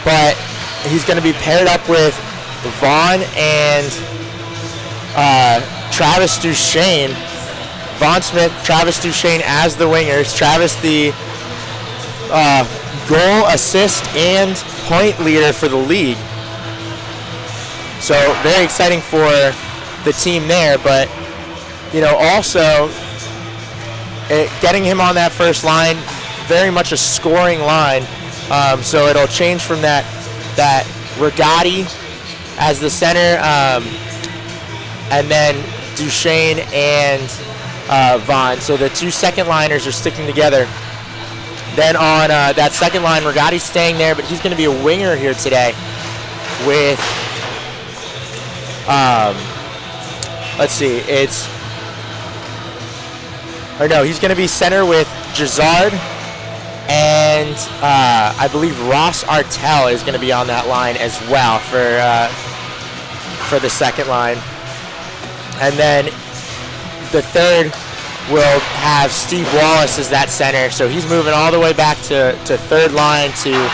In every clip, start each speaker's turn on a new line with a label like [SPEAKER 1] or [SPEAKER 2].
[SPEAKER 1] but he's going to be paired up with Vaughn and Travis Duchesne. Vaughn Smith, Travis Duchesne as the wingers. Travis, the goal, assist, and point leader for the league. So very exciting for the team there, but also getting him on that first line, very much a scoring line. So it'll change from that Rigotti as the center, and then Duchesne and Vaughn. So the two second liners are sticking together. Then on that second line, Rigotti's staying there, but he's going to be a winger here today with, he's going to be center with Gisard, and I believe Ross Artell is going to be on that line as well for the second line. And then the third will have Steve Wallace as that center, so he's moving all the way back to third line to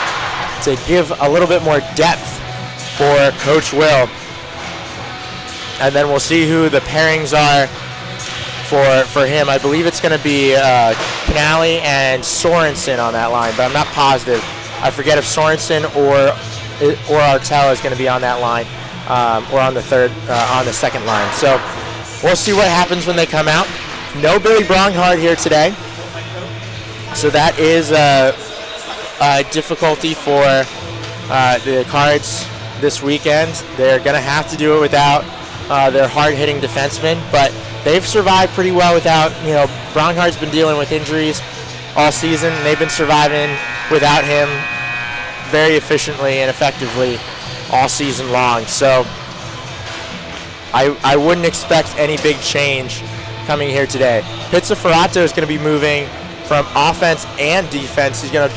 [SPEAKER 1] give a little bit more depth for Coach Will. And then we'll see who the pairings are for him. I believe it's going to be Canale and Sorensen on that line, but I'm not positive. I forget if Sorensen or Artell is going to be on that line, or on the second line. So we'll see what happens when they come out. No Billy Bronghard here today, so that is a difficulty for the Cards this weekend. They're going to have to do it without their hard-hitting defensemen, but they've survived pretty well without, Bronghard's been dealing with injuries all season, and they've been surviving without him very efficiently and effectively all season long. So I wouldn't expect any big change coming here today. Pizzaferrato is going to be moving from offense and defense. He's going to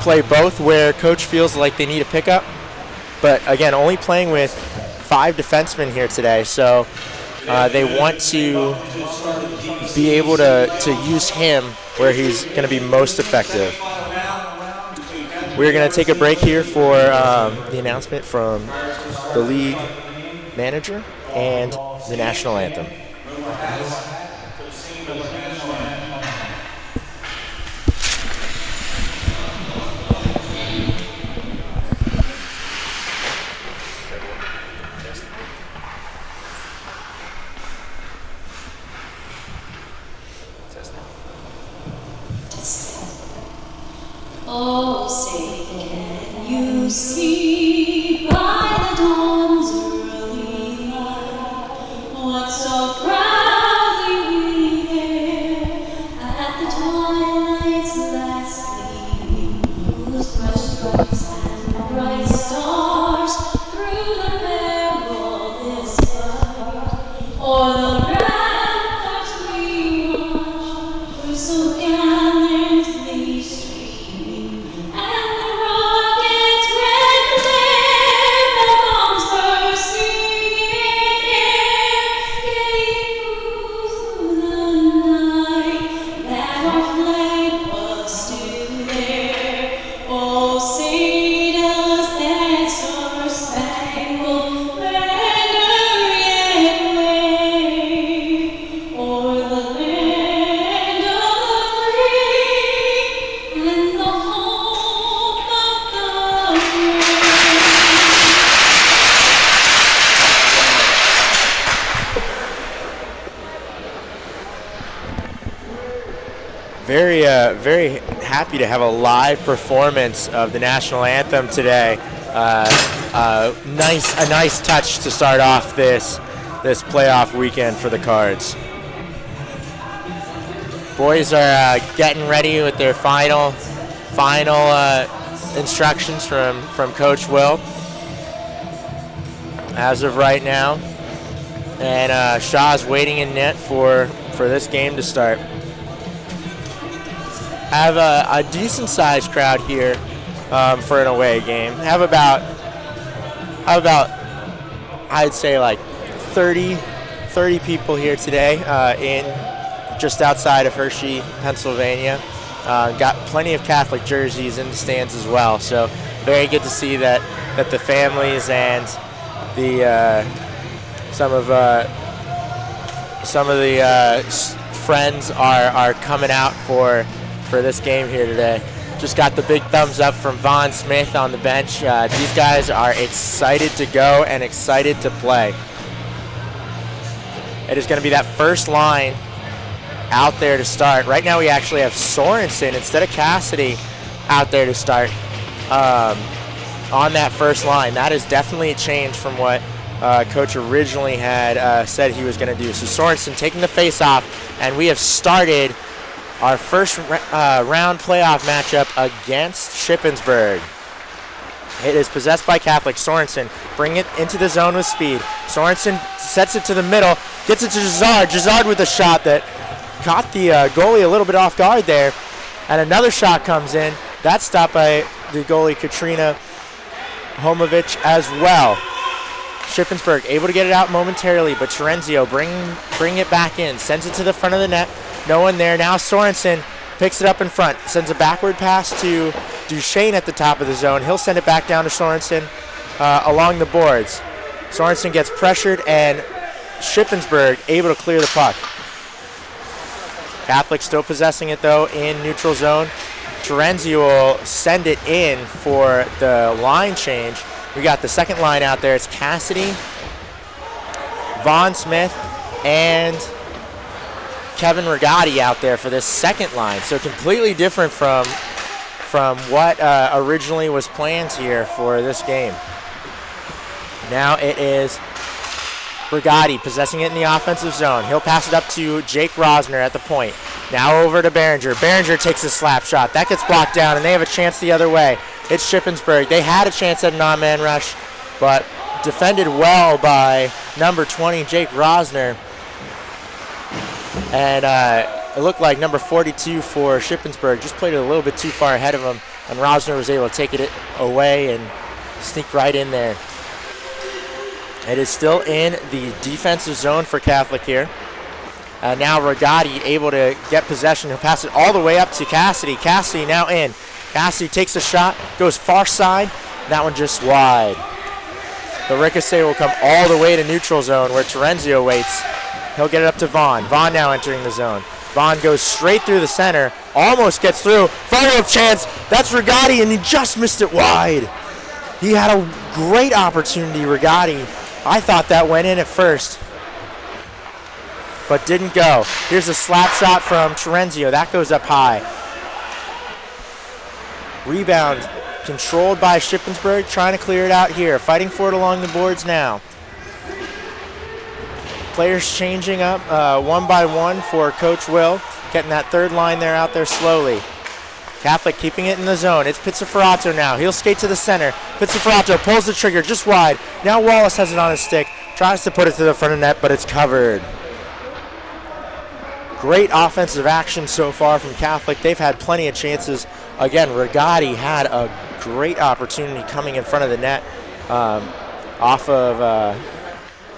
[SPEAKER 1] play both where coach feels like they need a pickup, but again, only playing with 5 defensemen here today, so they want to be able to use him where he's going to be most effective. We're going to take a break here for the announcement from the league manager and the national anthem.
[SPEAKER 2] Oh, say, can you see by the dawn's early light what so proudly we there at the twilight's last gleaming, whose fresh lights and bright stars through the perilous fight o'er the ramparts we watched, were so gallantly streaming.
[SPEAKER 1] Very happy to have a live performance of the national anthem today. A nice touch to start off this playoff weekend for the Cards. Boys are getting ready with their final instructions from Coach Will as of right now, and Shaw's waiting in net for this game to start. Have a decent-sized crowd here for an away game. Have about I'd say like 30 people here today in just outside of Hershey, Pennsylvania. Got plenty of Catholic jerseys in the stands as well. So very good to see that the families and the some of the friends are coming out for this game here today. Just got the big thumbs up from Vaughn Smith on the bench. These guys are excited to go and excited to play. It is going to be that first line out there to start. Right now we actually have Sorensen instead of Cassidy out there to start on that first line. That is definitely a change from what Coach originally had said he was going to do. So Sorensen taking the face-off, and we have started our first round playoff matchup against Shippensburg. It is possessed by Catholic. Sorensen bring it into the zone with speed. Sorensen sets it to the middle, gets it to Gisard. Gisard with a shot that caught the goalie a little bit off guard there. And another shot comes in. That's stopped by the goalie Katrina Homovich as well. Shippensburg able to get it out momentarily, but Terenzio bring it back in, sends it to the front of the net. No one there. Now Sorensen picks it up in front, sends a backward pass to Duchesne at the top of the zone. He'll send it back down to Sorensen along the boards. Sorensen gets pressured, and Shippensburg able to clear the puck. Catholic still possessing it, though, in neutral zone. Terenzio will send it in for the line change. We got the second line out there. It's Cassidy, Vaughn Smith, and Kevin Rigatti out there for this second line. So completely different from what originally was planned here for this game. Now it is Rigatti possessing it in the offensive zone. He'll pass it up to Jake Rosner at the point. Now over to Behringer. Behringer takes a slap shot. That gets blocked down, and they have a chance the other way. It's Shippensburg. They had a chance at a non-man rush, but defended well by number 20, Jake Rosner. And it looked like number 42 for Shippensburg just played it a little bit too far ahead of him, and Rosner was able to take it away and sneak right in there. It is still in the defensive zone for Catholic here. Now Rigatti able to get possession. He'll pass it all the way up to Cassidy. Cassidy now in. Cassidy takes a shot, goes far side. That one just wide. The ricochet will come all the way to neutral zone where Terenzio waits. He'll get it up to Vaughn. Vaughn now entering the zone. Vaughn goes straight through the center, almost gets through. Follow-up chance. That's Rigatti, and he just missed it wide. He had a great opportunity, Rigatti. I thought that went in at first, but didn't go. Here's a slap shot from Terenzio. That goes up high. Rebound controlled by Shippensburg, trying to clear it out here. Fighting for it along the boards now. Players changing up one by one for Coach Will. Getting that third line there out there slowly. Catholic keeping it in the zone. It's Pizzaferato now. He'll skate to the center. Pizzaferato pulls the trigger just wide. Now Wallace has it on his stick. Tries to put it to the front of the net, but it's covered. Great offensive action so far from Catholic. They've had plenty of chances. Again, Rigatti had a great opportunity coming in front of the net off of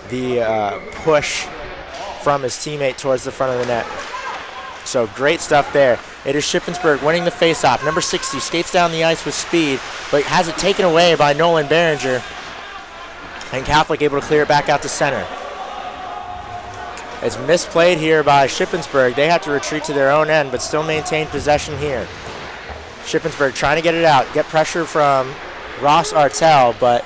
[SPEAKER 1] the push from his teammate towards the front of the net. So great stuff there. It is Shippensburg winning the faceoff. Number 60 skates down the ice with speed, but has it taken away by Nolan Behringer. And Catholic able to clear it back out to center. It's misplayed here by Shippensburg. They have to retreat to their own end, but still maintain possession here. Shippensburg trying to get it out, get pressure from Ross Artel, but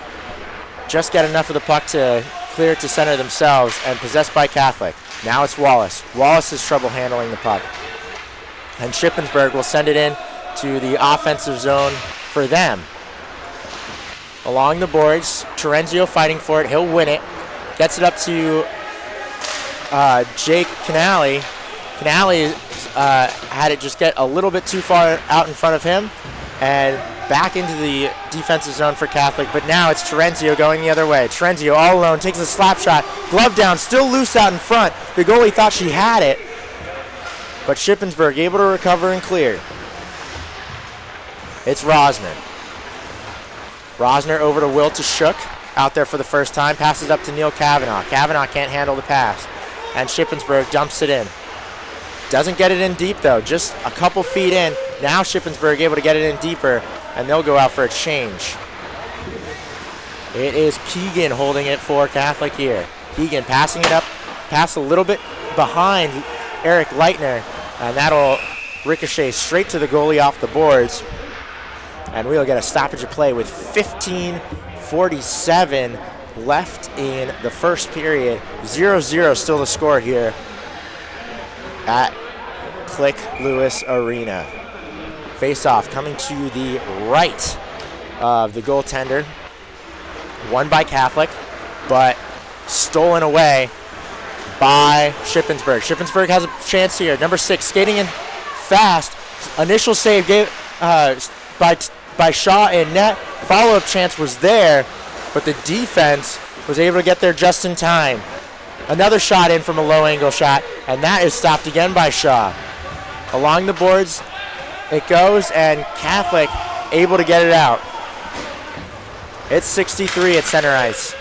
[SPEAKER 1] just get enough of the puck to clear it to center themselves, and possessed by Catholic. Now it's Wallace. Wallace has trouble handling the puck. And Shippensburg will send it in to the offensive zone for them. Along the boards, Terenzio fighting for it. He'll win it. Gets it up to Jake Canali. Canali had it just get a little bit too far out in front of him and back into the defensive zone for Catholic, but now it's Terenzio going the other way. Terenzio all alone, takes a slap shot, glove down, still loose out in front. The goalie thought she had it, but Shippensburg able to recover and clear. It's Rosner. Rosner over to Will to Shook, out there for the first time, passes up to Neil Kavanaugh. Kavanaugh can't handle the pass, and Shippensburg dumps it in. Doesn't get it in deep though, just a couple feet in. Now Shippensburg able to get it in deeper. and they'll go out for a change. It is Keegan holding it for Catholic here. Keegan passing it up, pass a little bit behind Eric Leitner, and that'll ricochet straight to the goalie off the boards. And we'll get a stoppage of play with 15:47 left in the first period. 0-0 still the score here at Klick Lewis Arena. Face-off coming to the right of the goaltender. Won by Catholic, but stolen away by Shippensburg. Shippensburg has a chance here. Number 6 skating in fast. Initial save by Shaw in net. Follow-up chance was there, but the defense was able to get there just in time. Another shot in from a low-angle shot, and that is stopped again by Shaw. Along the boards it goes, and Catholic able to get it out. It's 63 at center ice.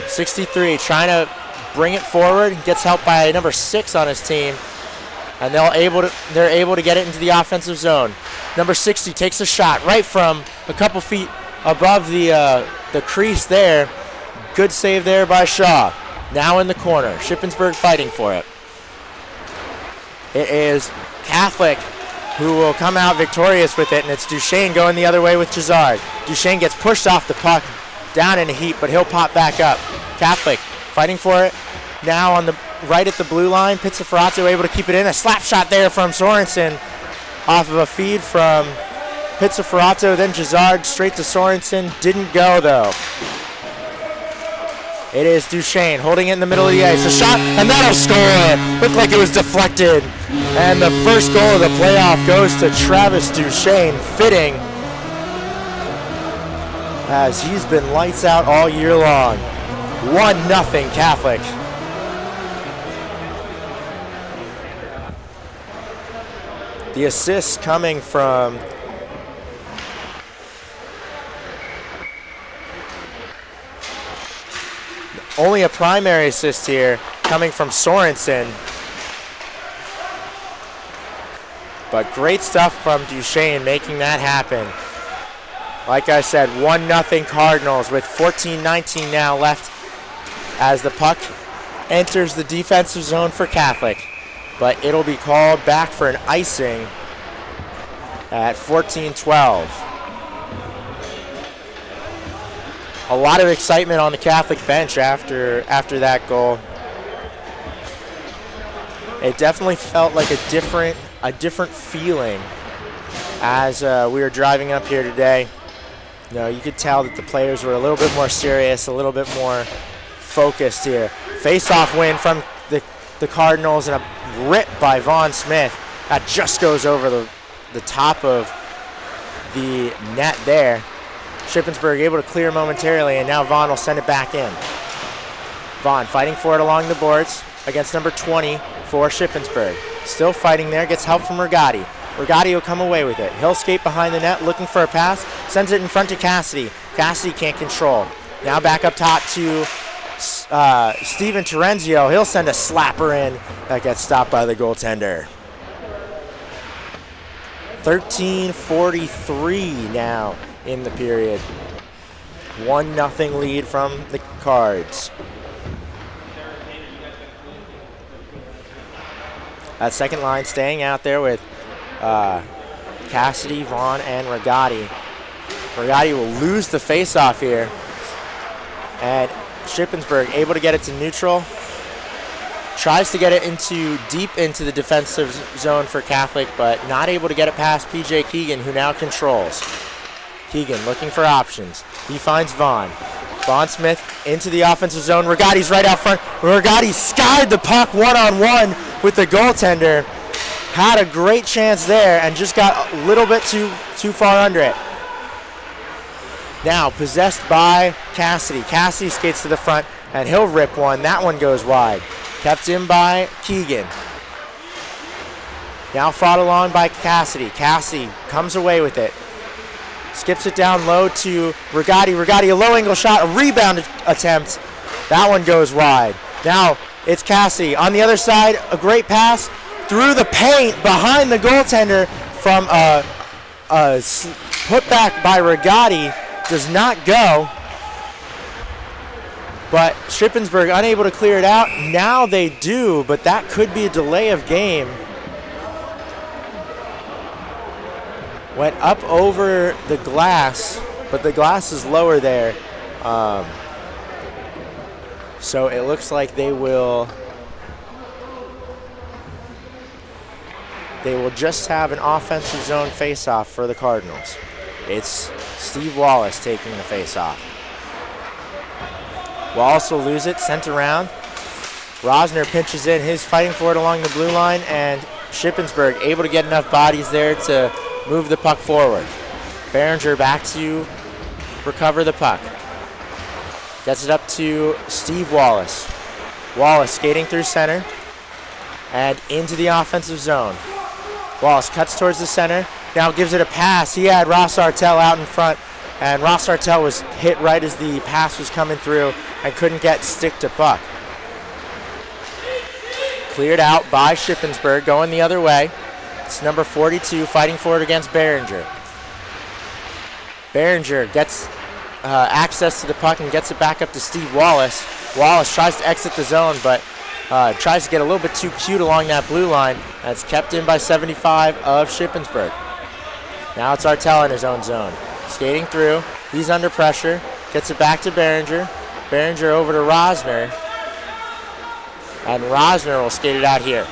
[SPEAKER 1] 63 trying to bring it forward. Gets helped by number 6 on his team, and they're able to get it into the offensive zone. Number 60 takes a shot right from a couple feet above the crease there. Good save there by Shaw. Now in the corner. Shippensburg fighting for it. It is Catholic who will come out victorious with it, and it's Duchesne going the other way with Gisard. Duchesne gets pushed off the puck, down in a heap, but he'll pop back up. Catholic fighting for it. Now on the right at the blue line, Pizzafarato able to keep it in. A slap shot there from Sorensen off of a feed from Pizzafarato, then Gisard straight to Sorensen. Didn't go though. It is Duchesne holding it in the middle of the ice. A shot, and that'll score. Looked like it was deflected. And the first goal of the playoff goes to Travis Duchesne, fitting, as he's been lights out all year long. 1-0 Catholic. The assist coming from only a primary assist here coming from Sorensen. But great stuff from Duchesne making that happen. Like I said, 1-0 Cardinals with 14:19 now left as the puck enters the defensive zone for Catholic. But it'll be called back for an icing at 14:12. A lot of excitement on the Catholic bench after that goal. It definitely felt like a different feeling as we were driving up here today. You know, you could tell that the players were a little bit more serious, a little bit more focused here. Face-off win from the Cardinals, and a rip by Vaughn Smith. That just goes over the top of the net there. Shippensburg able to clear momentarily, and now Vaughn will send it back in. Vaughn fighting for it along the boards against number 20 for Shippensburg. Still fighting there, gets help from Rigatti. Rigatti will come away with it. He'll skate behind the net, looking for a pass, sends it in front to Cassidy. Cassidy can't control. Now back up top to Steven Terenzio. He'll send a slapper in that gets stopped by the goaltender. 13:43 now in the period. 1-0 lead from the Cards. That second line staying out there with Cassidy, Vaughn, and Rigatti. Rigatti will lose the face-off here. And Shippensburg able to get it to neutral. Tries to get it deep into the defensive zone for Catholic, but not able to get it past PJ Keegan, who now controls. Keegan looking for options. He finds Vaughn. Vaughn Smith into the offensive zone. Rigatti's right out front. Rigatti skied the puck one-on-one with the goaltender. Had a great chance there and just got a little bit too far under it. Now possessed by Cassidy. Cassidy skates to the front, and he'll rip one. That one goes wide. Kept in by Keegan. Now fought along by Cassidy. Cassidy comes away with it. Skips it down low to Rigatti. Rigatti, a low angle shot, a rebound attempt. That one goes wide. Now it's Cassidy. On the other side, a great pass through the paint behind the goaltender from a put back by Rigotti does not go. But Shippensburg unable to clear it out. Now they do, but that could be a delay of game. Went up over the glass, but the glass is lower there. So it looks like they will just have an offensive zone faceoff for the Cardinals. It's Steve Wallace taking the faceoff. Wallace will lose it, sent around. Rosner pinches in, he's fighting for it along the blue line, and Shippensburg able to get enough bodies there to move the puck forward. Behringer back to recover the puck. Gets it up to Steve Wallace. Wallace skating through center and into the offensive zone. Wallace cuts towards the center, now gives it a pass. He had Ross Artell out in front, and Ross Artell was hit right as the pass was coming through and couldn't get stick to puck. Cleared out by Shippensburg, going the other way. It's number 42 fighting for it against Behringer. Behringer gets access to the puck and gets it back up to Steve Wallace. Wallace tries to exit the zone, but tries to get a little bit too cute along that blue line. That's kept in by 75 of Shippensburg. Now it's Artell in his own zone. Skating through, he's under pressure, gets it back to Behringer. Behringer over to Rosner, and Rosner will skate it out here.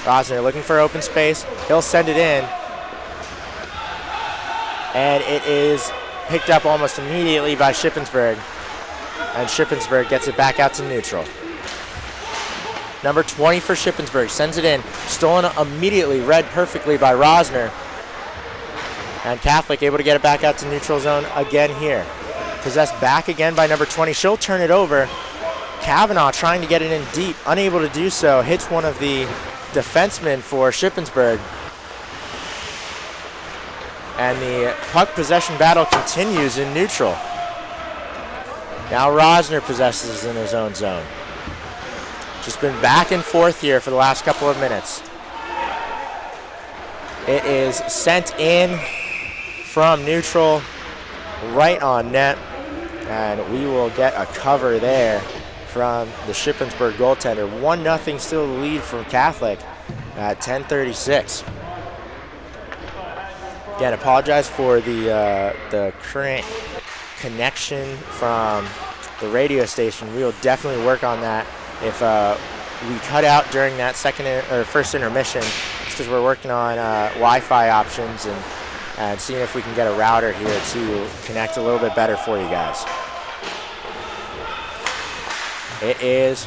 [SPEAKER 1] Rosner looking for open space, he'll send it in, and it is picked up almost immediately by Shippensburg, and Shippensburg gets it back out to neutral. Number 20 for Shippensburg sends it in, stolen immediately, read perfectly by Rosner, and Catholic able to get it back out to neutral zone again here. Possessed back again by number 20. She'll turn it over. Kavanaugh trying to get it in deep, unable to do so. Hits one of the defensemen for Shippensburg. And the puck possession battle continues in neutral. Now Rosner possesses in his own zone. Just been back and forth here for the last couple of minutes. It is sent in from neutral, right on net, and we will get a cover there from the Shippensburg goaltender. 1-0 still the lead from Catholic at 10:36. Again, apologize for the current connection from the radio station. We will definitely work on that. If we cut out during that first intermission, it's because we're working on Wi-Fi options and seeing if we can get a router here to connect a little bit better for you guys. It is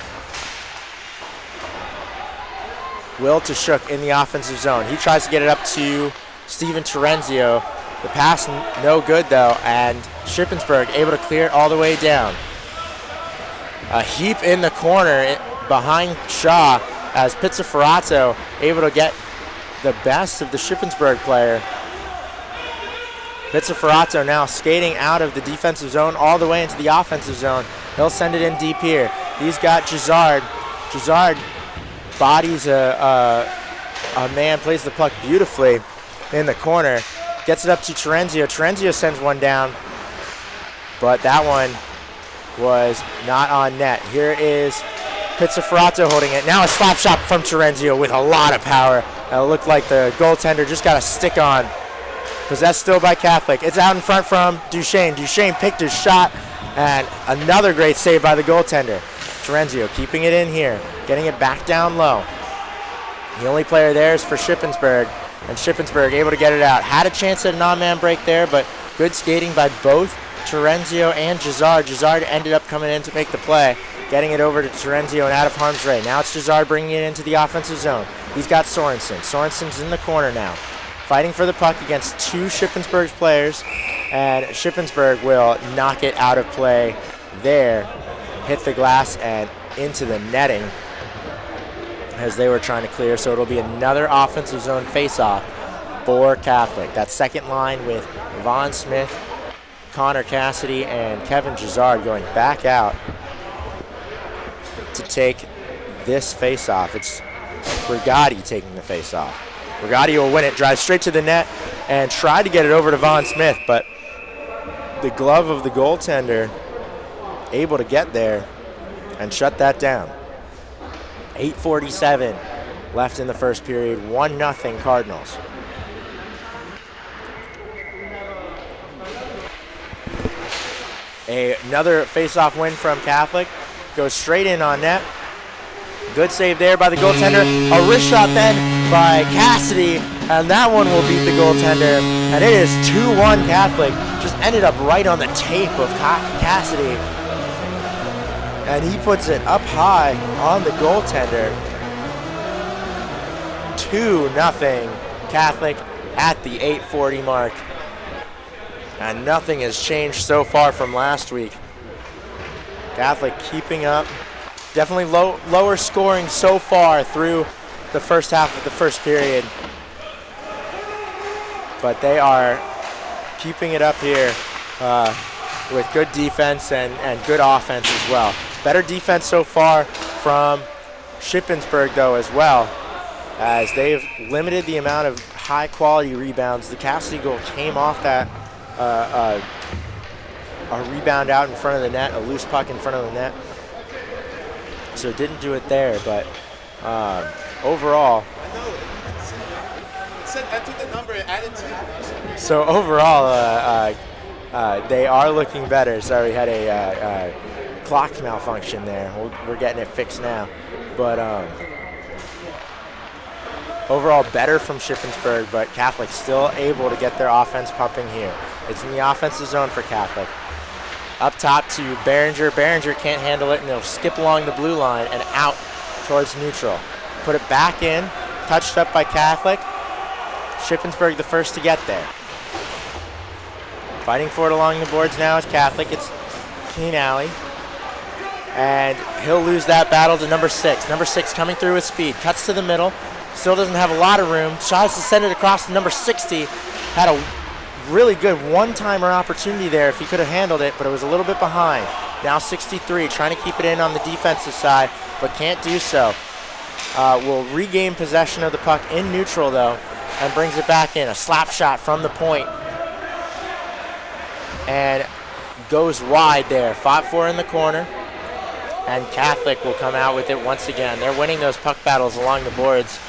[SPEAKER 1] Will Tashuk in the offensive zone. He tries to get it up to Steven Terenzio. The pass no good though, and Shippensburg able to clear it all the way down. A heap in the corner behind Shaw as Pizzaferato able to get the best of the Shippensburg player. Pizzaferato now skating out of the defensive zone all the way into the offensive zone. He'll send it in deep here. He's got Gisard. Gisard bodies a man, plays the puck beautifully in the corner. Gets it up to Terenzio. Terenzio sends one down, but that one was not on net. Here is Pizzaferato holding it. Now a slap shot from Terenzio with a lot of power. It looked like the goaltender just got a stick on. Possessed still by Catholic. It's out in front from Duchesne. Duchesne picked his shot, and another great save by the goaltender. Terenzio keeping it in here, getting it back down low. The only player there is for Shippensburg, and Shippensburg able to get it out. Had a chance at a non-man break there, but good skating by both Terenzio and Gisard. Gisard ended up coming in to make the play, getting it over to Terenzio and out of harm's way. Now it's Gisard bringing it into the offensive zone. He's got Sorensen. Sorensen's in the corner now, fighting for the puck against two Shippensburg's players, and Shippensburg will knock it out of play there. Hit the glass and into the netting as they were trying to clear, so it'll be another offensive zone face-off for Catholic. That second line with Vaughn Smith, Connor Cassidy, and Kevin Gisard going back out to take this face-off. It's Rigotti taking the face-off. Rigotti will win it, drive straight to the net, and try to get it over to Von Smith, but the glove of the goaltender able to get there and shut that down. 8:47 left in the first period, 1-0 Cardinals. Another face-off win from Catholic. Goes straight in on net. Good save there by the goaltender. A wrist shot then by Cassidy, and that one will beat the goaltender. And it is 2-1 Catholic. Just ended up right on the tape of Cassidy. And he puts it up high on the goaltender. 2-0 Catholic at the 8:40 mark. And nothing has changed so far from last week. Catholic keeping up. Definitely lower scoring so far through the first half of the first period. But they are keeping it up here with good defense and good offense as well. Better defense so far from Shippensburg though as well, as they've limited the amount of high quality rebounds. The Cassidy goal came off that a rebound out in front of the net, a loose puck in front of the net. So it didn't do it there, but overall.
[SPEAKER 3] I know it. I took the number and added to it.
[SPEAKER 1] So overall, they are looking better. Sorry, we had a clock malfunction there. We're getting it fixed now. But overall, better from Shippensburg, but Catholic still able to get their offense pumping here. It's in the offensive zone for Catholic. Up top to Behringer. Behringer can't handle it, and he'll skip along the blue line and out towards neutral. Put it back in, touched up by Catholic. Shippensburg the first to get there. Fighting for it along the boards now is Catholic. It's Keen Alley. And he'll lose that battle to number 6. Number 6 coming through with speed. Cuts to the middle. Still doesn't have a lot of room. Tries to send it across to number 60. Had a really good one-timer opportunity there if he could have handled it, but it was a little bit behind. Now 63, trying to keep it in on the defensive side, but can't do so. Will regain possession of the puck in neutral, though, and brings it back in. A slap shot from the point. And goes wide there. 5-4 in the corner. And Catholic will come out with it once again. They're winning those puck battles along the boards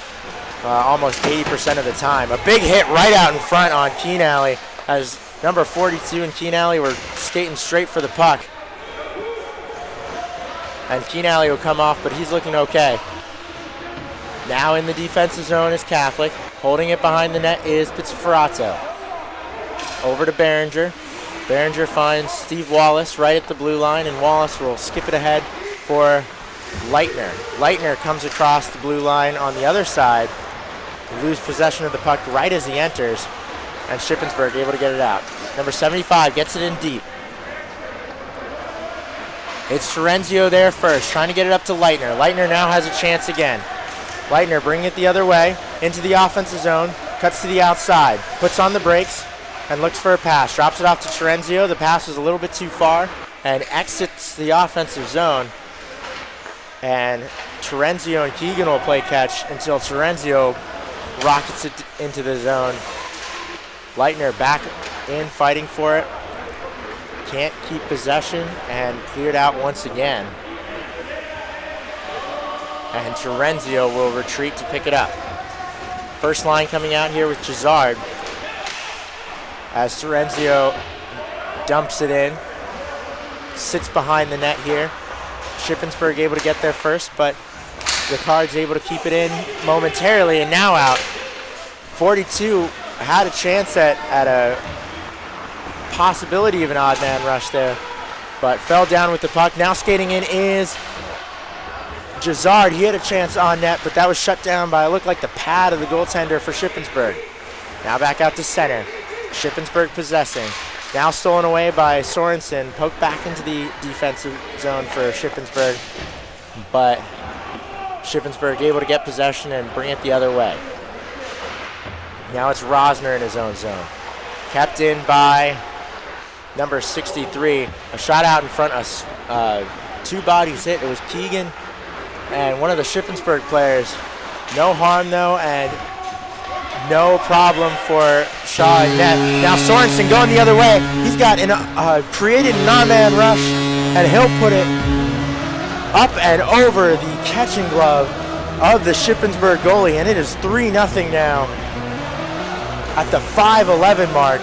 [SPEAKER 1] almost 80% of the time. A big hit right out in front on Keen Alley as number 42 and Keen Alley were skating straight for the puck. And Keen Alley will come off, but he's looking okay. Now in the defensive zone is Catholic. Holding it behind the net is Pizzaferato. Over to Behringer. Behringer finds Steve Wallace right at the blue line, and Wallace will skip it ahead for Leitner. Leitner comes across the blue line on the other side. Lose possession of the puck right as he enters, and Shippensburg able to get it out. Number 75 gets it in deep. It's Terenzio there first, trying to get it up to Leitner. Leitner now has a chance again. Leitner bringing it the other way, into the offensive zone, cuts to the outside, puts on the brakes, and looks for a pass. Drops it off to Terenzio. The pass was a little bit too far, and exits the offensive zone. And Terenzio and Keegan will play catch until Terenzio rockets it into the zone. Leitner back in, fighting for it. Can't keep possession, and cleared out once again. And Terenzio will retreat to pick it up. First line coming out here with Gisard. As Terenzio dumps it in. Sits behind the net here. Shippensburg able to get there first, but the Cards able to keep it in momentarily, and now out. 42 had a chance at a possibility of an odd man rush there, but fell down with the puck. Now skating in is Gisard. He had a chance on net, but that was shut down by, it looked like the pad of the goaltender for Shippensburg. Now back out to center. Shippensburg possessing. Now stolen away by Sorensen. Poked back into the defensive zone for Shippensburg, but Shippensburg able to get possession and bring it the other way. Now it's Rosner in his own zone. Kept in by number 63. A shot out in front of two bodies hit. It was Keegan and one of the Shippensburg players. No harm though, and No problem for Shaw and net. Now Sorensen going the other way. He's got created an on-man rush, and he'll put it up and over the catching glove of the Shippensburg goalie, and it is 3-0 now at the 5:11 mark.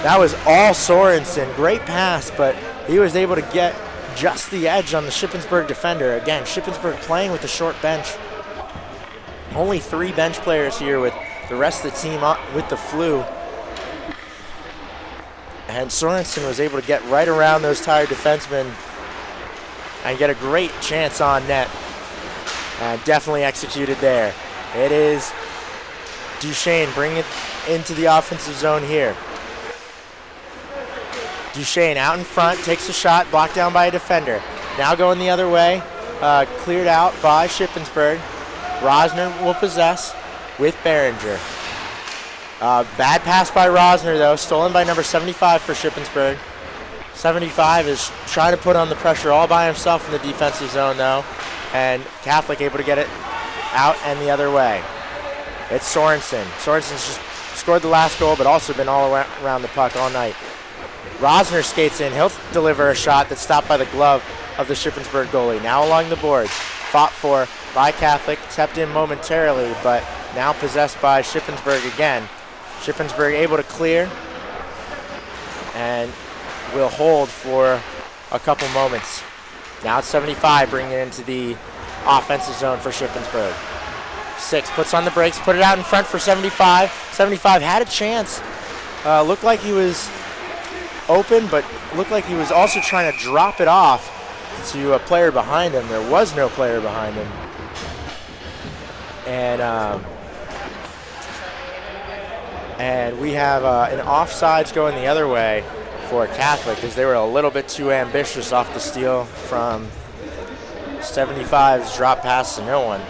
[SPEAKER 1] That was all Sorensen. Great pass, but he was able to get just the edge on the Shippensburg defender. Again, Shippensburg playing with the short bench. Only 3 bench players here, with the rest of the team with the flu. And Sorensen was able to get right around those tired defensemen and get a great chance on net. And definitely executed there. It is Duchesne bringing it into the offensive zone here. Duchesne out in front, takes a shot, blocked down by a defender. Now going the other way, cleared out by Shippensburg. Rosner will possess with Behringer. Bad pass by Rosner, though, stolen by number 75 for Shippensburg. 75 is trying to put on the pressure all by himself in the defensive zone, though, and Catholic able to get it out and the other way. It's Sorensen. Sorensen's just scored the last goal, but also been all around the puck all night. Rosner skates in. He'll deliver a shot that's stopped by the glove of the Shippensburg goalie. Now along the boards. Fought for by Catholic. Tapped in momentarily, but now possessed by Shippensburg again. Shippensburg able to clear and will hold for a couple moments. Now it's 75, bringing it into the offensive zone for Shippensburg. 6 puts on the brakes, put it out in front for 75. 75 had a chance. Looked like he was open, but looked like he was also trying to drop it off to a player behind him. There was no player behind him. And we have an offsides going the other way for Catholic, because they were a little bit too ambitious off the steal from 75's drop pass to no one.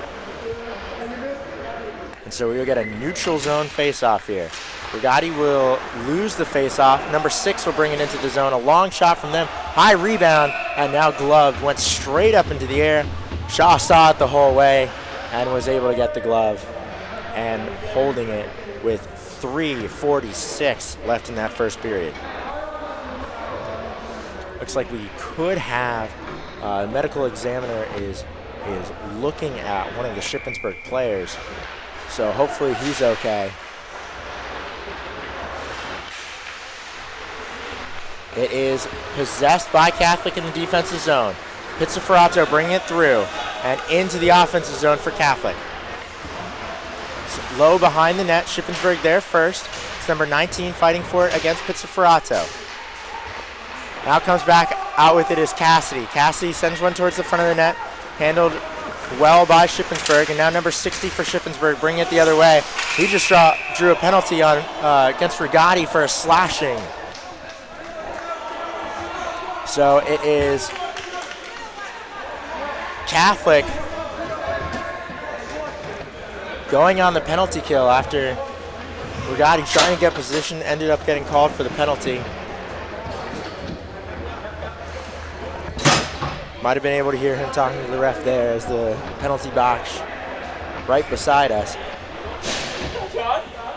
[SPEAKER 1] And so we will get a neutral zone face-off here. Rigotti will lose the face-off. Number 6 will bring it into the zone. A long shot from them. High rebound, and now gloved. Went straight up into the air. Shaw saw it the whole way and was able to get the glove and holding it with 3:46 left in that first period. Looks like we could have a medical examiner is looking at one of the Shippensburg players. So hopefully he's okay. It is possessed by Catholic in the defensive zone. Pizzaferato bringing it through and into the offensive zone for Catholic. Low behind the net, Shippensburg there first. It's number 19 fighting for it against Pizzaferato. Now comes back out with it is Cassidy. Cassidy sends one towards the front of the net, handled well by Shippensburg, and now number 60 for Shippensburg bringing it the other way. He just drew a penalty on against Rigotti for a slashing. So it is Catholic going on the penalty kill after Rigotti trying to get position, ended up getting called for the penalty. Might have been able to hear him talking to the ref there as the penalty box right beside us.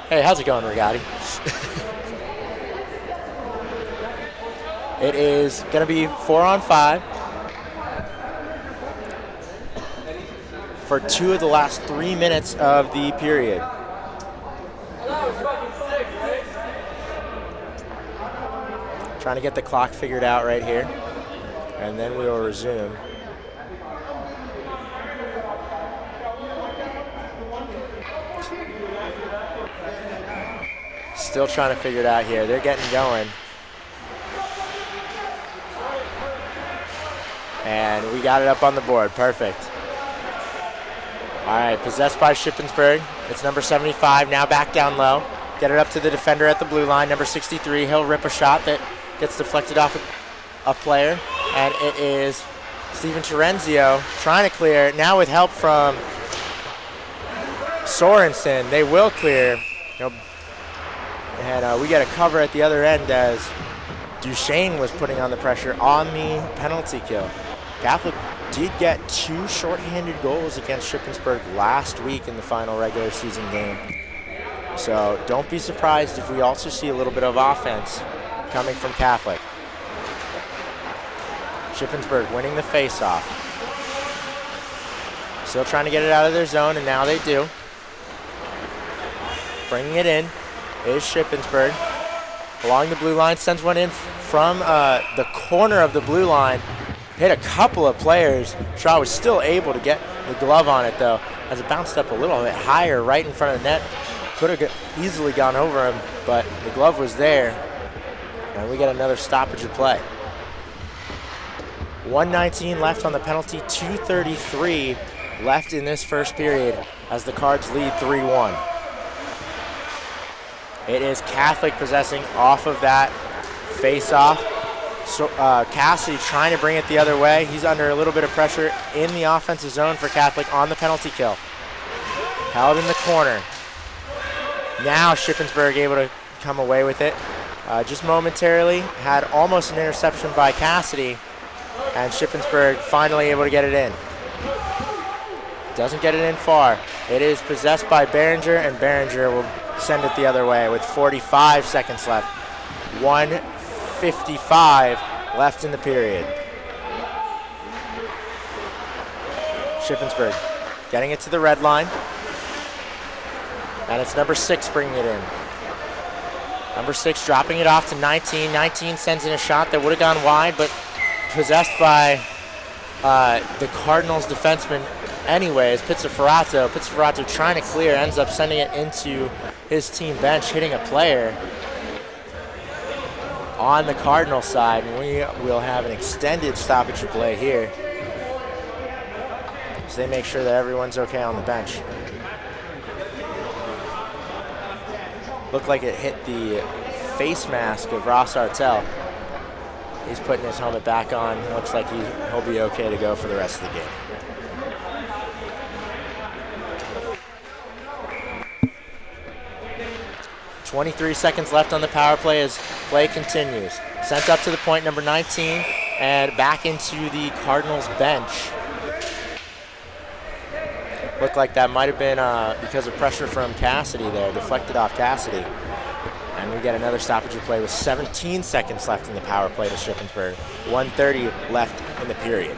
[SPEAKER 1] Hey, how's it going, Rigotti? It is going to be 4-on-5 for 2 of the last 3 minutes of the period. Trying to get the clock figured out right here, and then we will resume. Still trying to figure it out here. They're getting going. And we got it up on the board. Perfect. All right, possessed by Shippensburg. It's number 75, now back down low. Get it up to the defender at the blue line, number 63. He'll rip a shot that gets deflected off a player. And it is Steven Terenzio trying to clear. Now with help from Sorensen, they will clear. And we get a cover at the other end as Duchesne was putting on the pressure on the penalty kill. Catholic did get 2 shorthanded goals against Shippensburg last week in the final regular season game. So don't be surprised if we also see a little bit of offense coming from Catholic. Shippensburg winning the faceoff. Still trying to get it out of their zone, and now they do. Bringing it in is Shippensburg. Along the blue line, sends one in from the corner of the blue line. Hit a couple of players. Shaw was still able to get the glove on it, though, as it bounced up a little bit higher right in front of the net. Could have easily gone over him, but the glove was there. And we get another stoppage of play. 1:19 left on the penalty, 2:33 left in this first period as the Cards lead 3-1. It is Catholic possessing off of that face-off. So Cassidy trying to bring it the other way. He's under a little bit of pressure in the offensive zone for Catholic on the penalty kill. Held in the corner. Now Shippensburg able to come away with it. Just momentarily, had almost an interception by Cassidy, and Shippensburg finally able to get it in. Doesn't get it in far. It is possessed by Behringer, and Behringer will send it the other way with 45 seconds left. 1:55 left in the period. Shippensburg getting it to the red line. And it's number 6 bringing it in. Number 6 dropping it off to 19. 19 sends in a shot that would have gone wide, but possessed by the Cardinals defenseman anyways, Pizzaferato. Pizzaferato trying to clear, ends up sending it into his team bench, hitting a player on the Cardinal side. And we will have an extended stoppage of play here, so they make sure that everyone's okay on the bench. Looked like it hit the face mask of Ross Artell. He's putting his helmet back on. Looks like he'll be okay to go for the rest of the game. .23 seconds left on the power play as play continues. Sent up to the point, number 19, and back into the Cardinals bench. Looked like that might have been because of pressure from Cassidy there, deflected off Cassidy. And we get another stoppage of play with 17 seconds left in the power play to Shippensburg. 1:30 left in the period.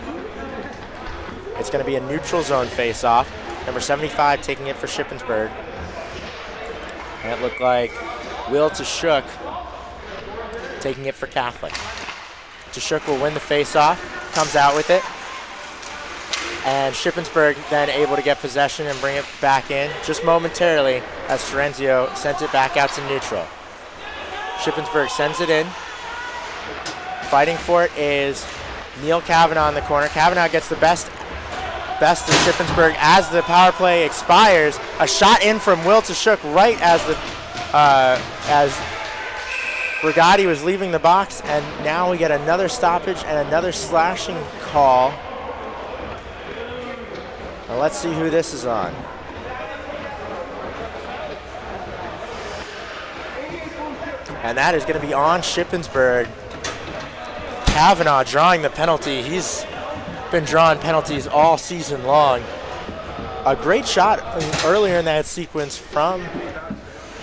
[SPEAKER 1] It's going to be a neutral zone face-off. Number 75 taking it for Shippensburg. And it looked like Will Tashuk taking it for Catholic. Tashuk will win the face-off, comes out with it. And Shippensburg then able to get possession and bring it back in just momentarily as Terenzio sent it back out to neutral. Shippensburg sends it in. Fighting for it is Neil Kavanaugh in the corner. Kavanaugh gets the best of Shippensburg as the power play expires. A shot in from Will Tashuk right as Brigatti was leaving the box, and now we get another stoppage and another slashing call. Now let's see who this is on. And that is going to be on Shippensburg. Kavanaugh drawing the penalty. He's been drawing penalties all season long. A great shot earlier in that sequence from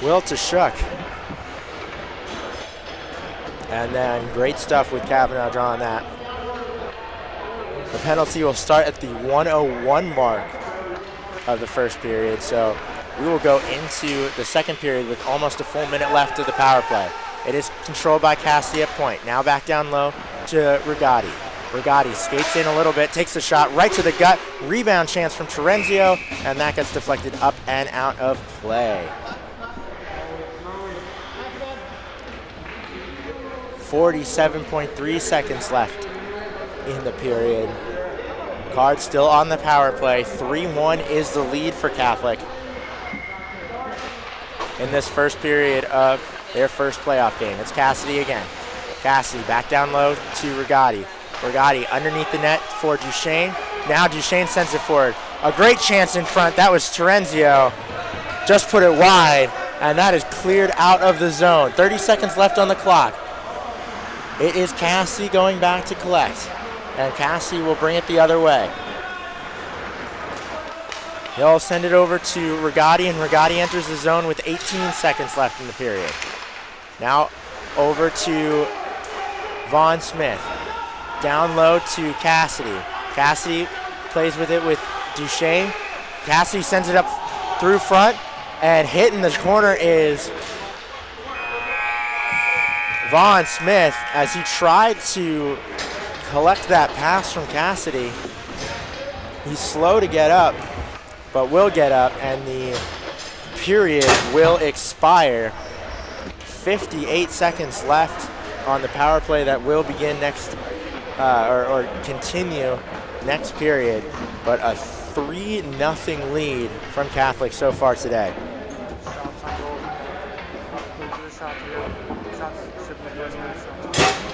[SPEAKER 1] Will Tashuk. And then great stuff with Kavanaugh drawing that. The penalty will start at the 1:01 mark of the first period, so we will go into the second period with almost a full minute left of the power play. It is controlled by Cassidy at point. Now back down low to Rigatti. Rigatti skates in a little bit, takes a shot right to the gut. Rebound chance from Terenzio, and that gets deflected up and out of play. 47.3 seconds left in the period. Cards still on the power play. 3-1 is the lead for Catholic in this first period of their first playoff game. It's Cassidy again. Cassidy back down low to Rigatti. Rigatti underneath the net for Duchesne. Now Duchesne sends it forward. A great chance in front. That was Terenzio. Just put it wide, and that is cleared out of the zone. 30 seconds left on the clock. It is Cassidy going back to collect, and Cassidy will bring it the other way. He'll send it over to Rigotti, and Rigotti enters the zone with 18 seconds left in the period. Now over to Vaughn Smith. Down low to Cassidy. Cassidy plays with it with Duchesne. Cassidy sends it up through front, and hitting the corner is Vaughn Smith as he tried to collect that pass from Cassidy. He's slow to get up, but will get up, and the period will expire. 58 seconds left on the power play that will begin next, or continue next period, but a 3-0 lead from Catholic so far today.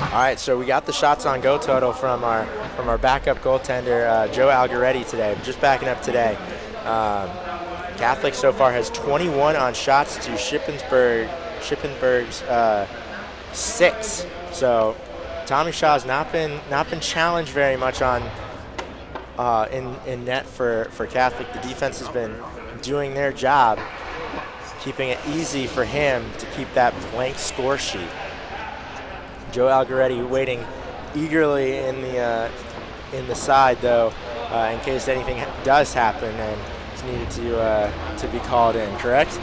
[SPEAKER 1] All right, so we got the shots on go total from our backup goaltender, Joe Algaretti today, just backing up today. Catholic so far has 21 on shots to Shippensburg's 6. So Tommy Shaw's not been challenged very much on in net for Catholic. The defense has been doing their job, keeping it easy for him to keep that blank score sheet. Joe Algaretti waiting eagerly in the side, though, in case anything does happen and is needed to be called in. Correct?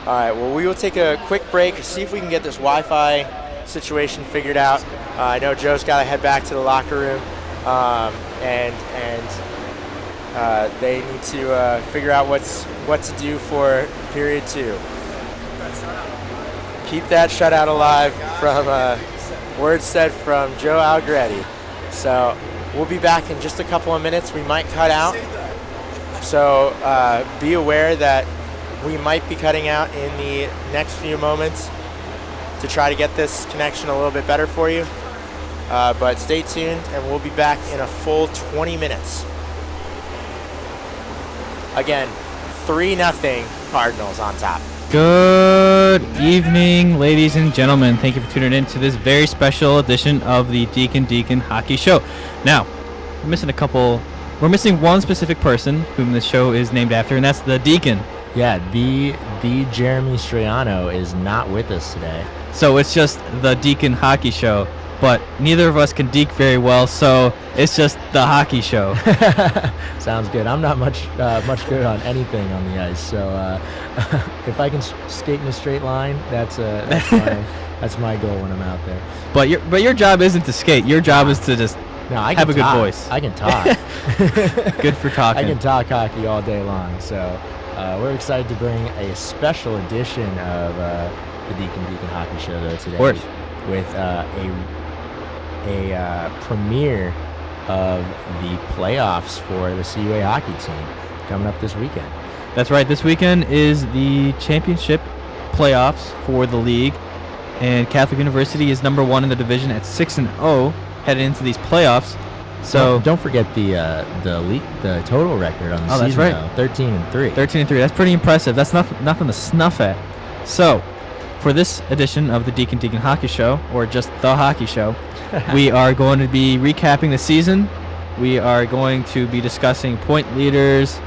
[SPEAKER 1] All right. Well, we will take a quick break, see if we can get this Wi-Fi situation figured out. I know Joe's got to head back to the locker room, and they need to figure out what to do for period 2. Keep that shutout alive from words said from Joe Algaretti. So we'll be back in just a couple of minutes. We might cut out. So be aware that we might be cutting out in the next few moments to try to get this connection a little bit better for you. But stay tuned, and we'll be back in a full 20 minutes. Again, 3-0 Cardinals on top.
[SPEAKER 4] Good evening, ladies and gentlemen. Thank you for tuning in to this very special edition of the Deacon Hockey Show. Now, we're missing one specific person whom the show is named after, and that's the Deacon.
[SPEAKER 1] Yeah, the Jeremy Strayano is not with us today.
[SPEAKER 4] So it's just the Deacon Hockey Show, but neither of us can deke very well, so it's just the Hockey Show.
[SPEAKER 1] Sounds good. I'm not much good on anything on the ice, so if I can skate in a straight line, that's my goal when I'm out there.
[SPEAKER 4] But your job isn't to skate. Your job is to just have a good voice.
[SPEAKER 1] I can talk.
[SPEAKER 4] Good for talking.
[SPEAKER 1] I can talk hockey all day long, so we're excited to bring a special edition of the Deacon Hockey Show though today.
[SPEAKER 4] Of course.
[SPEAKER 1] With a premiere of the playoffs for the CUA hockey team coming up this weekend.
[SPEAKER 4] That's right. This weekend is the championship playoffs for the league, and Catholic University is number 1 in the division at 6-0 headed into these playoffs. So
[SPEAKER 1] don't forget the total record on the season.
[SPEAKER 4] That's right.
[SPEAKER 1] 13-3.
[SPEAKER 4] 13-3. That's pretty impressive. That's nothing to snuff at. So, for this edition of the Deacon Hockey Show, or just the Hockey Show, we are going to be recapping the season. We are going to be discussing point leaders.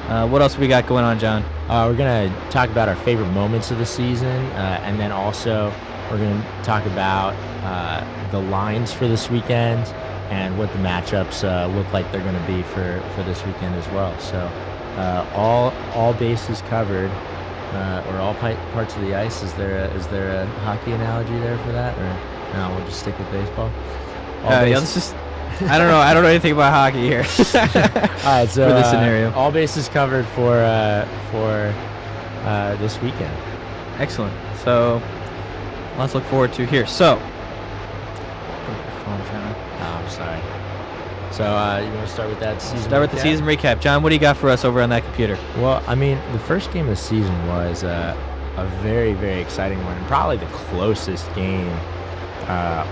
[SPEAKER 4] What else we got going on, John?
[SPEAKER 1] We're going to talk about our favorite moments of the season, and then also we're going to talk about the lines for this weekend and what the matchups look like they're going to be for this weekend as well. So all bases covered. Or all parts of the ice. Is there a hockey analogy there for that, or no? We'll just stick with baseball.
[SPEAKER 4] Let's just. I don't know anything about hockey here.
[SPEAKER 1] All right, so
[SPEAKER 4] for this scenario,
[SPEAKER 1] all bases covered for this weekend.
[SPEAKER 4] Excellent. So let's look forward to here. So,
[SPEAKER 1] I'm sorry. So you want to start with that season?
[SPEAKER 4] Start with the season recap. John, what do you got for us over on that computer?
[SPEAKER 1] Well, I mean, the first game of the season was a very, very exciting one, and probably the closest game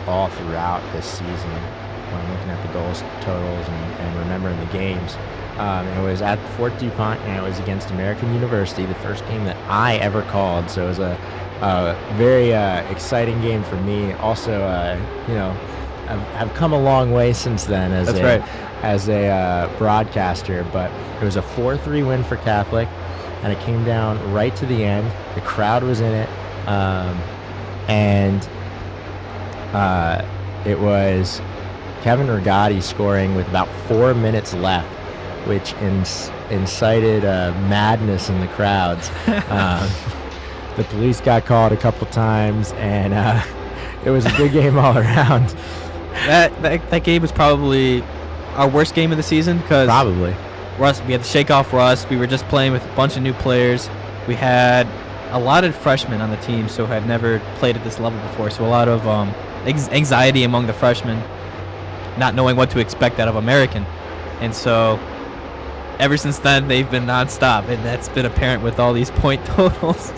[SPEAKER 1] all throughout this season when I'm looking at the goals totals and remembering the games. It was at Fort DuPont, and it was against American University, the first game that I ever called. So it was a very exciting game for me. Also, I've come a long way since then as
[SPEAKER 4] That's
[SPEAKER 1] a
[SPEAKER 4] right.
[SPEAKER 1] as a broadcaster. But it was a 4-3 win for Catholic, and it came down right to the end. The crowd was in it, and it was Kevin Rigotti scoring with about 4 minutes left, which incited madness in the crowds. The police got called a couple times, and it was a good game all around.
[SPEAKER 4] That game was probably our worst game of the season because
[SPEAKER 1] Probably.
[SPEAKER 4] Russ, we had to shake off Russ. We were just playing with a bunch of new players. We had a lot of freshmen on the team, so had never played at this level before. So a lot of anxiety among the freshmen, not knowing what to expect out of American. And so ever since then, they've been nonstop, and that's been apparent with all these point totals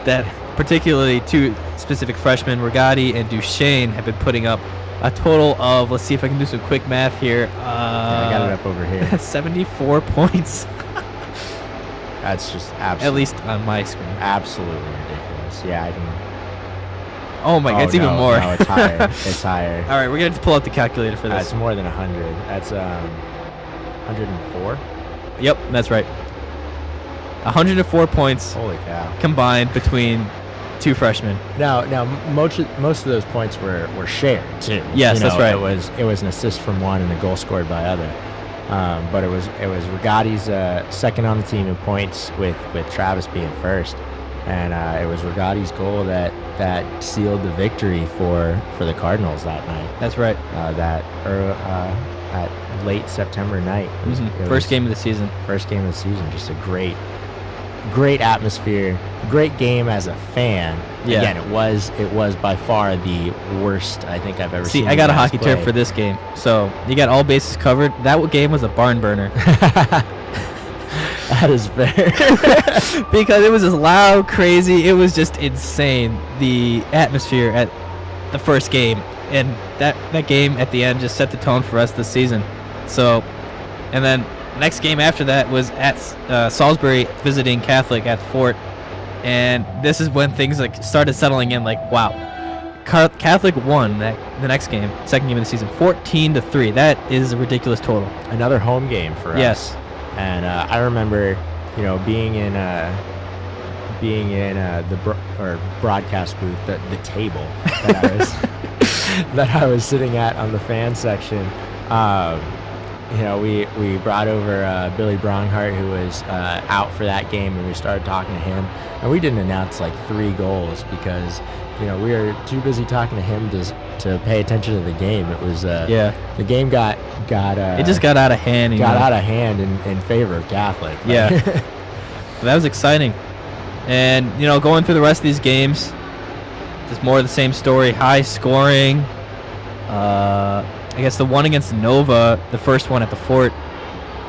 [SPEAKER 4] that particularly two specific freshmen, Rigotti and Duchesne, have been putting up a total of, let's see if I can do some quick math here.
[SPEAKER 1] I got it up over here.
[SPEAKER 4] 74 points.
[SPEAKER 1] That's just
[SPEAKER 4] At least on my screen.
[SPEAKER 1] absolutely ridiculous. Yeah, I can.
[SPEAKER 4] Oh my god, it's even more.
[SPEAKER 1] No, it's higher. It's higher.
[SPEAKER 4] All right, we're going to pull out the calculator for this.
[SPEAKER 1] That's more than 100. That's 104.
[SPEAKER 4] Yep, that's right. 104 points
[SPEAKER 1] Holy cow!
[SPEAKER 4] combined between two freshmen.
[SPEAKER 1] Now, most of those points were shared too.
[SPEAKER 4] Yes, that's right.
[SPEAKER 1] It was an assist from one and a goal scored by other. But it was Rigotti's second on the team in points with Travis being first, and it was Rigotti's goal that sealed the victory for the Cardinals that night.
[SPEAKER 4] That's right.
[SPEAKER 1] At late September night.
[SPEAKER 4] First game of the season.
[SPEAKER 1] First game of the season. Just a great atmosphere. Great game as a fan.
[SPEAKER 4] Yeah.
[SPEAKER 1] Again, it was by far the worst I think I've ever seen.
[SPEAKER 4] See, I got a
[SPEAKER 1] you guys
[SPEAKER 4] hockey term
[SPEAKER 1] play.
[SPEAKER 4] for this game. So you got all bases covered. That game was a barn burner.
[SPEAKER 1] That is fair.
[SPEAKER 4] Because it was just loud, crazy. It was just insane. The atmosphere at the first game. And that game at the end just set the tone for us this season. So, and then next game after that was at Salisbury visiting Catholic at the Fort. And this is when things started settling in. Wow, Catholic won the next game, second game of the season, 14-3. That is a ridiculous total.
[SPEAKER 1] Another home game for us.
[SPEAKER 4] Yes.
[SPEAKER 1] And I remember, being in the broadcast booth, the table that I was that I was sitting at on the fan section. We brought over Billy Bronhart, who was out for that game, and we started talking to him. And we didn't announce 3 goals because we were too busy talking to him to pay attention to the game. It was the game got
[SPEAKER 4] it just got out of hand.
[SPEAKER 1] Out of hand in favor of Catholic.
[SPEAKER 4] Yeah. But that was exciting. And going through the rest of these games, just more of the same story. High scoring. I guess the one against Nova, the first one at the Fort,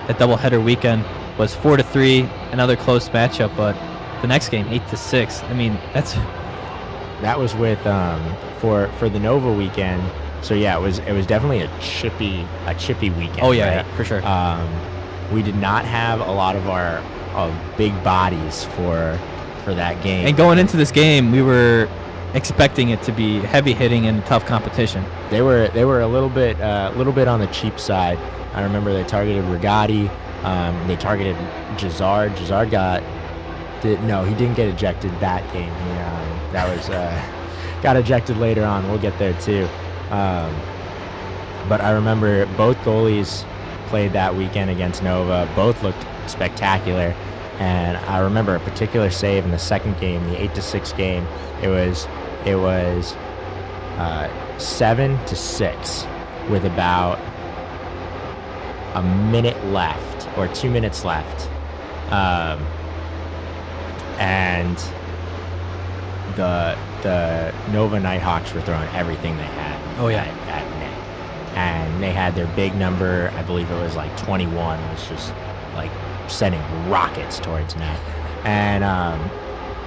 [SPEAKER 4] that doubleheader weekend, was 4-3. Another close matchup, but the next game 8-6. I mean,
[SPEAKER 1] that was with for the Nova weekend. So yeah, it was definitely a chippy weekend.
[SPEAKER 4] Oh yeah,
[SPEAKER 1] right?
[SPEAKER 4] yeah, for sure.
[SPEAKER 1] We did not have a lot of our big bodies for that game.
[SPEAKER 4] And going into this game, we were expecting it to be heavy hitting and tough competition.
[SPEAKER 1] They were a little bit on the cheap side. I remember they targeted Rigotti. They targeted Jazard. Jazard he didn't get ejected that game. Got ejected later on. We'll get there too. But I remember both goalies played that weekend against Nova. Both looked spectacular. And I remember a particular save in the second game, the 8-6 game. It was 7-6 with about a minute left or 2 minutes left, and the Nova Nighthawks were throwing everything they had.
[SPEAKER 4] Oh yeah,
[SPEAKER 1] at net, and they had their big number. I believe it was 21. Was just sending rockets towards net, and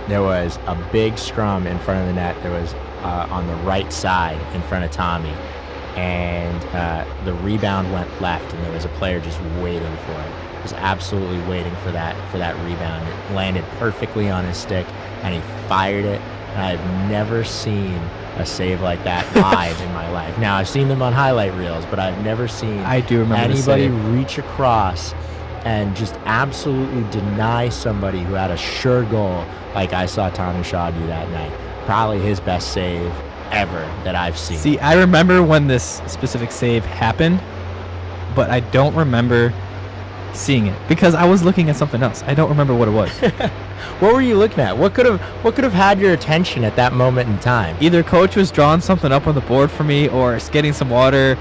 [SPEAKER 1] there was a big scrum in front of the net. There was on the right side in front of Tommy, and the rebound went left, and there was a player just waiting for it. Just absolutely waiting for that rebound. It landed perfectly on his stick, and he fired it, and I've never seen a save like that live in my life. Now, I've seen them on highlight reels, but I've never seen anybody reach across and just absolutely deny somebody who had a sure goal like I saw Tommy Shaw do that night. Probably his best save ever that I've seen.
[SPEAKER 4] See, I remember when this specific save happened, but I don't remember seeing it because I was looking at something else. I don't remember what it was.
[SPEAKER 1] What were you looking at? What could have had your attention at that moment in time?
[SPEAKER 4] Either coach was drawing something up on the board for me, or getting some water,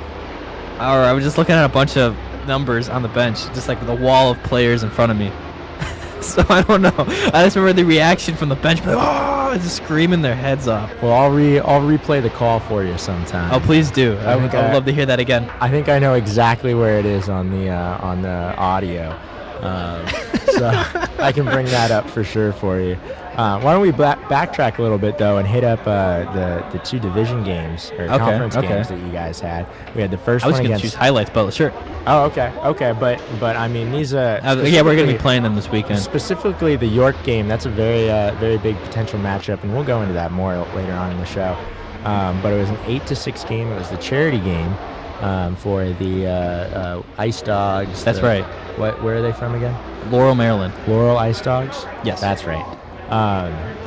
[SPEAKER 4] or I was just looking at a bunch of numbers on the bench, just like the wall of players in front of me. So I don't know. I just remember the reaction from the bench, just screaming their heads off.
[SPEAKER 1] Well, I'll replay the call for you sometime.
[SPEAKER 4] Oh, please do. I would love to hear that again.
[SPEAKER 1] I think I know exactly where it is on the audio, so I can bring that up for sure for you. Why don't we backtrack a little bit though and hit up the two division games or conference games that you guys had. We had the first one against.
[SPEAKER 4] I was going to choose highlights, but sure.
[SPEAKER 1] Oh, okay, but I mean these
[SPEAKER 4] yeah, we're going to be playing them this weekend.
[SPEAKER 1] Specifically the York game. That's a very big potential matchup, and we'll go into that more later on in the show. But it was an 8-6 game. It was the charity game for the Ice Dogs.
[SPEAKER 4] That's right.
[SPEAKER 1] Where are they from again?
[SPEAKER 4] Laurel, Maryland.
[SPEAKER 1] Laurel Ice Dogs?
[SPEAKER 4] Yes.
[SPEAKER 1] That's right.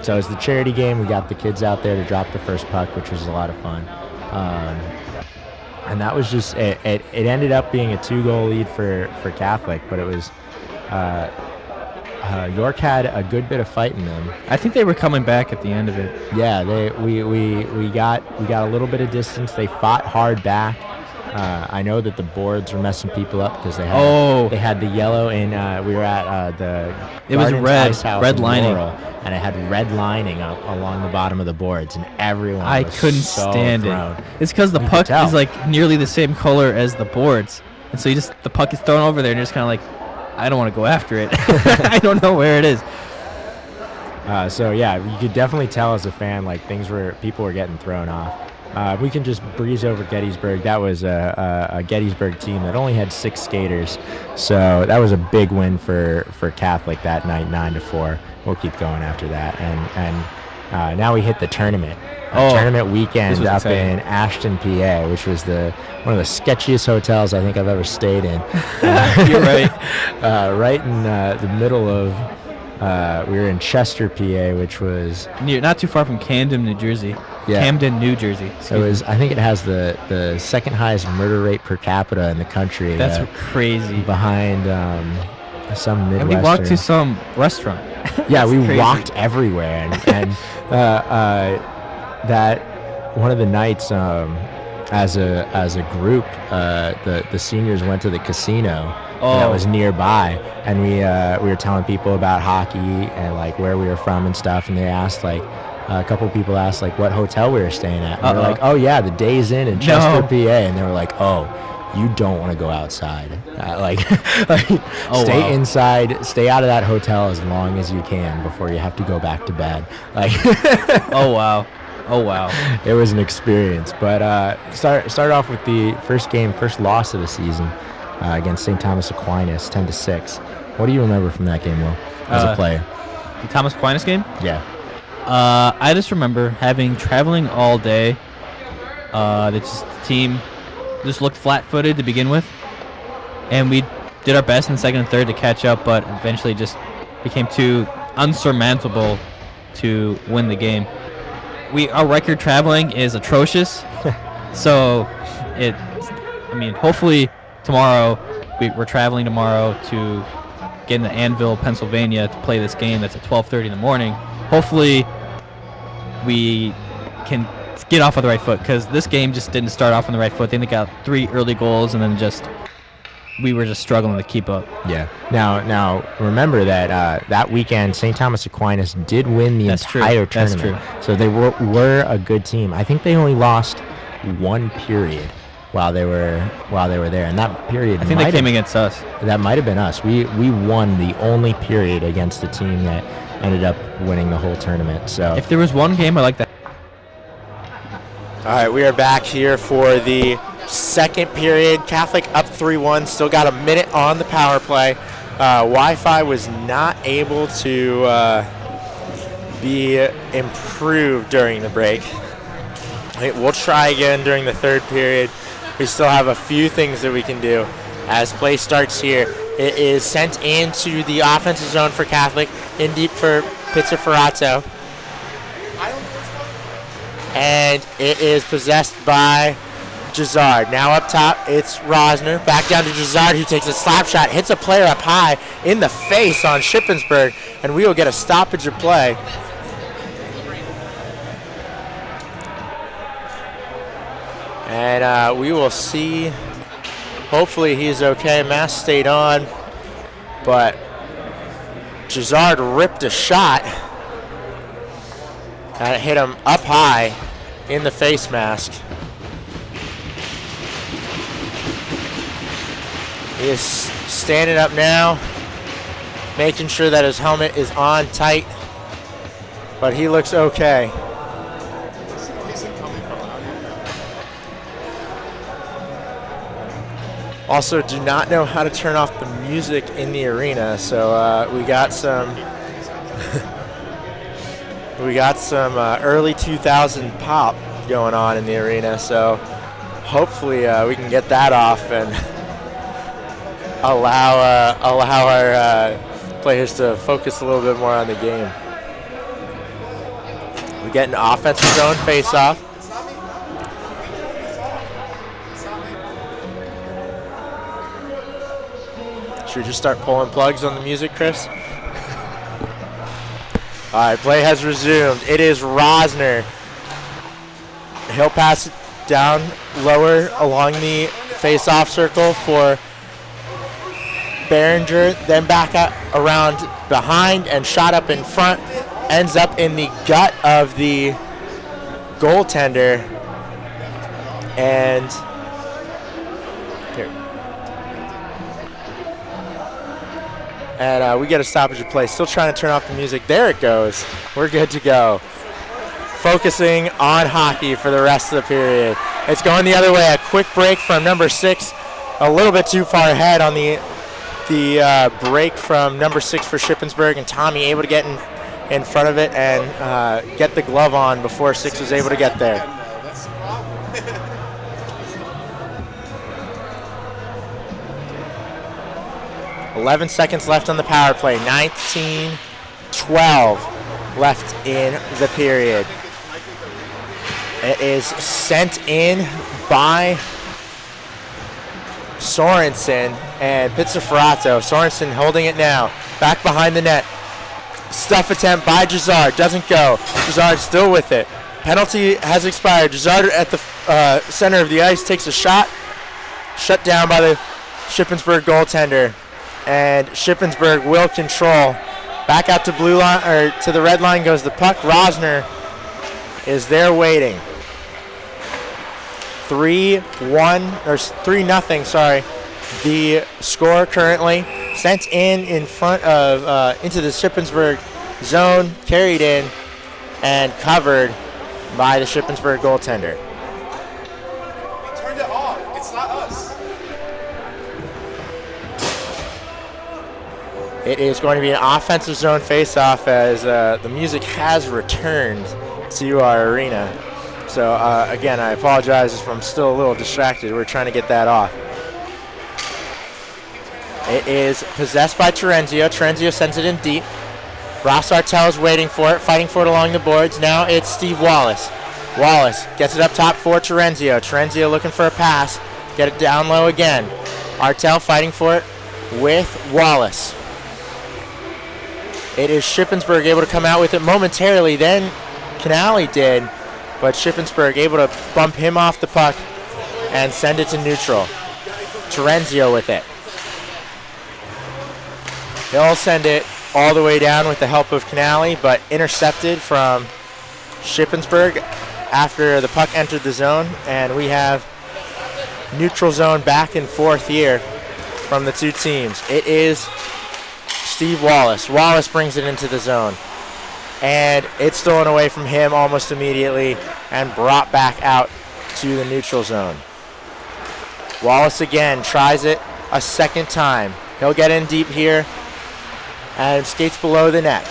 [SPEAKER 1] So it's the charity game. We got the kids out there to drop the first puck, which was a lot of fun. And that was just it ended up being a 2-goal lead for Catholic, but it was York had a good bit of fight in them.
[SPEAKER 4] I think they were coming back at the end of it.
[SPEAKER 1] Yeah, we got a little bit of distance. They fought hard back. I know that the boards were messing people up because they had the yellow, and we were at the
[SPEAKER 4] red lining,
[SPEAKER 1] and it had red lining along the bottom of the boards, and everyone
[SPEAKER 4] I couldn't stand
[SPEAKER 1] thrown.
[SPEAKER 4] it. It's because the puck is like nearly the same color as the boards, and so the puck is thrown over there, and you're just kind of like, I don't want to go after it. I don't know where it is.
[SPEAKER 1] So yeah, you could definitely tell as a fan, like people were getting thrown off. We can just breeze over Gettysburg. That was a Gettysburg team that only had 6 skaters, so that was a big win for Catholic that night, 9-4. We'll keep going after that, and now we hit the tournament. Tournament weekend up in Ashton, PA, which was one of the sketchiest hotels I think I've ever stayed in.
[SPEAKER 4] You're right.
[SPEAKER 1] Right in the middle of. We were in Chester, PA, which was
[SPEAKER 4] not too far from Camden, New Jersey.
[SPEAKER 1] Yeah.
[SPEAKER 4] Camden, New Jersey.
[SPEAKER 1] I think it has the second highest murder rate per capita in the country.
[SPEAKER 4] That's crazy.
[SPEAKER 1] Behind some Midwestern.
[SPEAKER 4] And we walked to some restaurant.
[SPEAKER 1] Yeah, we walked everywhere, and that one of the nights, as a group, the seniors went to the casino. That was nearby, and we were telling people about hockey and like where we were from and stuff, and they asked a couple people asked like what hotel we were staying at. And we were like, oh yeah, the Days Inn in Chester, PA, and they were like, oh, you don't want to go outside. Stay inside, stay out of that hotel as long as you can before you have to go back to bed.
[SPEAKER 4] Oh wow.
[SPEAKER 1] It was an experience, but start off with the first loss of the season. Against St. Thomas Aquinas, 10-6. What do you remember from that game, Will, as a player?
[SPEAKER 4] The Thomas Aquinas game?
[SPEAKER 1] Yeah.
[SPEAKER 4] I just remember traveling all day. The team just looked flat-footed to begin with, and we did our best in the second and third to catch up, but eventually just became too unsurmountable to win the game. Our record traveling is atrocious, so hopefully. Tomorrow, we're traveling tomorrow to get into Annville, Pennsylvania to play this game that's at 12:30 in the morning. Hopefully, we can get off on the right foot because this game just didn't start off on the right foot. They got 3 early goals and then we were just struggling to keep up.
[SPEAKER 1] Yeah. Now remember that that weekend, St. Thomas Aquinas did win the entire tournament.
[SPEAKER 4] That's true.
[SPEAKER 1] So they were a good team. I think they only lost 1 period while they were there, and that period
[SPEAKER 4] I think they came against us.
[SPEAKER 1] That might have been us. We won the only period against the team that ended up winning the whole tournament. So
[SPEAKER 4] if there was one game I like that.
[SPEAKER 1] All right, we are back here for the second period. Catholic up 3-1. Still got a minute on the power play. Wi-Fi was not able to be improved during the break. We'll try again during the third period. We still have a few things that we can do. As play starts here, it is sent into the offensive zone for Catholic, in deep for Pizzaferato. And it is possessed by Jazard. Now up top, it's Rosner. Back down to Jazard, who takes a slap shot, hits a player up high in the face on Shippensburg, and we will get a stoppage of play. And we will see. Hopefully he's okay. Mask stayed on, but Jazard ripped a shot. And it hit him up high in the face mask. He is standing up now, making sure that his helmet is on tight, but he looks okay. Also, do not know how to turn off the music in the arena, so we got some early 2000 pop going on in the arena. So hopefully we can get that off and allow our players to focus a little bit more on the game. We get an offensive zone face-off. Should we just start pulling plugs on the music, Chris? All right, play has resumed. It is Rosner. He'll pass it down lower along the face-off circle for Behringer, then back up around behind and shot up in front. Ends up in the gut of the goaltender. And here. And we get a stoppage of play. Still trying to turn off the music. There it goes. We're good to go. Focusing on hockey for the rest of the period. It's going the other way. A quick break from number 6. A little bit too far ahead on the break from number 6 for Shippensburg. And Tommy able to get in front of it and get the glove on before 6 was able to get there. 11 seconds left on the power play. 19-12 left in the period. It is sent in by Sorensen and Pizzaferato. Sorensen holding it now. Back behind the net. Stuff attempt by Jazard. Doesn't go. Jazard still with it. Penalty has expired. Jazard at the center of the ice takes a shot. Shut down by the Shippensburg goaltender. And Shippensburg will control. Back out to blue line, or to the red line goes the puck. Rosner is there waiting. 3-0, sorry. The score currently sent in front of into the Shippensburg zone, carried in and covered by the Shippensburg goaltender.
[SPEAKER 3] We turned it off. It's not us.
[SPEAKER 1] It is going to be an offensive zone face-off as the music has returned to our arena. So, again, I apologize if I'm still a little distracted. We're trying to get that off. It is possessed by Terenzio. Terenzio sends it in deep. Ross Artell is waiting for it, fighting for it along the boards. Now it's Steve Wallace. Wallace gets it up top for Terenzio. Terenzio looking for a pass. Get it down low again. Artell fighting for it with Wallace. It is Shippensburg able to come out with it momentarily. Then Canale did, but Shippensburg able to bump him off the puck and send it to neutral. Terenzio with it. He'll send it all the way down with the help of Canale, but intercepted from Shippensburg after the puck entered the zone, and we have neutral zone back and forth here from the two teams. It is Steve Wallace. Wallace brings it into the zone, and it's stolen away from him almost immediately and brought back out to the neutral zone. Wallace again tries it a second time. He'll get in deep here and skates below the net.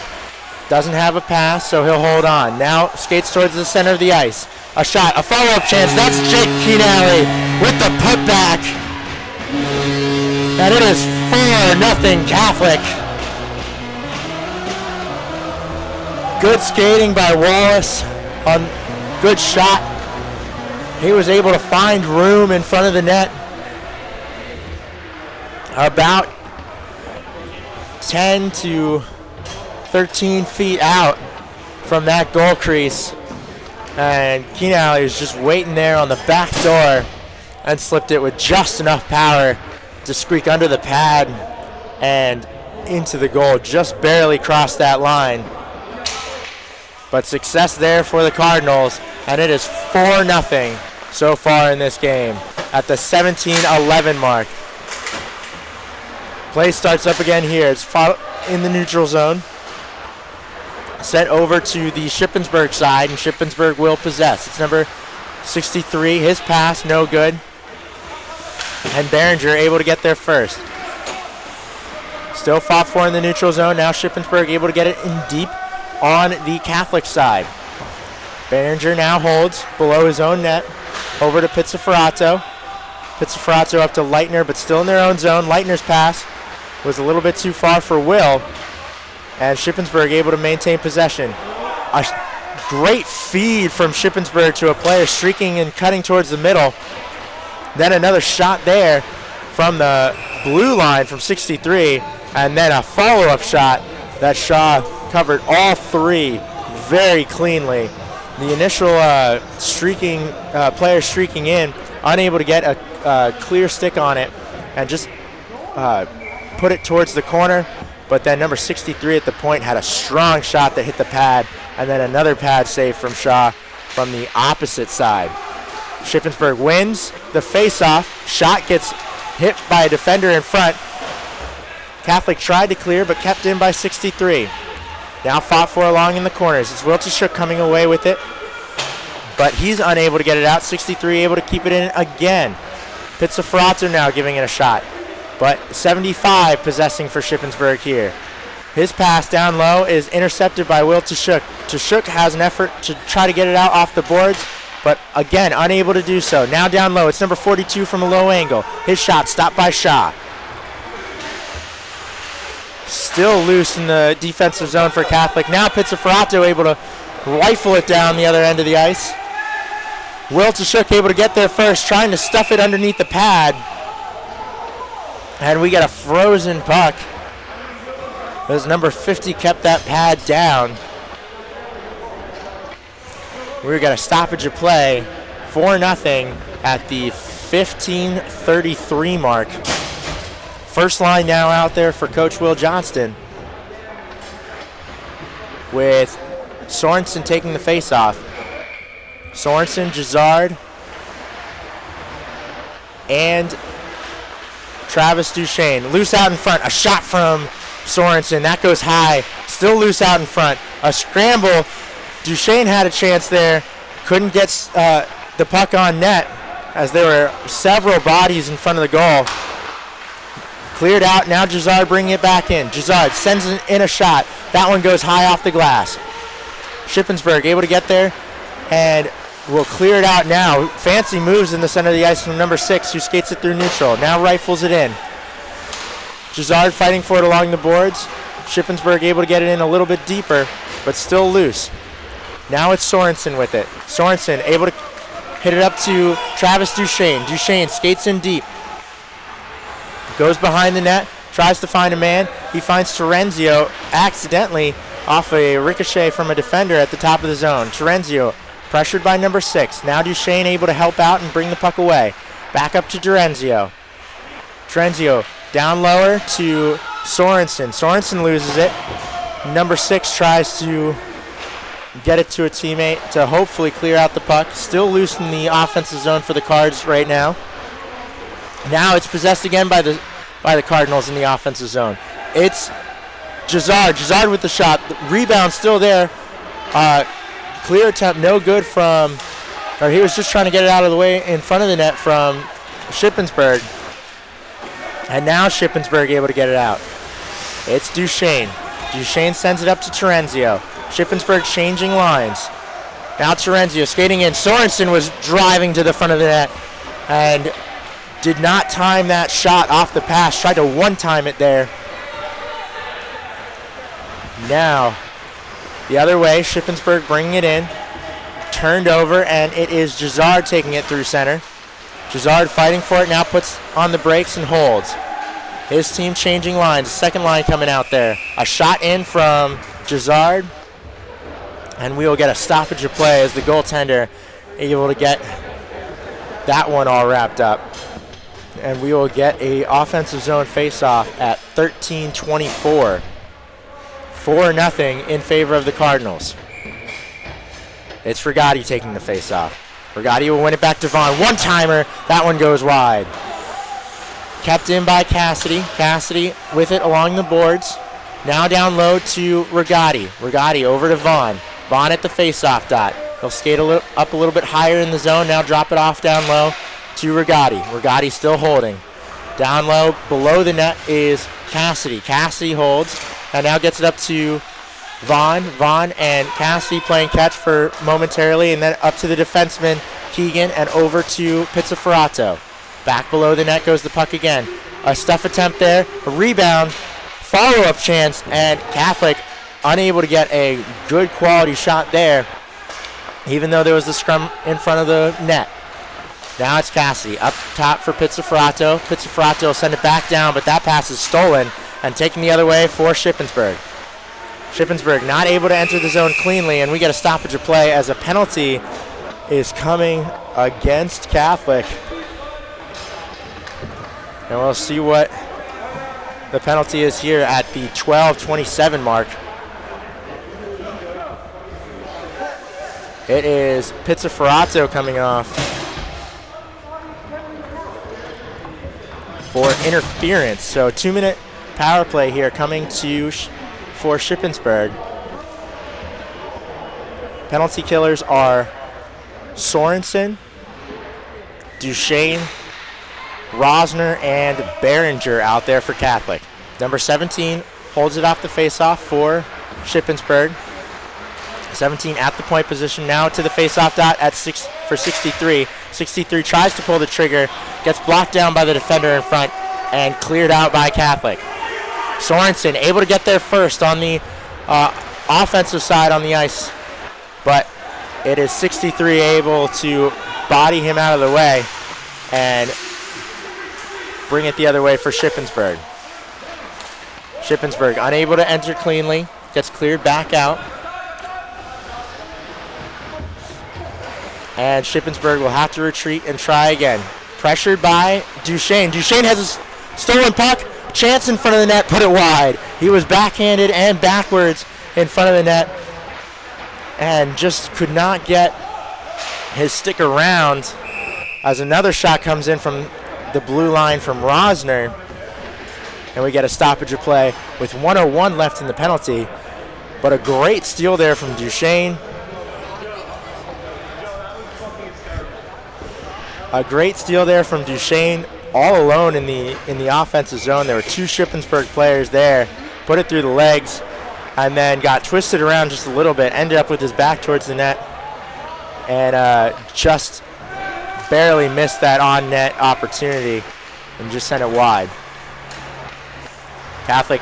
[SPEAKER 1] Doesn't have a pass, so he'll hold on. Now skates towards the center of the ice. A shot, a follow-up chance. That's Jake Keenally with the putback. And it is 4-0 Catholic. Good skating by Wallace on good shot. He was able to find room in front of the net. About 10 to 13 feet out from that goal crease. And Keenally is just waiting there on the back door and slipped it with just enough power to squeak under the pad and into the goal. Just barely crossed that line. But success there for the Cardinals, and it is 4-0 so far in this game at the 17-11 mark. Play starts up again here. It's in the neutral zone. Sent over to the Shippensburg side, and Shippensburg will possess. It's number 63. His pass, no good. And Behringer able to get there first. Still fought for in the neutral zone. Now Shippensburg able to get it in deep on the Catholic side. Behringer now holds below his own net. Over to Pizzaferato. Pizzaferato up to Leitner, but still in their own zone. Leitner's pass was a little bit too far for Will. And Shippensburg able to maintain possession. A great feed from Shippensburg to a player streaking and cutting towards the middle. Then another shot there from the blue line from 63. And then a follow-up shot that Shaw covered all three very cleanly. The initial player streaking in, unable to get a clear stick on it and just put it towards the corner. But then number 63 at the point had a strong shot that hit the pad, and then another pad save from Shaw from the opposite side. Shippensburg wins the face-off. Shot gets hit by a defender in front. Catholic tried to clear, but kept in by 63. Now fought for along in the corners. It's Will Tashuk coming away with it, but he's unable to get it out. 63 able to keep it in again. Pizzaferato now giving it a shot. But 75 possessing for Shippensburg here. His pass down low is intercepted by Will Tashuk. Tashuk has an effort to try to get it out off the boards, but again, unable to do so. Now down low, it's number 42 from a low angle. His shot stopped by Shaw. Still loose in the defensive zone for Catholic. Now Pizzaferato able to rifle it down the other end of the ice. Will Tashuk able to get there first, trying to stuff it underneath the pad. And we get a frozen puck. As number 50 kept that pad down. We're going to stoppage of play. 4-0 at the 15:33 mark. First line now out there for Coach Will Johnston, with Sorensen taking the face-off. Sorensen, Gisard, and Travis Duchesne. Loose out in front. A shot from Sorensen. That goes high. Still loose out in front. A scramble. Duchesne had a chance there. Couldn't get the puck on net as there were several bodies in front of the goal. Cleared out. Now Gisard bringing it back in. Gisard sends in a shot. That one goes high off the glass. Shippensburg able to get there and will clear it out now. Fancy moves in the center of the ice from number 6, who skates it through neutral. Now rifles it in. Gisard fighting for it along the boards. Shippensburg able to get it in a little bit deeper, but still loose. Now it's Sorensen with it. Sorensen able to hit it up to Travis Duchesne. Duchesne skates in deep. Goes behind the net, tries to find a man. He finds Terenzio accidentally off a ricochet from a defender at the top of the zone. Terenzio pressured by number 6. Now Duchesne able to help out and bring the puck away. Back up to Terenzio. Terenzio down lower to Sorensen. Sorensen loses it. Number 6 tries to get it to a teammate to hopefully clear out the puck. Still loose in the offensive zone for the Cards right now. Now it's possessed again by the Cardinals in the offensive zone. It's Gisard. Gisard with the shot. The rebound still there. Clear attempt, no good from, or he was just trying to get it out of the way in front of the net from Shippensburg. And now Shippensburg able to get it out. It's Duchesne. Duchesne sends it up to Terenzio. Shippensburg changing lines. Now Terenzio skating in. Sorensen was driving to the front of the net and did not time that shot off the pass. Tried to one-time it there. Now, the other way, Shippensburg bringing it in. Turned over, and it is Gisard taking it through center. Gisard fighting for it, now puts on the brakes and holds. His team changing lines. Second line coming out there. A shot in from Gisard, and we will get a stoppage of play as the goaltender able to get that one all wrapped up. And we will get a offensive zone faceoff at 13:24. 4-0 in favor of the Cardinals. It's Rigotti taking the faceoff. Rigotti will win it back to Vaughn. One-timer. That one goes wide. Kept in by Cassidy. Cassidy with it along the boards. Now down low to Rigotti. Rigotti over to Vaughn. Vaughn at the faceoff dot. He'll skate up a little bit higher in the zone. Now drop it off down low to Rigotti. Rigotti still holding. Down low below the net is Cassidy. Cassidy holds and now gets it up to Vaughn. Vaughn and Cassidy playing catch for momentarily, and then up to the defenseman Keegan and over to Pizzaferato. Back below the net goes the puck again. A stuff attempt there, a rebound, follow-up chance, and Catholic unable to get a good quality shot there, even though there was the scrum in front of the net. Now it's Cassidy up top for Pizzaferato. Pizzaferato will send it back down, but that pass is stolen and taken the other way for Shippensburg. Shippensburg not able to enter the zone cleanly, and we get a stoppage of play as a penalty is coming against Catholic. And we'll see what the penalty is here at the 12:27 mark. It is Pizzaferato coming off for interference. So 2-minute power play here coming to for Shippensburg. Penalty killers are Sorensen, Duchesne, Rosner, and Behringer out there for Catholic. Number 17 holds it off the faceoff for Shippensburg. 17 at the point position, now to the faceoff dot at 63. 63 tries to pull the trigger, gets blocked down by the defender in front, and cleared out by Catholic. Sorensen able to get there first on the offensive side on the ice, but it is 63 able to body him out of the way and bring it the other way for Shippensburg. Shippensburg unable to enter cleanly, gets cleared back out. And Shippensburg will have to retreat and try again. Pressured by Duchesne. Duchesne has a stolen puck. Chance in front of the net, put it wide. He was backhanded and backwards in front of the net and just could not get his stick around as another shot comes in from the blue line from Rosner. And we get a stoppage of play with 1:01 left in the penalty. But a great steal there from Duchesne. A great steal there from Duchesne, all alone in the offensive zone. There were two Shippensburg players there. Put it through the legs, and then got twisted around just a little bit. Ended up with his back towards the net, and just barely missed that on-net opportunity, and just sent it wide. Catholic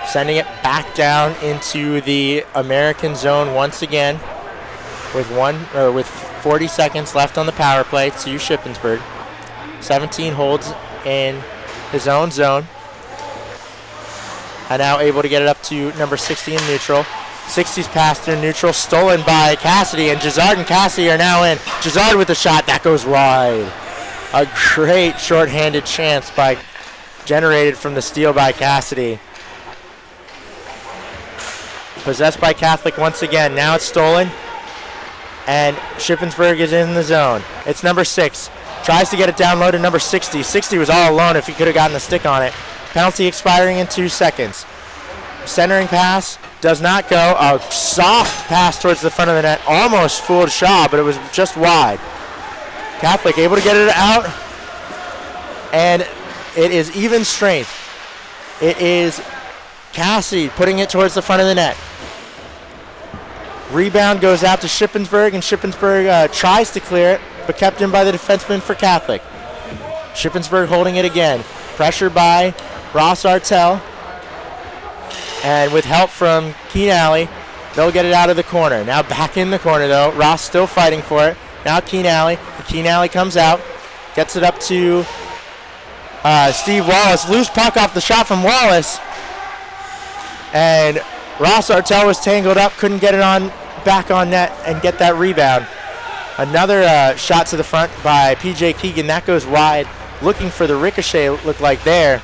[SPEAKER 1] sending it back down into the American zone once again, with 40 seconds left on the power play to Shippensburg. 17 holds in his own zone. And now able to get it up to number 60 in neutral. 60's pass through neutral, stolen by Cassidy, and Gisard and Cassidy are now in. Gisard with a shot, that goes wide. A great shorthanded chance generated from the steal by Cassidy. Possessed by Catholic once again, now it's stolen. And Shippensburg is in the zone. It's number 6. Tries to get it down low to number 60. 60 was all alone if he could have gotten the stick on it. Penalty expiring in 2 seconds. Centering pass does not go. A soft pass towards the front of the net. Almost fooled Shaw, but it was just wide. Catholic able to get it out. And it is even strength. It is Cassie putting it towards the front of the net. Rebound goes out to Shippensburg, and Shippensburg tries to clear it, but kept in by the defenseman for Catholic. Shippensburg holding it again. Pressure by Ross Artell. And with help from Keen Alley, they'll get it out of the corner. Now back in the corner, though. Ross still fighting for it. Now Keen Alley. Keen Alley comes out. Gets it up to Steve Wallace. Loose puck off the shot from Wallace. And Ross Artell was tangled up. Couldn't get it on back on net and get that rebound. Another shot to the front by P.J. Keegan. That goes wide. Looking for the ricochet, it looked like there.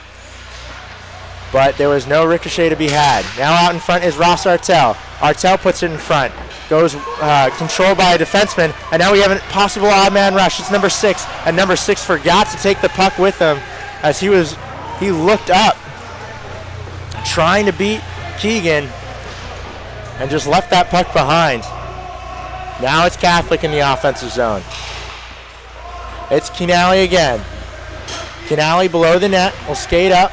[SPEAKER 1] But there was no ricochet to be had. Now out in front is Ross Artell. Artell puts it in front. Goes controlled by a defenseman. And now we have a possible odd man rush. It's number 6. And number 6 forgot to take the puck with him as he looked up trying to beat Keegan and just left that puck behind. Now it's Catholic in the offensive zone. It's Kinali again. Kinali below the net will skate up.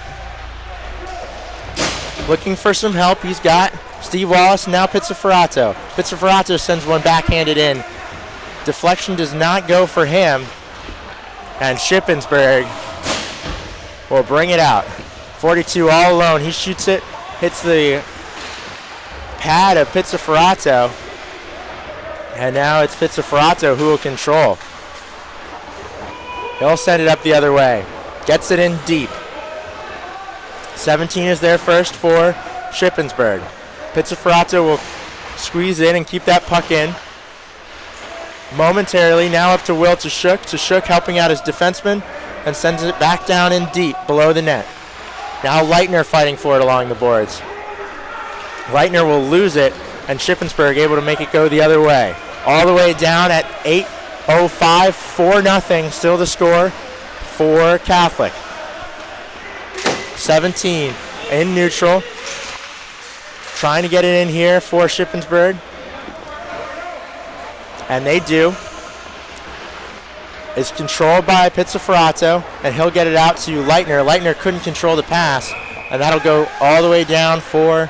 [SPEAKER 1] Looking for some help. He's got Steve Wallace and now Pizzaferato. Pizzaferato sends one backhanded in. Deflection does not go for him. And Shippensburg will bring it out. 42 all alone. He shoots it, hits the pad of Pizzaferato. And now it's Pizzaferato who will control. He'll send it up the other way. Gets it in deep. 17 is there first for Shippensburg. Pizzaferato will squeeze in and keep that puck in. Momentarily, now up to Will to Shook. To Shook helping out his defenseman and sends it back down in deep below the net. Now Leitner fighting for it along the boards. Leitner will lose it, and Shippensburg able to make it go the other way. All the way down at 8:05, 4-0, still the score for Catholic. 17 in neutral. Trying to get it in here for Shippensburg. And they do. It's controlled by Pizzaferato, and he'll get it out to Leitner. Leitner couldn't control the pass, and that'll go all the way down for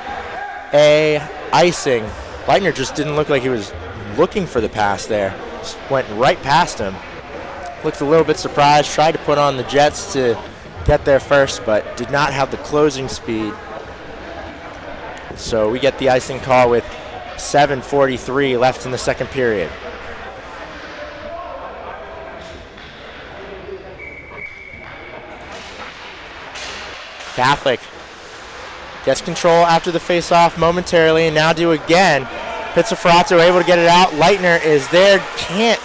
[SPEAKER 1] a icing. Leitner just didn't look like he was looking for the pass there. Just went right past him. Looked a little bit surprised, tried to put on the jets to get there first, but did not have the closing speed. So we get the icing call with 7:43 left in the second period. Catholic gets control after the face-off momentarily, and now do again. Pizzaferato able to get it out. Leitner is there. Can't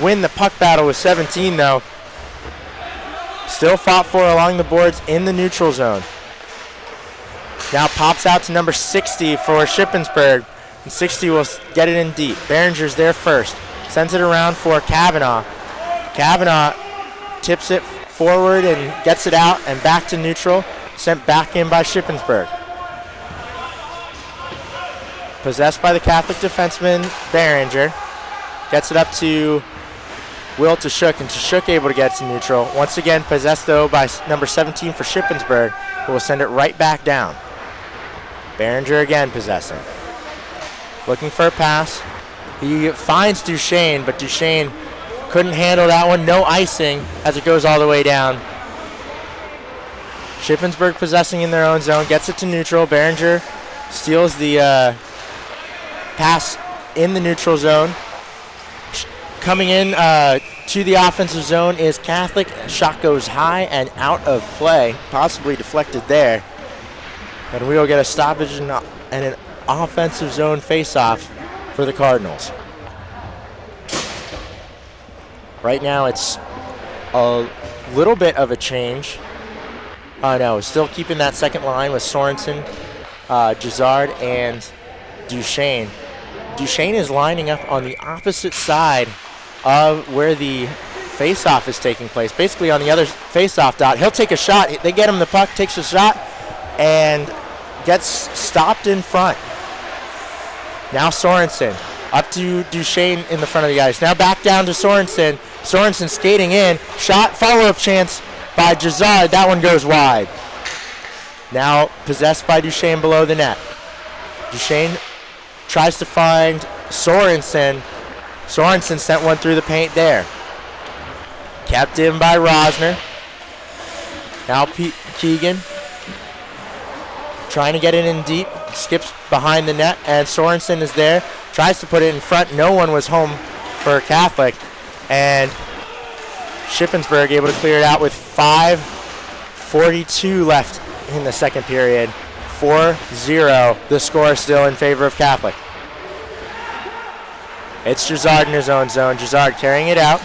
[SPEAKER 1] win the puck battle with 17, though. Still fought for along the boards in the neutral zone. Now pops out to number 60 for Shippensburg. And 60 will get it in deep. Behringer's there first. Sends it around for Kavanaugh. Kavanaugh tips it forward and gets it out and back to neutral. Sent back in by Shippensburg. Possessed by the Catholic defenseman, Behringer. Gets it up to Will to Shook, and Shook able to get to neutral. Once again possessed, though, by number 17 for Shippensburg, who will send it right back down. Behringer again possessing. Looking for a pass. He finds Duchesne, but Duchesne couldn't handle that one. No icing as it goes all the way down. Shippensburg possessing in their own zone. Gets it to neutral. Behringer steals the pass in the neutral zone. Coming in to the offensive zone is Catholic. Shot goes high and out of play. Possibly deflected there. And we will get a stoppage and an offensive zone face-off for the Cardinals. Right now it's a little bit of a change. No, still keeping that second line with Sorensen, Gisard, and Duchesne. Duchesne is lining up on the opposite side of where the face-off is taking place, basically on the other face-off dot. He'll take a shot. They get him the puck, takes a shot, and gets stopped in front. Now Sorensen up to Duchesne in the front of the ice. Now back down to Sorensen. Sorensen skating in. Shot, follow-up chance by Gisard. That one goes wide. Now possessed by Duchesne below the net. Duchesne tries to find Sorensen. Sorensen sent one through the paint there. Kept in by Rosner. Now Keegan trying to get it in deep. Skips behind the net, and Sorensen is there. Tries to put it in front. No one was home for Catholic. And Shippensburg able to clear it out with 5:42 left in the second period. 4-0. The score still in favor of Catholic. It's Gisard in his own zone. Gisard carrying it out.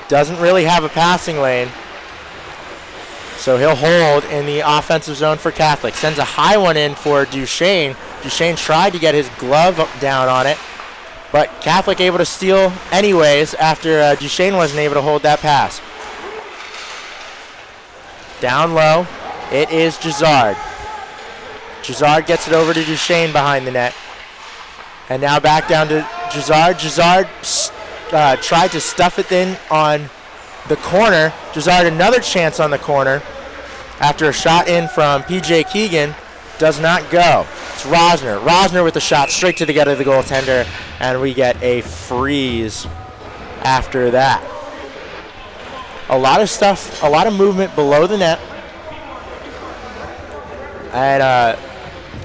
[SPEAKER 1] Doesn't really have a passing lane. So he'll hold in the offensive zone for Catholic. Sends a high one in for Duchesne. Duchesne tried to get his glove down on it, but Catholic able to steal anyways after Duchesne wasn't able to hold that pass. Down low, it is Gisard. Gisard gets it over to Duchesne behind the net. And now back down to Gisard. Gisard tried to stuff it in on the corner. Gisard another chance on the corner after a shot in from P.J. Keegan. Does not go. It's Rosner. Rosner with the shot straight to the gut of the goaltender, and we get a freeze after that. A lot of stuff, a lot of movement below the net. And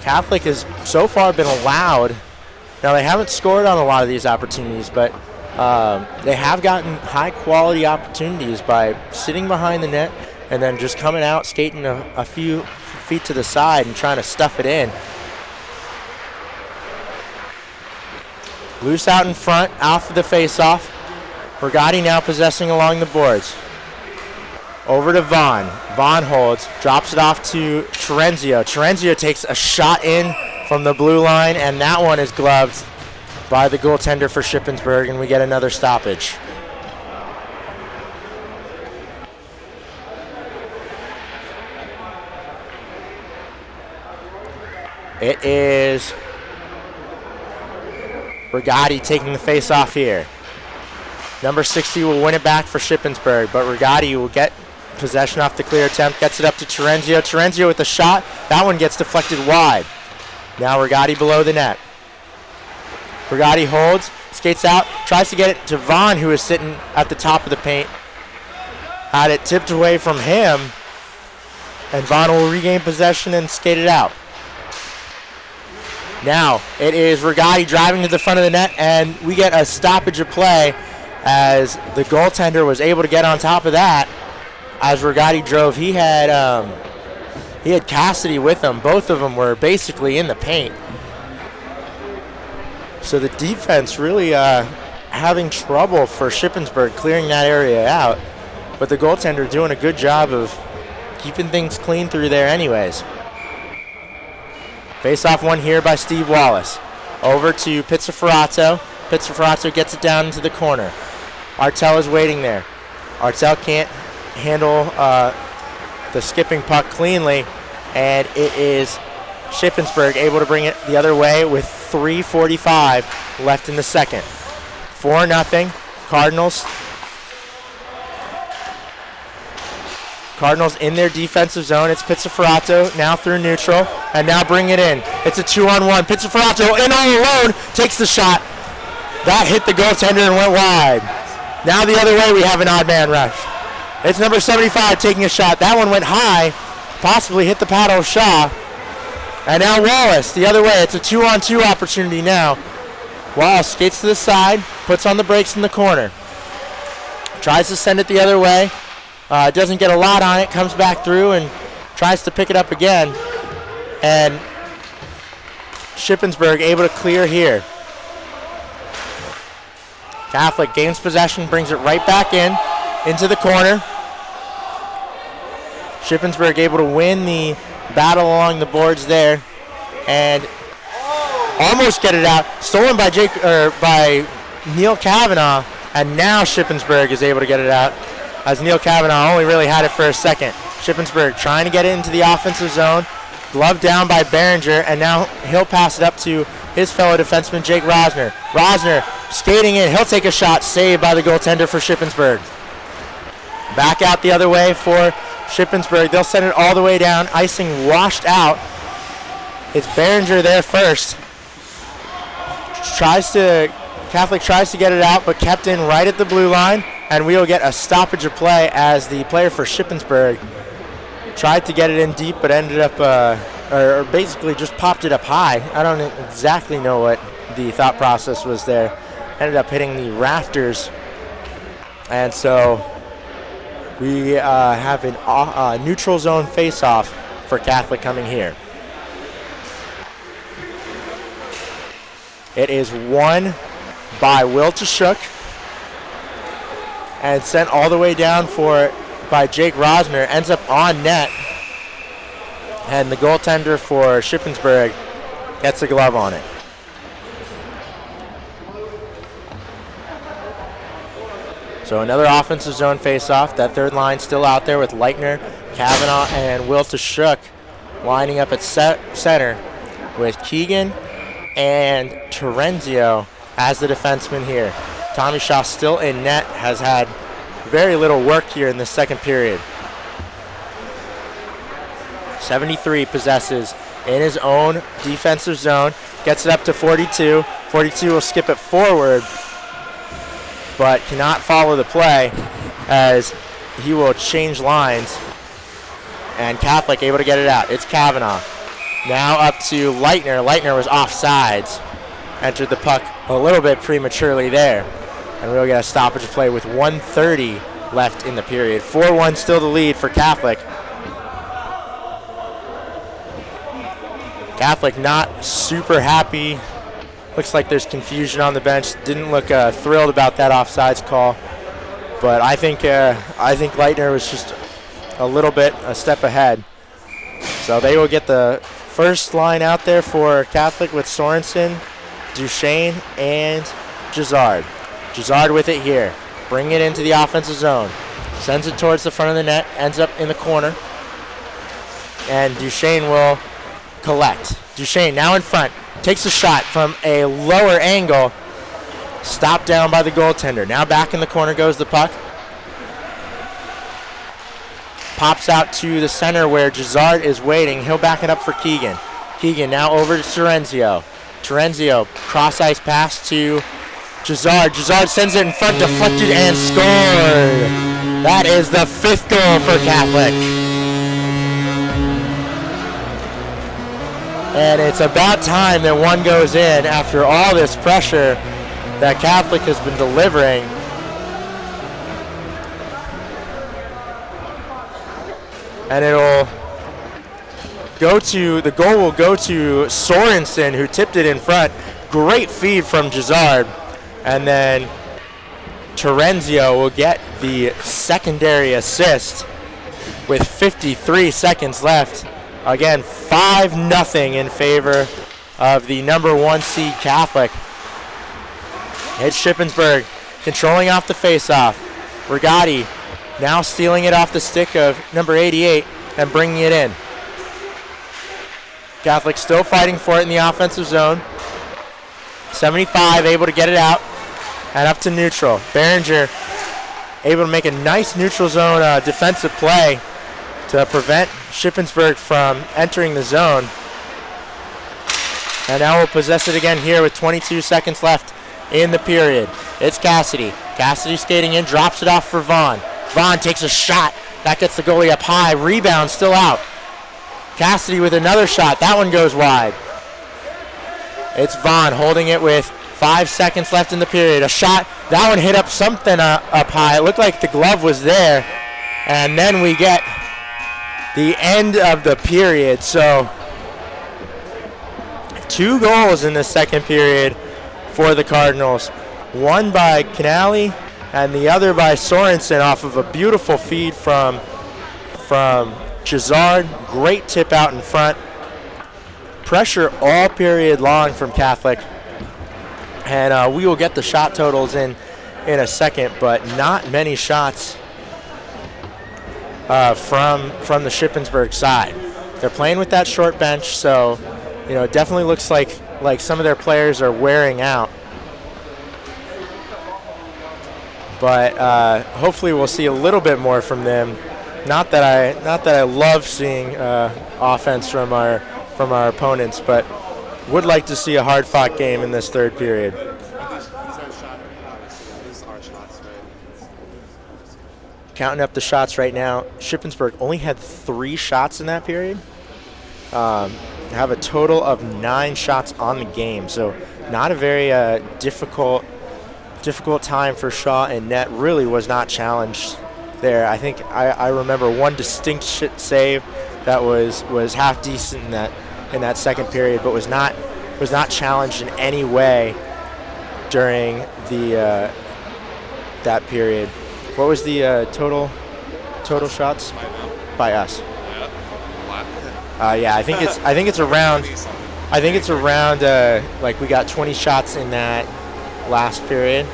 [SPEAKER 1] Catholic has so far been allowed. Now, they haven't scored on a lot of these opportunities, but they have gotten high-quality opportunities by sitting behind the net and then just coming out, skating a few feet to the side and trying to stuff it in. Loose out in front, off of the face-off. Rigotti now possessing along the boards. Over to Vaughn. Vaughn holds, drops it off to Terenzio. Terenzio takes a shot in from the blue line, and that one is gloved by the goaltender for Shippensburg, and we get another stoppage. It is Rigotti taking the face off here. Number 60 will win it back for Shippensburg, but Rigotti will get possession off the clear attempt, gets it up to Terenzio. Terenzio with the shot. That one gets deflected wide. Now Rigotti below the net. Rigotti holds, skates out, tries to get it to Vaughn, who is sitting at the top of the paint. Had it tipped away from him, and Vaughn will regain possession and skate it out. Now it is Rigotti driving to the front of the net, and we get a stoppage of play as the goaltender was able to get on top of that. As Rigotti drove, he had Cassidy with him. Both of them were basically in the paint. So the defense really having trouble for Shippensburg clearing that area out. But the goaltender doing a good job of keeping things clean through there anyways. Face-off one here by Steve Wallace. Over to Pizzaferato. Pizzaferato gets it down into the corner. Artel is waiting there. Artel can't handle the skipping puck cleanly, and it is Shippensburg able to bring it the other way with 3:45 left in the second. 4-0. Cardinals in their defensive zone. It's Pizzaferato now through neutral, and now bring it in. It's a 2-on-1. Pizzaferato in all alone takes the shot. That hit the goaltender and went wide. Now the other way we have an odd man rush. It's number 75 taking a shot. That one went high, possibly hit the paddle of Shaw. And now Wallace the other way. It's a 2-on-2 opportunity now. Wallace skates to the side, puts on the brakes in the corner. Tries to send it the other way. Doesn't get a lot on it, comes back through and tries to pick it up again. And Shippensburg able to clear here. Catholic gains possession, brings it right back into the corner. Shippensburg able to win the battle along the boards there, and almost get it out. Stolen by by Neil Kavanaugh, and now Shippensburg is able to get it out, as Neil Kavanaugh only really had it for a second. Shippensburg trying to get it into the offensive zone. Glove down by Behringer, and now he'll pass it up to his fellow defenseman, Jake Rosner. Rosner skating in. He'll take a shot, saved by the goaltender for Shippensburg. Back out the other way for Shippensburg, they'll send it all the way down. Icing washed out. It's Behringer there first. Catholic tries to get it out, but kept in right at the blue line, and we will get a stoppage of play as the player for Shippensburg tried to get it in deep, but ended up, or basically just popped it up high. I don't exactly know what the thought process was there. Ended up hitting the rafters, and so we have a neutral zone face-off for Catholic coming here. It is won by Will Tashuk and sent all the way down by Jake Rosner. Ends up on net, and the goaltender for Shippensburg gets a glove on it. So another offensive zone face-off. That third line still out there with Leitner, Kavanaugh, and Will Tashuk lining up at center with Keegan and Terenzio as the defenseman here. Tommy Shaw still in net, has had very little work here in the second period. 73 possesses in his own defensive zone, gets it up to 42. 42 will skip it forward, but cannot follow the play as he will change lines, and Catholic able to get it out. It's Kavanaugh. Now up to Leitner. Leitner was offsides. Entered the puck a little bit prematurely there. And we'll get a stoppage of play with 1:30 left in the period. 4-1 still the lead for Catholic. Catholic not super happy. Looks like there's confusion on the bench. Didn't look thrilled about that offsides call. But I think Leitner was just a step ahead. So they will get the first line out there for Catholic with Sorensen, Duchesne, and Gisard. Gisard with it here. Bring it into the offensive zone. Sends it towards the front of the net. Ends up in the corner. And Duchesne will collect. Duchesne now in front. Takes a shot from a lower angle. Stopped down by the goaltender. Now back in the corner goes the puck. Pops out to the center where Gisard is waiting. He'll back it up for Keegan. Keegan now over to Terenzio. Terenzio, cross-ice pass to Gisard. Gisard sends it in front, deflected, and scored. That is the 5th goal for Catholic. And it's about time that one goes in after all this pressure that Catholic has been delivering. And the goal will go to Sorensen, who tipped it in front. Great feed from Gisard. And then Terenzio will get the secondary assist with 53 seconds left. Again, 5-0 in favor of the number 1 seed Catholic. It's Shippensburg controlling off the faceoff. Rigatti now stealing it off the stick of number 88 and bringing it in. Catholic still fighting for it in the offensive zone. 75 able to get it out and up to neutral. Behringer able to make a nice neutral zone defensive play to prevent Shippensburg from entering the zone. And now we'll possess it again here with 22 seconds left in the period. It's Cassidy. Cassidy skating in, drops it off for Vaughn. Vaughn takes a shot. That gets the goalie up high. Rebound still out. Cassidy with another shot. That one goes wide. It's Vaughn holding it with 5 seconds left in the period. A shot. That one hit up something up high. It looked like the glove was there. And then we get the end of the period. So 2 goals in the second period for the Cardinals. One by Canali and the other by Sorensen off of a beautiful feed from Gisard. Great tip out in front. Pressure all period long from Catholic. And we will get the shot totals in a second, but not many shots from the Shippensburg side. They're playing with that short bench, so it definitely looks like some of their players are wearing out. But hopefully we'll see a little bit more from them Not that I love seeing offense from our opponents, but would like to see a hard-fought game in this third period.
[SPEAKER 3] These are shots, right?
[SPEAKER 1] Counting up the shots right now, Shippensburg only had 3 shots in that period. Have a total of 9 shots on the game, so not a very difficult time for Shaw, and net really was not challenged there. I think I remember one distinct save that was half decent in that second period, but was not challenged in any way during the that period. What was the total shots by us? Yeah, I think it's around. I think it's around. Like we got 20 shots in that last period.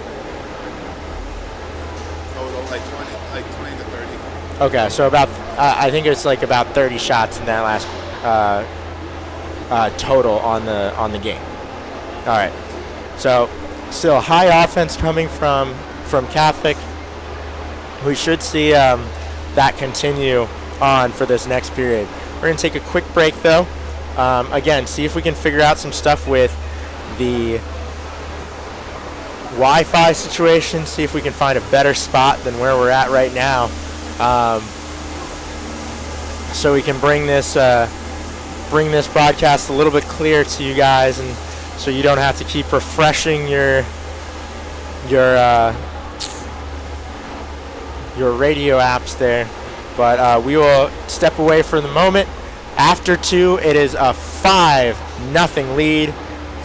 [SPEAKER 3] Total, like 20 to 30.
[SPEAKER 1] Okay, so about. I think it's like about 30 shots in that last total on the game. All right. So still high offense coming from Catholic. We should see that continue on for this next period. We're going to take a quick break, though. Again, see if we can figure out some stuff with the Wi-Fi situation, see if we can find a better spot than where we're at right now, so we can bring this broadcast a little bit clearer to you guys, and so you don't have to keep refreshing your radio apps there. But we will step away for the moment. After 2, it is a 5-0 lead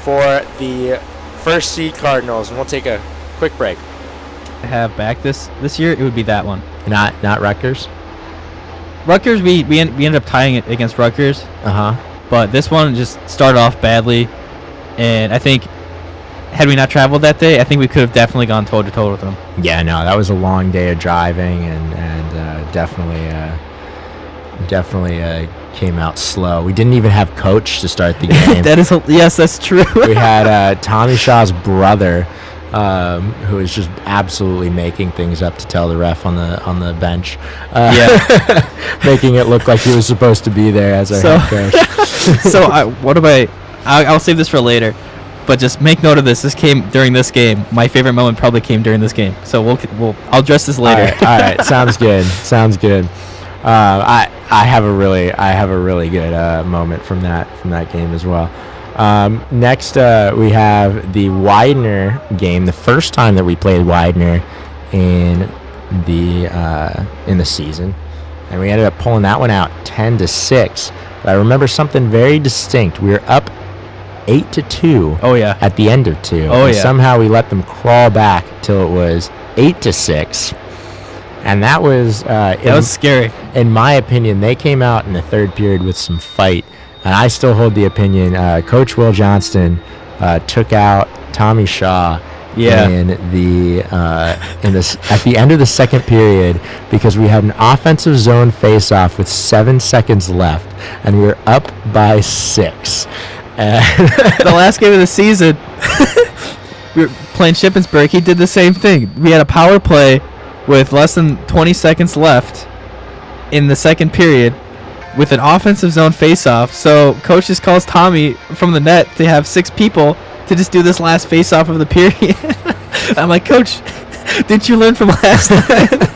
[SPEAKER 1] for the first seed Cardinals, and we'll take a quick break.
[SPEAKER 4] I have back this year, it would be that one.
[SPEAKER 1] Not Rutgers.
[SPEAKER 4] Rutgers, we ended up tying it against Rutgers. But this one just started off badly, and I think had we not traveled that day, I think we could have definitely gone toe-to-toe with them.
[SPEAKER 1] Yeah, no, that was a long day of driving, and definitely came out slow. We didn't even have coach to start the game.
[SPEAKER 4] Yes, that's true.
[SPEAKER 1] We had Tommy Shaw's brother, who was just absolutely making things up to tell the ref on the bench. Making it look like he was supposed to be there as our head coach.
[SPEAKER 4] So I'll save this for later. But just make note of this. This came during this game. My favorite moment probably came during this game. So I'll address this later.
[SPEAKER 1] All right. Sounds good. I have a really good moment from that game as well. Next, we have the Widener game. The first time that we played Widener in the season, and we ended up pulling that one out 10-6. But I remember something very distinct. We were up 8-2.
[SPEAKER 4] Oh yeah.
[SPEAKER 1] At the end of 2.
[SPEAKER 4] Oh yeah.
[SPEAKER 1] Somehow we let them crawl back till it was 8-6, and that was
[SPEAKER 4] scary.
[SPEAKER 1] In my opinion, they came out in the third period with some fight, and I still hold the opinion Coach Will Johnston took out Tommy Shaw.
[SPEAKER 4] Yeah.
[SPEAKER 1] At the end of the second period, because we had an offensive zone face-off with 7 seconds left, and we were up by 6.
[SPEAKER 4] The last game of the season, we were playing Shippensburg. He did the same thing. We had a power play with less than 20 seconds left in the second period with an offensive zone face-off. So coach just calls Tommy from the net to have 6 people to just do this last face-off of the period. I'm like, Coach, didn't you learn from last night?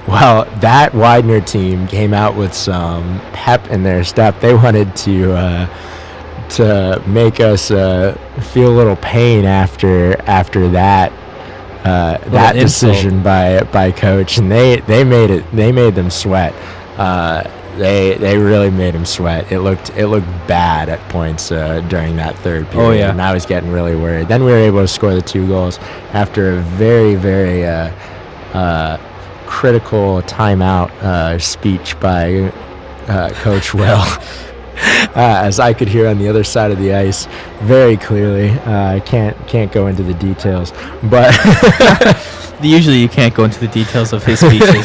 [SPEAKER 1] Well, that Widener team came out with some pep in their step. They wanted to make us feel a little pain after that decision by coach, and they made them sweat. They really made them sweat. It looked bad at points during that third period.
[SPEAKER 4] Oh yeah.
[SPEAKER 1] And I was getting really worried. Then we were able to score the 2 goals after a very very critical timeout speech by Coach Will. As I could hear on the other side of the ice very clearly. I can't go into the details, but
[SPEAKER 4] usually you can't go into the details of his speeches.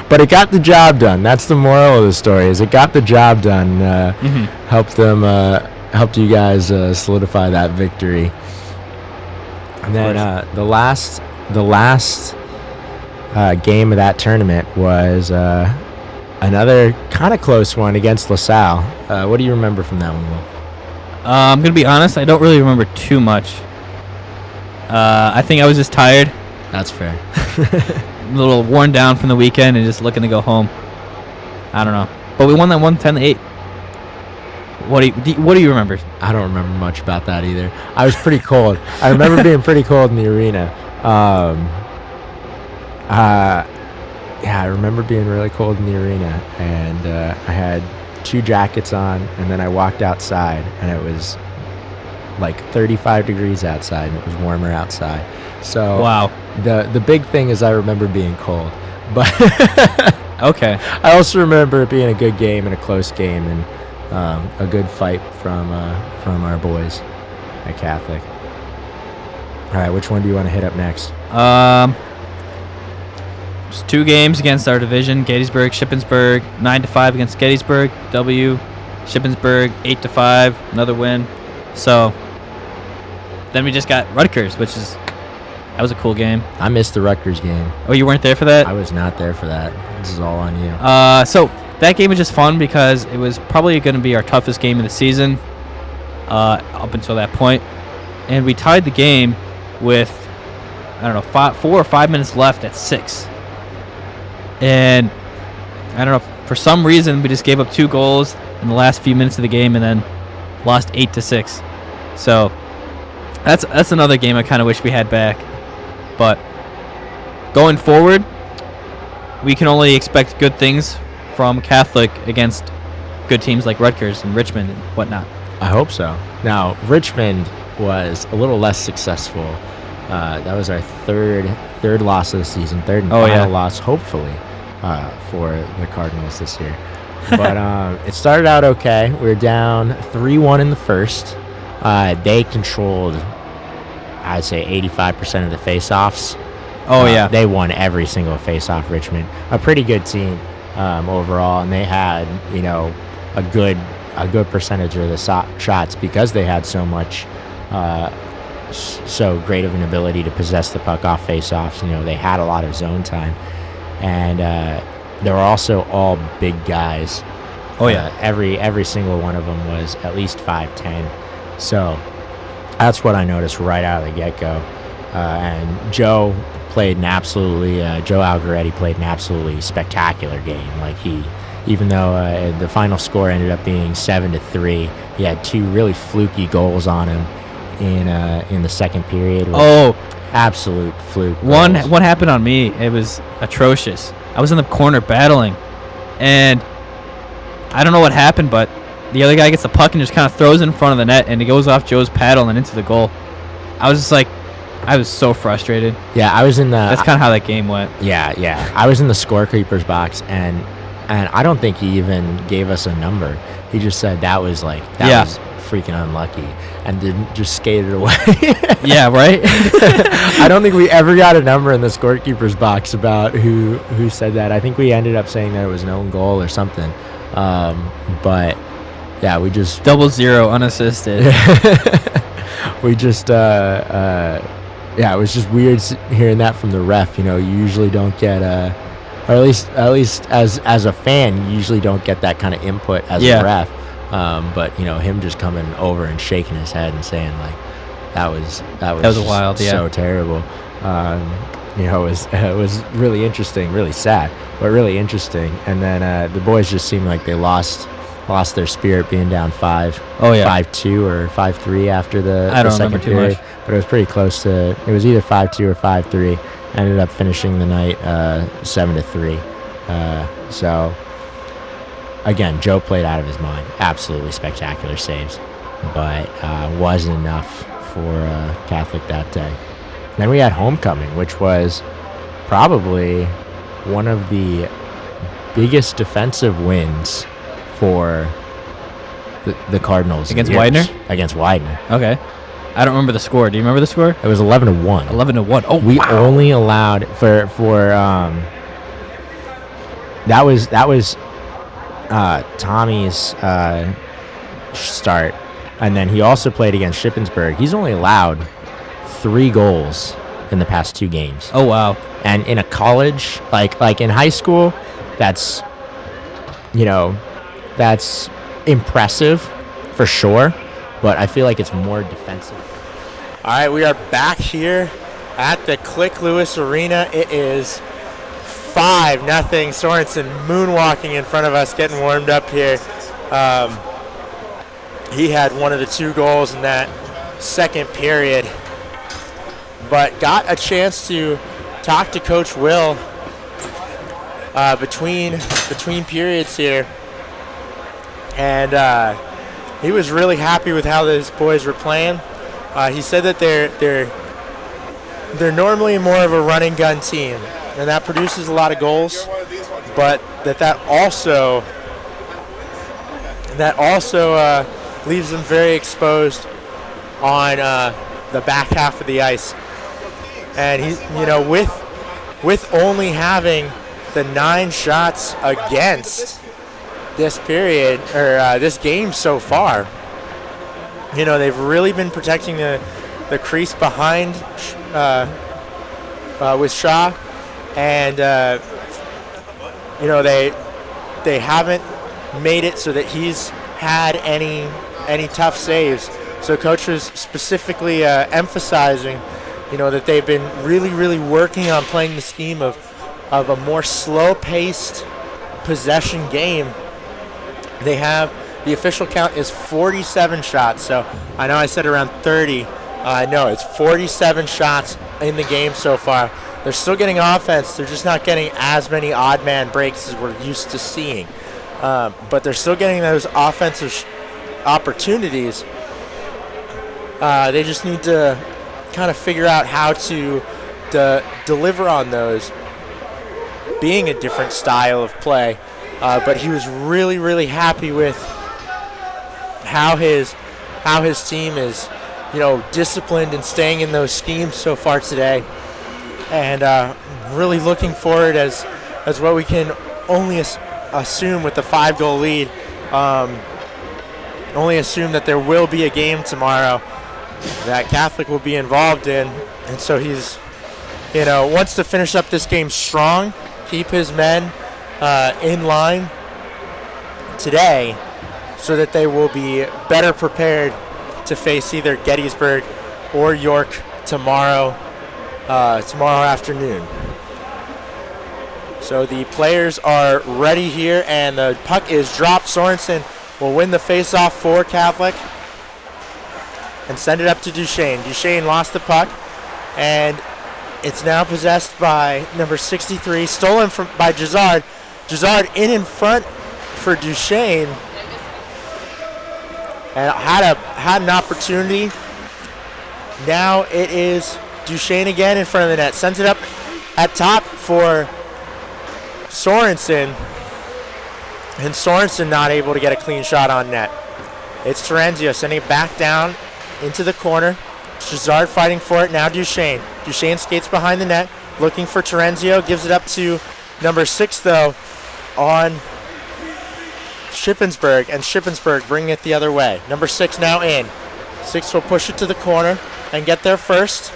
[SPEAKER 1] But it got the job done. That's the moral of the story. Is it got the job done? Helped you guys solidify that victory. And then the last game of that tournament was another kind of close one against LaSalle. What do you remember from that one, Will?
[SPEAKER 4] I'm going to be honest. I don't really remember too much. I think I was just tired.
[SPEAKER 1] That's fair.
[SPEAKER 4] A little worn down from the weekend and just looking to go home. I don't know. But we won that one 10-8. What do you remember?
[SPEAKER 1] I don't remember much about that either. I was pretty cold. I remember being pretty cold in the arena. Yeah, I remember being really cold in the arena, and I had 2 jackets on, and then I walked outside, and it was like 35 degrees outside, and it was warmer outside. So
[SPEAKER 4] Wow.
[SPEAKER 1] The big thing is I remember being cold, but
[SPEAKER 4] Okay.
[SPEAKER 1] I also remember it being a good game and a close game, and a good fight from our boys at Catholic. All right, which one do you want to hit up next?
[SPEAKER 4] Just 2 games against our division: Gettysburg, Shippensburg, 9-5 against Gettysburg. W. Shippensburg, 8-5, another win. So then we just got Rutgers, that was a cool game.
[SPEAKER 1] I missed the Rutgers game.
[SPEAKER 4] Oh, you weren't there for that?
[SPEAKER 1] I was not there for that. This is all on you.
[SPEAKER 4] So that game was just fun because it was probably going to be our toughest game of the season up until that point. And we tied the game with, I don't know, 4 or 5 minutes left at 6. And I don't know, for some reason we just gave up 2 goals in the last few minutes of the game and then lost 8-6. So that's another game I kind of wish we had back. But going forward, we can only expect good things from Catholic against good teams like Rutgers and Richmond and whatnot.
[SPEAKER 1] I hope so. Now, Richmond was a little less successful. That was our third loss of the season, third and final loss, hopefully, for the Cardinals this year. But it started out okay. We were down 3-1 in the first. They controlled, I'd say, 85% of the face-offs. They won every single face-off, Richmond. A pretty good team overall, and they had, a good percentage of the shots because they had so much, so great of an ability to possess the puck off face-offs. They had a lot of zone time, and they were also all big guys. Every single one of them was at least 5'10". So that's what I noticed right out of the get-go. And Joe Algaretti played an absolutely spectacular game. Even though the final score ended up being 7-3, he had 2 really fluky goals on him in the second period. Absolute fluke.
[SPEAKER 4] One happened on me. It was atrocious. I was in the corner battling, and I don't know what happened, but the other guy gets the puck and just kind of throws it in front of the net, and it goes off Joe's paddle and into the goal. I was just like, I was so frustrated.
[SPEAKER 1] Yeah, I was in the...
[SPEAKER 4] That's kind of how that game went.
[SPEAKER 1] Yeah. I was in the scorekeeper's box, and I don't think he even gave us a number. He just said that was freaking unlucky, and just skated away.
[SPEAKER 4] Yeah, right?
[SPEAKER 1] I don't think we ever got a number in the scorekeeper's box about who said that. I think we ended up saying that it was an own goal or something. But yeah, we just
[SPEAKER 4] 0-0 unassisted.
[SPEAKER 1] We just it was just weird hearing that from the ref. You usually don't get or at least as a fan, you usually don't get that kind of input as a ref. But him just coming over and shaking his head and saying that was
[SPEAKER 4] wild,
[SPEAKER 1] so terrible. It was really interesting, really sad, but really interesting. And then the boys just seemed like they lost their spirit being down 5-2 or 5-3 after the second period.
[SPEAKER 4] Much.
[SPEAKER 1] But it was pretty close to. It was either 5-2 or 5-3. Ended up finishing the night 7-3. So again, Joe played out of his mind. Absolutely spectacular saves, but wasn't enough for Catholic that day. Then we had homecoming, which was probably one of the biggest defensive wins for the Cardinals.
[SPEAKER 4] Against Widener?
[SPEAKER 1] Against Widener.
[SPEAKER 4] Okay. I don't remember the score. Do you remember the score?
[SPEAKER 1] It was 11-1.
[SPEAKER 4] 11-1. Oh,
[SPEAKER 1] we only allowed for that was Tommy's start, and then he also played against Shippensburg. He's only allowed 3 goals in the past 2 games.
[SPEAKER 4] Oh wow.
[SPEAKER 1] And in a college, like in high school, that's that's impressive for sure, but I feel like it's more defensive. All right, we are back here at the Klick Lewis Arena. It is 5-0 Sorensen moonwalking in front of us, getting warmed up here. He had one of the 2 goals in that second period, but got a chance to talk to Coach Will between periods here, and he was really happy with how those boys were playing. He said that they're normally more of a running gun team, and that produces a lot of goals, but that also leaves them very exposed on the back half of the ice. And he, with only having the 9 shots against this period or this game so far, they've really been protecting the crease behind with Shaw, and they haven't made it so that he's had any tough saves. So Coach was specifically emphasizing, that they've been really, really working on playing the scheme of a more slow-paced possession game. They have, the official count is 47 shots. So I know I said around 30. No, it's 47 shots in the game so far. They're still getting offense. They're just not getting as many odd man breaks as we're used to seeing. But they're still getting those offensive opportunities. They just need to kind of figure out how to deliver on those, being a different style of play. But he was really, really happy with how his team is, disciplined and staying in those schemes so far today, and really looking forward as what we can only assume with the 5-goal lead. Only assume that there will be a game tomorrow that Catholic will be involved in, and so he's, wants to finish up this game strong, keep his men in line today, so that they will be better prepared to face either Gettysburg or York tomorrow afternoon. So the players are ready here, and the puck is dropped. Sorensen will win the face-off for Catholic and send it up to Duchesne. Duchesne lost the puck, and it's now possessed by number 63, stolen by Gisard. Gisard in front for Duchesne, and had an opportunity. Now it is Duchesne again in front of the net. Sends it up at top for Sorensen, and Sorensen not able to get a clean shot on net. It's Terenzio sending it back down into the corner. Gisard fighting for it. Now Duchesne. Duchesne skates behind the net, looking for Terenzio. Gives it up to number 6, though, on Shippensburg, and Shippensburg bringing it the other way. Number 6 now in. 6 will push it to the corner and get there first.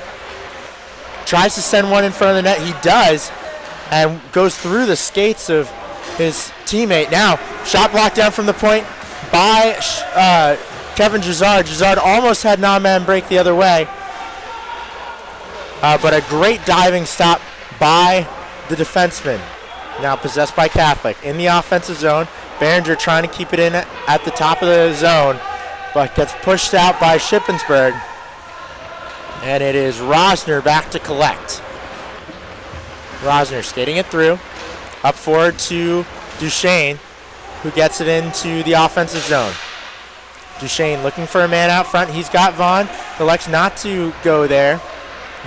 [SPEAKER 1] Tries to send one in front of the net. He does, and goes through the skates of his teammate. Now, shot blocked down from the point by Kevin Gisard. Gisard almost had non-man break the other way, but a great diving stop by the defenseman. Now possessed by Catholic in the offensive zone. Behringer trying to keep it in at the top of the zone, but gets pushed out by Shippensburg. And it is Rosner back to collect. Rosner skating it through. Up forward to Duchesne, who gets it into the offensive zone. Duchesne looking for a man out front. He's got Vaughn. Elects not to go there.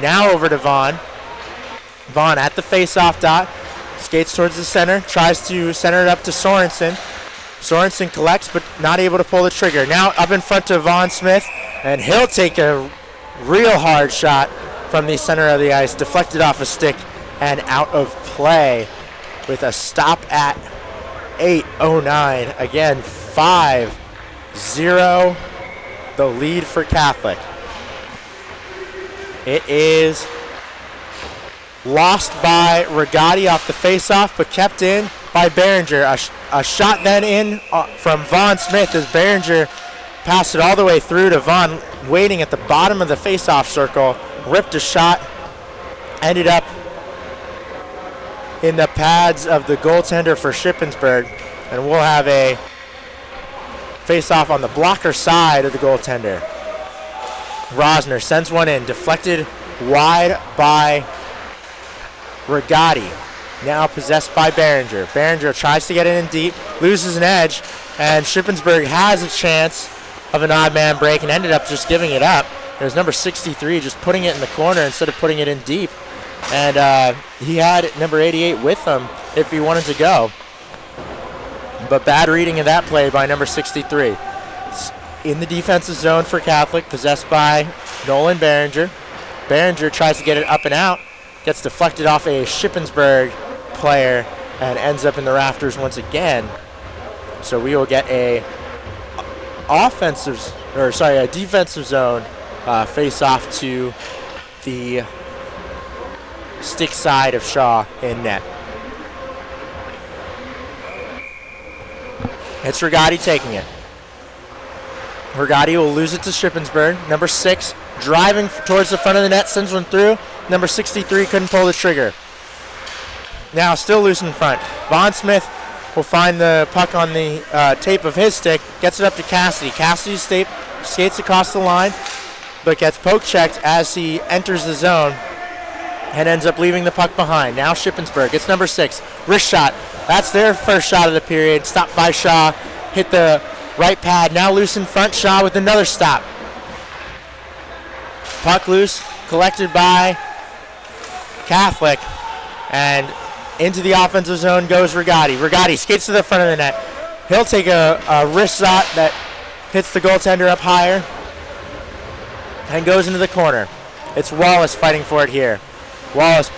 [SPEAKER 1] Now over to Vaughn. Vaughn at the face-off dot. Skates towards the center. Tries to center it up to Sorensen. Sorensen collects, but not able to pull the trigger. Now up in front to Vaughn Smith, and he'll take a real hard shot from the center of the ice. Deflected off a stick and out of play with a stop at 8:09. Again, 5-0 the lead for Catholic. It is lost by Rigotti off the faceoff, but kept in by Behringer. A shot then in from Vaughn Smith as Behringer passed it all the way through to Vaughn, waiting at the bottom of the faceoff circle, ripped a shot, ended up in the pads of the goaltender for Shippensburg, and we'll have a faceoff on the blocker side of the goaltender. Rosner sends one in, deflected wide by Rigotti. Now possessed by Behringer. Behringer tries to get it in deep, loses an edge, and Shippensburg has a chance of an odd man break and ended up just giving it up. There's number 63 just putting it in the corner instead of putting it in deep. And he had number 88 with him if he wanted to go. But bad reading of that play by number 63. In the defensive zone for Catholic, possessed by Nolan Behringer. Behringer tries to get it up and out, gets deflected off a Shippensburg player and ends up in the rafters once again. So we will get a defensive zone face off to the stick side of Shaw in net. It's Rigotti taking it. Rigotti will lose it to Shippensburg. Number 6 driving towards the front of the net, sends one through. Number 63 couldn't pull the trigger. Now still loose in front. Vaughn Smith will find the puck on the tape of his stick, gets it up to Cassidy. Cassidy's skates across the line, but gets poke checked as he enters the zone and ends up leaving the puck behind. Now Shippensburg, it's number 6, wrist shot. That's their first shot of the period. Stopped by Shaw, hit the right pad. Now loose in front, Shaw with another stop. Puck loose, collected by Catholic, and into the offensive zone goes Rigotti. Rigotti skates to the front of the net. He'll take a wrist shot that hits the goaltender up higher and goes into the corner. It's Wallace fighting for it here. Wallace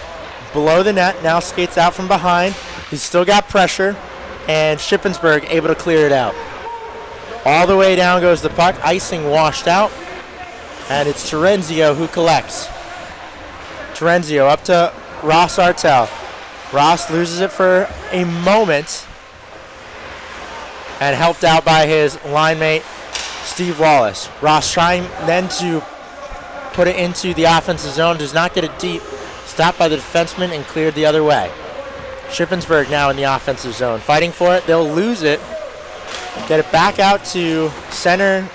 [SPEAKER 1] below the net, now skates out from behind. He's still got pressure, and Shippensburg able to clear it out. All the way down goes the puck, icing washed out, and it's Terenzio who collects. Terenzio up to Ross Artell. Ross loses it for a moment and helped out by his line mate, Steve Wallace. Ross trying then to put it into the offensive zone, does not get it deep, stopped by the defenseman and cleared the other way. Shippensburg now in the offensive zone, fighting for it. They'll lose it, get it back out to center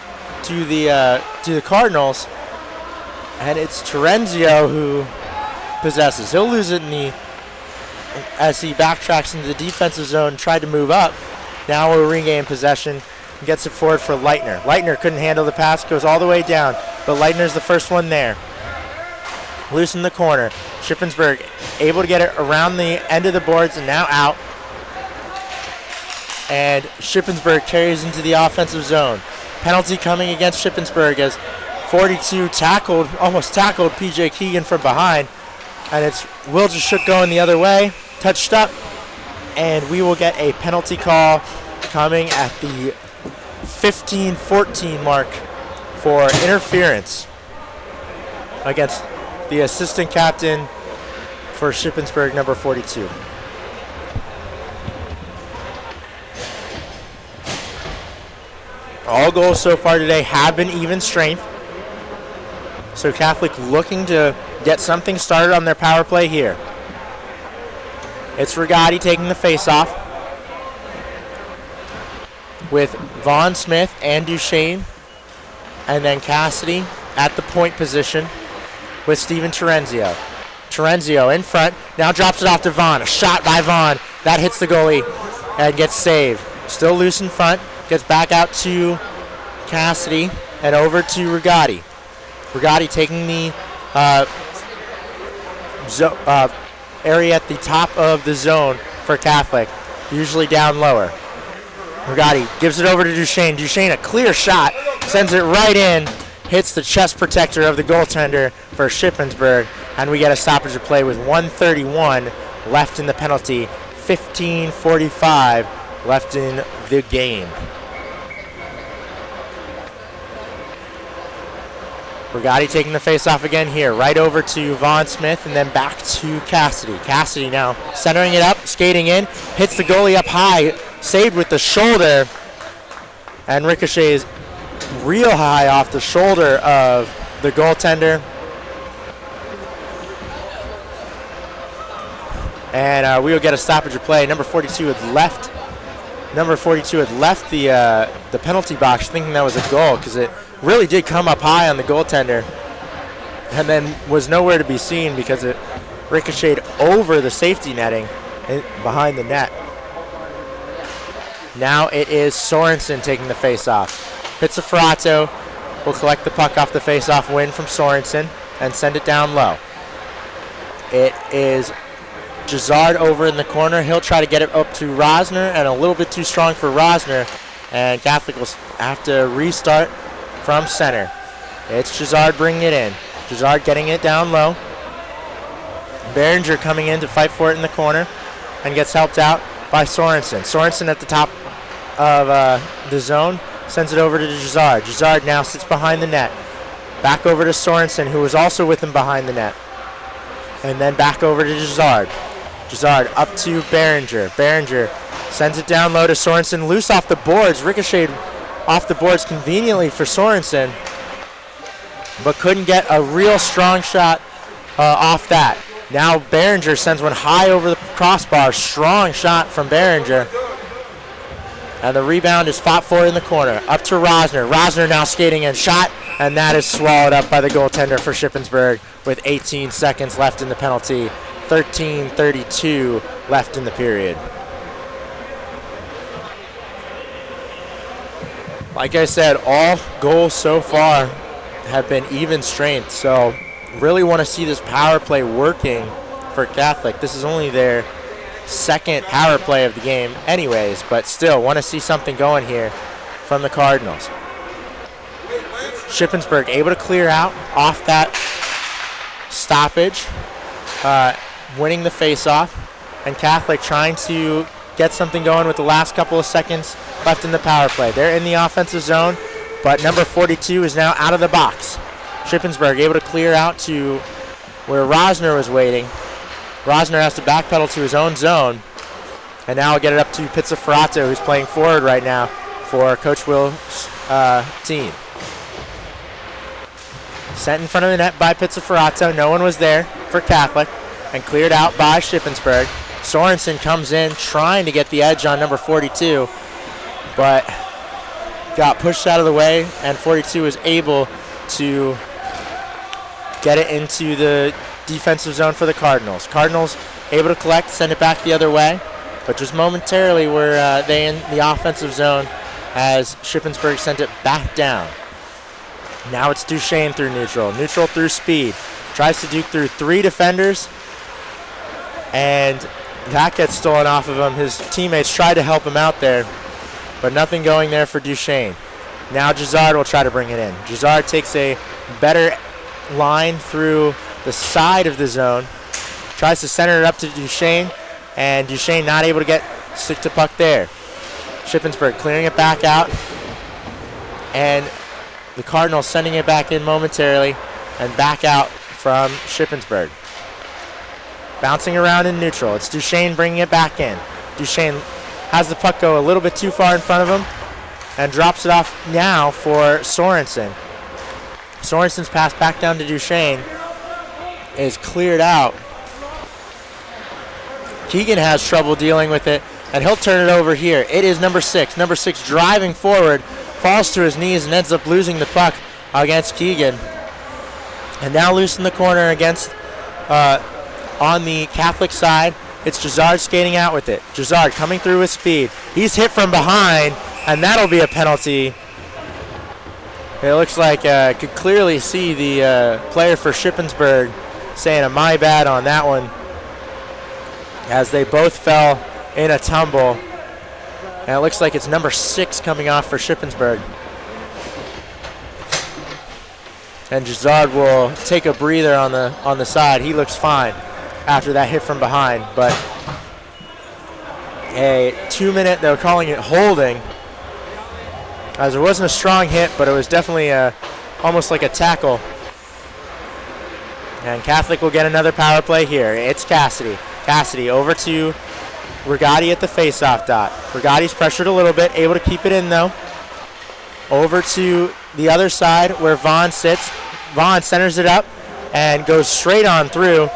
[SPEAKER 1] to the Cardinals, and it's Terenzio who possesses. He'll lose it as he backtracks into the defensive zone, tried to move up. Now we'll regain possession and gets it forward for Leitner. Leitner couldn't handle the pass, goes all the way down, but Leitner's the first one there. Loose in the corner. Shippensburg able to get it around the end of the boards and now out. And Shippensburg carries into the offensive zone. Penalty coming against Shippensburg as 42 almost tackled PJ Keegan from behind. And it's Will Jashook going the other way, touched up, and we will get a penalty call coming at the 15-14 mark for interference against the assistant captain for Shippensburg, number 42. All goals so far today have been even strength. So Catholic looking to get something started on their power play here. It's Rigotti taking the face-off with Vaughn Smith and Duchesne, and then Cassidy at the point position with Steven Terenzio. Terenzio in front, now drops it off to Vaughn. A shot by Vaughn. That hits the goalie and gets saved. Still loose in front, gets back out to Cassidy and over to Rigotti. Rigotti taking the area at the top of the zone for Catholic, usually down lower. Rigotti gives it over to Duchesne. Duchesne, a clear shot, sends it right in, hits the chest protector of the goaltender for Shippensburg, and we get a stoppage of play with 1:31 left in the penalty, 15:45 left in the game. Brigatti taking the face-off again here. Right over to Vaughn Smith and then back to Cassidy. Cassidy now centering it up, skating in, hits the goalie up high, saved with the shoulder, and ricochets real high off the shoulder of the goaltender. And we will get a stoppage of play. Number 42 had left. Number 42 had left the penalty box thinking that was a goal because it really did come up high on the goaltender and then was nowhere to be seen because it ricocheted over the safety netting behind the net. Now it is Sorensen taking the face-off. Pizzafrato will collect the puck off the face-off win from Sorensen and send it down low. It is Gisard over in the corner. He'll try to get it up to Rosner, and a little bit too strong for Rosner, and Catholic will have to restart from center. It's Gisard bringing it in. Gisard getting it down low. Behringer coming in to fight for it in the corner and gets helped out by Sorensen. Sorensen at the top of the zone sends it over to Gisard. Gisard now sits behind the net. Back over to Sorensen, who was also with him behind the net. And then back over to Gisard. Gisard up to Behringer. Behringer sends it down low to Sorensen. Loose off the boards. Ricocheted off the boards conveniently for Sorensen, but couldn't get a real strong shot off that. Now Behringer sends one high over the crossbar. Strong shot from Behringer. And the rebound is fought for in the corner. Up to Rosner. Rosner now skating in. Shot, and that is swallowed up by the goaltender for Shippensburg with 18 seconds left in the penalty. 13:32 left in the period. Like I said, all goals so far have been even strength, so really want to see this power play working for Catholic. This is only their second power play of the game anyways, but still want to see something going here from the Cardinals. Shippensburg able to clear out off that stoppage, winning the face-off, and Catholic trying to get something going with the last couple of seconds left in the power play. They're in the offensive zone, but number 42 is now out of the box. Shippensburg able to clear out to where Rosner was waiting. Rosner has to backpedal to his own zone, and now I'll get it up to Pizzafrato, who's playing forward right now for Coach Will's team. Sent in front of the net by Pizzafrato. No one was there for Catholic, and cleared out by Shippensburg. Sorensen comes in trying to get the edge on number 42, but got pushed out of the way, and 42 was able to get it into the defensive zone for the Cardinals. Cardinals able to collect, send it back the other way, but just momentarily were they in the offensive zone as Shippensburg sent it back down. Now it's Duchesne through neutral. Neutral through speed. Tries to duke through 3 defenders, and that gets stolen off of him. His teammates tried to help him out there, but nothing going there for Duchesne. Now Gisard will try to bring it in. Gisard takes a better line through the side of the zone, tries to center it up to Duchesne, and Duchesne not able to stick to puck there. Shippensburg clearing it back out, and the Cardinals sending it back in momentarily, and back out from Shippensburg. Bouncing around in neutral. It's Duchesne bringing it back in. Duchesne has the puck go a little bit too far in front of him and drops it off now for Sorensen. Sorensen's pass back down to Duchesne is cleared out. Keegan has trouble dealing with it, and he'll turn it over here. It is number 6. Number 6 driving forward, falls to his knees and ends up losing the puck against Keegan. And now loose in the corner against on the Catholic side. It's Gisard skating out with it. Gisard coming through with speed. He's hit from behind, and that'll be a penalty. It looks like could clearly see the player for Shippensburg saying a my bad on that one, as they both fell in a tumble. And it looks like it's number 6 coming off for Shippensburg. And Gisard will take a breather on the side. He looks fine after that hit from behind, but a 2-minute, they were calling it holding, as it wasn't a strong hit, but it was definitely almost like a tackle And Catholic will get another power play here. It's Cassidy. Cassidy over to Rigotti at the faceoff dot. Rigotti's pressured a little bit, able to keep it in though. Over to the other side where Vaughn sits. Vaughn centers it up and goes straight on through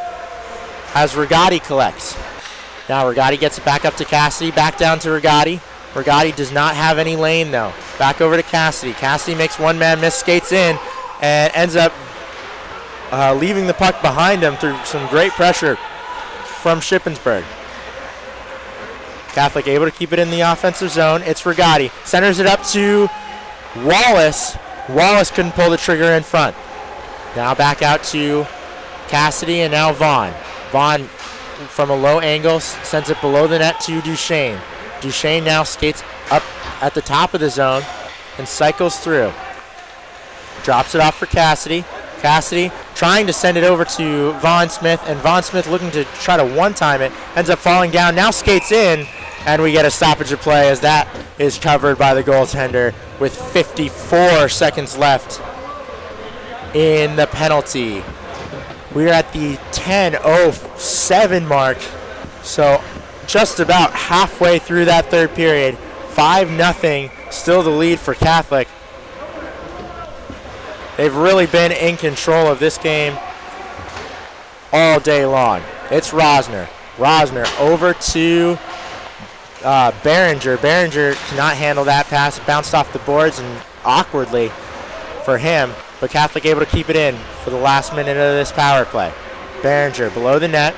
[SPEAKER 1] as Rigotti collects. Now Rigotti gets it back up to Cassidy, back down to Rigotti. Rigotti does not have any lane though. Back over to Cassidy. Cassidy makes one man miss, skates in, and ends up leaving the puck behind him through some great pressure from Shippensburg. Catholic able to keep it in the offensive zone. It's Rigotti. Centers it up to Wallace. Wallace couldn't pull the trigger in front. Now back out to Cassidy and now Vaughn. Vaughn from a low angle sends it below the net to Duchesne. Duchesne now skates up at the top of the zone and cycles through. Drops it off for Cassidy. Cassidy trying to send it over to Vaughn Smith, and Vaughn Smith looking to try to one-time it. Ends up falling down, now skates in, and we get a stoppage of play as that is covered by the goaltender with 54 seconds left in the penalty. We're at the 10:07 mark, so just about halfway through that third period. 5-0, still the lead for Catholic. They've really been in control of this game all day long. It's Rosner. Rosner over to Behringer. Behringer cannot handle that pass. It bounced off the boards and awkwardly for him, but Catholic able to keep it in for the last minute of this power play. Behringer below the net.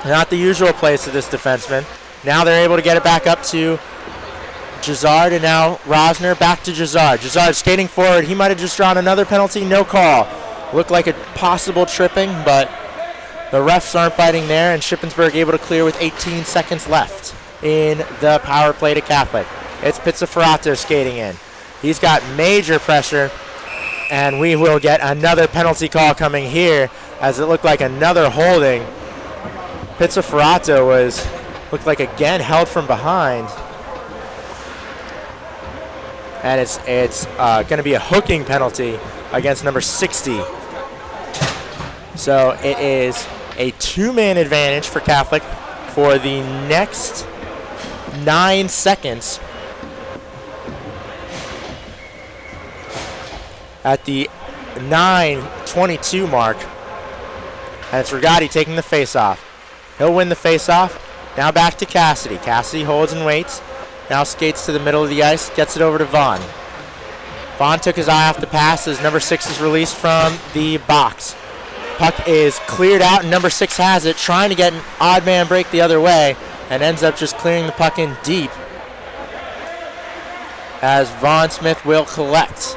[SPEAKER 1] Not the usual place of this defenseman. Now they're able to get it back up to Gisard, and now Rosner back to Gisard. Gisard skating forward. He might have just drawn another penalty. No call. Looked like a possible tripping, but the refs aren't biting there, and Shippensburg able to clear with 18 seconds left in the power play to Catholic. It's Pizzaferato skating in. He's got major pressure, and we will get another penalty call coming here as it looked like another holding. Pizzaferato looked like again held from behind. And it's going to be a hooking penalty against number 60. So it is a two-man advantage for Catholic for the next 9 seconds. At the 9:22 mark. And it's Rigotti taking the face-off. He'll win the face-off. Now back to Cassidy. Cassidy holds and waits. Now skates to the middle of the ice, gets it over to Vaughn. Vaughn took his eye off the pass as number 6 is released from the box. Puck is cleared out, and number 6 has it, trying to get an odd man break the other way, and ends up just clearing the puck in deep as Vaughn Smith will collect.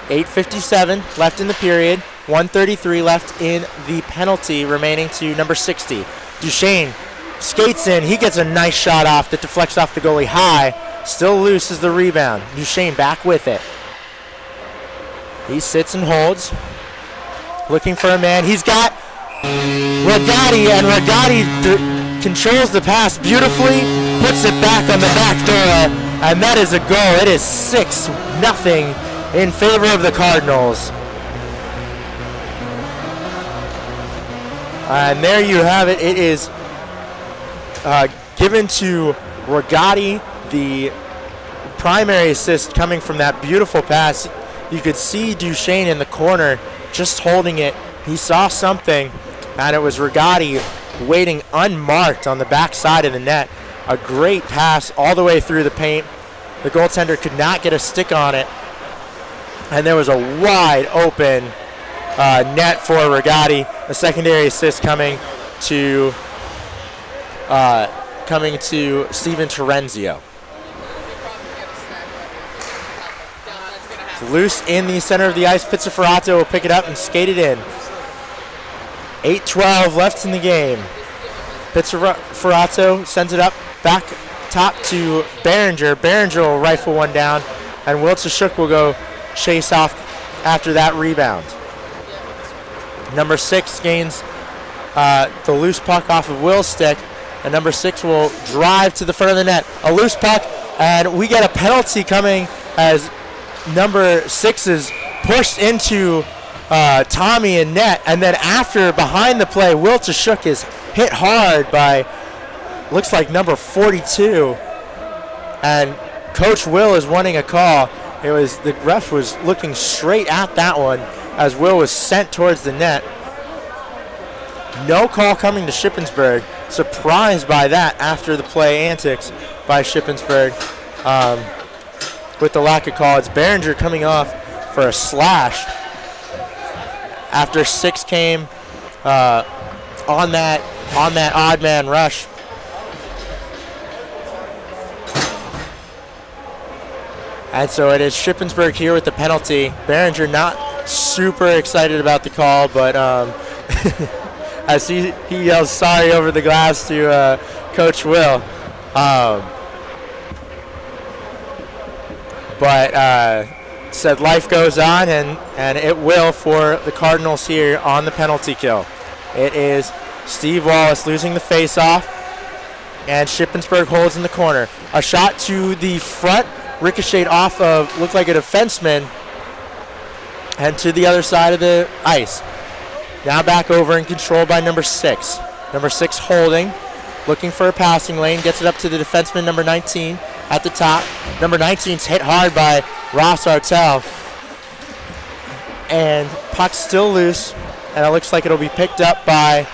[SPEAKER 1] 8:57 left in the period, 1:33 left in the penalty remaining to number 60. Duchesne skates in. He gets a nice shot off that deflects off the goalie high. Still loose is the rebound. Duchesne back with it. He sits and holds. Looking for a man. He's got Rigotti, and Rigotti controls the pass beautifully. Puts it back on the back door. And that is a goal. It is 6-0 in favor of the Cardinals. And there you have it. It is given to Rigotti, the primary assist coming from that beautiful pass. You could see Duchesne in the corner just holding it. He saw something, and it was Rigotti waiting unmarked on the back side of the net. A great pass all the way through the paint. The goaltender could not get a stick on it, and there was a wide open net for Rigotti. A secondary assist coming to Steven Terenzio. It's loose in the center of the ice. Pizzaferato will pick it up and skate it in. 8:12 left in the game. Pizzaferato sends it up back top to Behringer. Behringer will rifle one down, and Wilczashuk will go chase off after that rebound. Number 6 gains the loose puck off of Will's stick, and number 6 will drive to the front of the net. A loose puck, and we get a penalty coming as number 6 is pushed into Tommy in net, and then after, behind the play, Will Tashuk is hit hard by, looks like number 42, and Coach Will is wanting a call. The ref was looking straight at that one as Will was sent towards the net. No call coming to Shippensburg. Surprised by that after the play antics by Shippensburg with the lack of call. It's Behringer coming off for a slash after 6 came on that odd man rush. And so it is Shippensburg here with the penalty. Behringer not super excited about the call, but as he yells sorry over the glass to Coach Will. But said life goes on, and it will for the Cardinals here on the penalty kill. It is Steve Wallace losing the face-off, and Shippensburg holds in the corner. A shot to the front, ricocheted off of, looked like a defenseman, and to the other side of the ice. Now back over and controlled by number 6. Number 6 holding, looking for a passing lane, gets it up to the defenseman, number 19, at the top. Number 19's hit hard by Ross Artell. And puck's still loose, and it looks like it'll be picked up by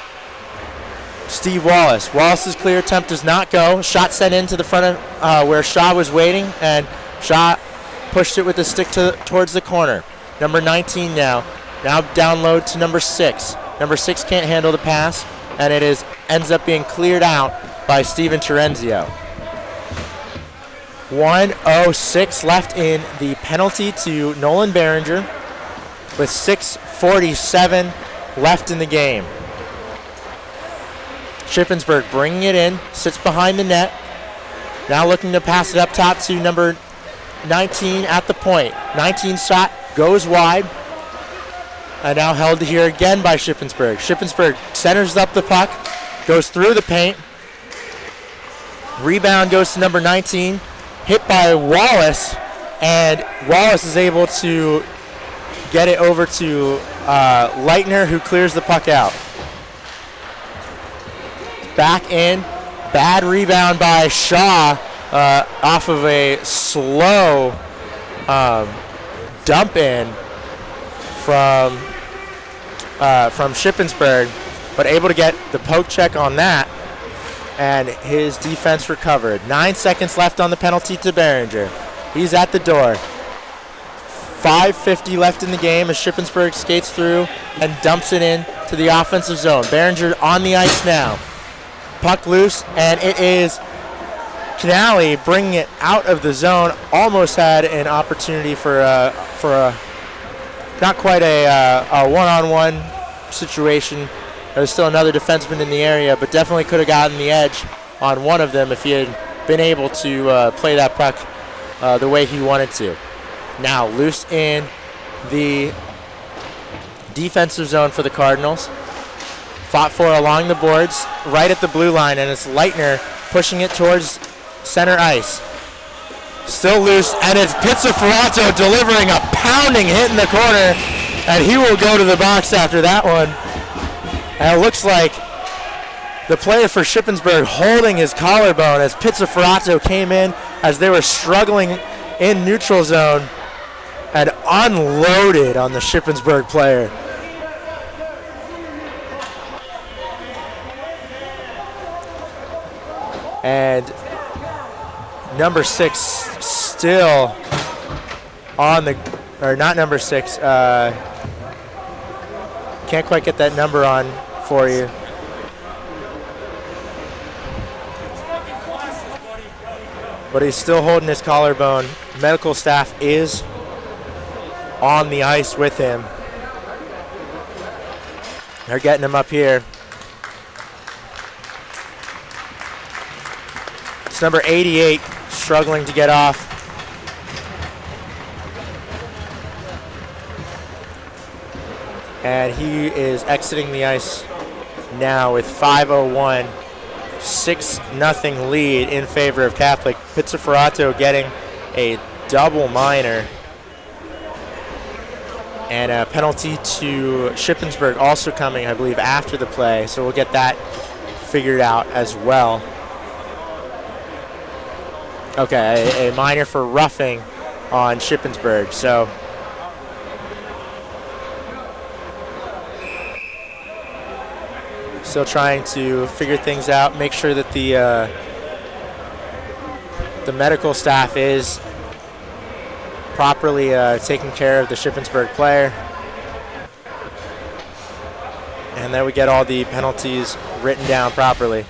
[SPEAKER 1] Steve Wallace. Wallace's clear attempt does not go. Shot sent into the front of where Shaw was waiting, and Shaw pushed it with the stick towards the corner. Number 19 now down low to number 6. Number 6 can't handle the pass, and it ends up being cleared out by Steven Terenzio. 1:06 left in the penalty to Nolan Behringer with 6:47 left in the game. Shippensburg bringing it in, sits behind the net. Now looking to pass it up top to number 19 at the point. 19's shot goes wide. And now held here again by Shippensburg. Shippensburg centers up the puck, goes through the paint. Rebound goes to number 19, hit by Wallace, and Wallace is able to get it over to Leitner, who clears the puck out. Back in, bad rebound by Shaw off of a slow dump in from Shippensburg, but able to get the poke check on that, and his defense recovered. 9 seconds left on the penalty to Behringer. He's at the door. 5:50 left in the game as Shippensburg skates through and dumps it in to the offensive zone. Behringer on the ice now. Puck loose, and it is Canale bringing it out of the zone. Almost had an opportunity for a not quite a one-on-one situation. There's still another defenseman in the area, but definitely could have gotten the edge on one of them if he had been able to play that puck the way he wanted to. Now loose in the defensive zone for the Cardinals. Fought for along the boards, right at the blue line, and it's Leitner pushing it towards center ice. Still loose, and it's Pizzaferato delivering a pounding hit in the corner, and he will go to the box after that one. And it looks like the player for Shippensburg holding his collarbone as Pizzaferato came in as they were struggling in neutral zone and unloaded on the Shippensburg player. And number 6 still on the, or not number 6, can't quite get that number on for you. But he's still holding his collarbone. Medical staff is on the ice with him. They're getting him up here. It's number 88 struggling to get off. And he is exiting the ice now with 5:01. 6-0 lead in favor of Catholic. Pizzaferato getting a double minor. And a penalty to Shippensburg also coming, I believe, after the play. So we'll get that figured out as well. Okay, a minor for roughing on Shippensburg. So still trying to figure things out, make sure that the medical staff is properly taking care of the Shippensburg player. And then we get all the penalties written down properly.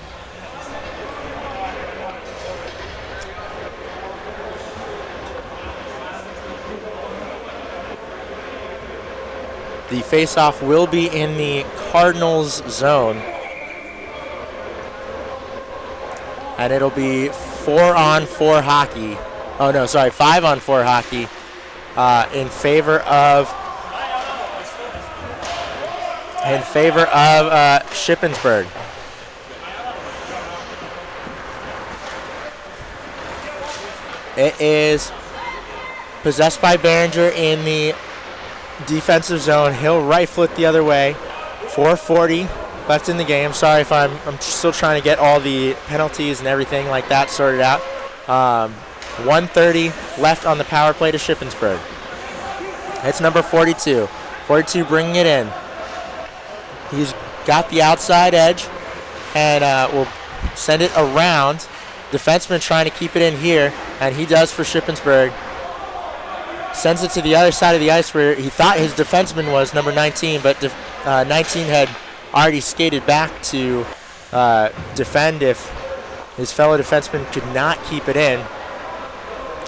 [SPEAKER 1] The face-off will be in the Cardinals zone. And it'll be 4-on-4 hockey. Oh no, sorry, 5-on-4 hockey in favor of Shippensburg. It is possessed by Behringer in the defensive zone. He'll rifle it the other way. 4:40 left in the game. Sorry if I'm still trying to get all the penalties and everything like that sorted out. 1:30 left on the power play to Shippensburg. It's number 42. 42 bringing it in. He's got the outside edge and will send it around. Defenseman trying to keep it in here, and he does for Shippensburg. Sends it to the other side of the ice where he thought his defenseman was number 19, but 19 had already skated back to defend if his fellow defenseman could not keep it in.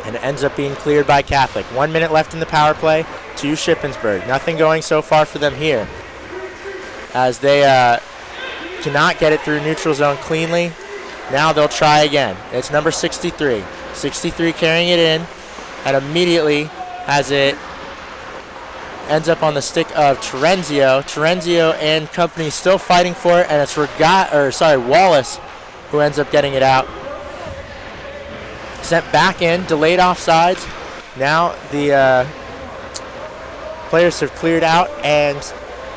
[SPEAKER 1] And it ends up being cleared by Catholic. 1 minute left in the power play to Shippensburg. Nothing going so far for them here, as they cannot get it through neutral zone cleanly. Now they'll try again. It's number 63. 63 carrying it in, and immediately as it ends up on the stick of Terenzio. Terenzio and company still fighting for it, and it's Wallace who ends up getting it out. Sent back in, delayed offsides. Now the players have cleared out, and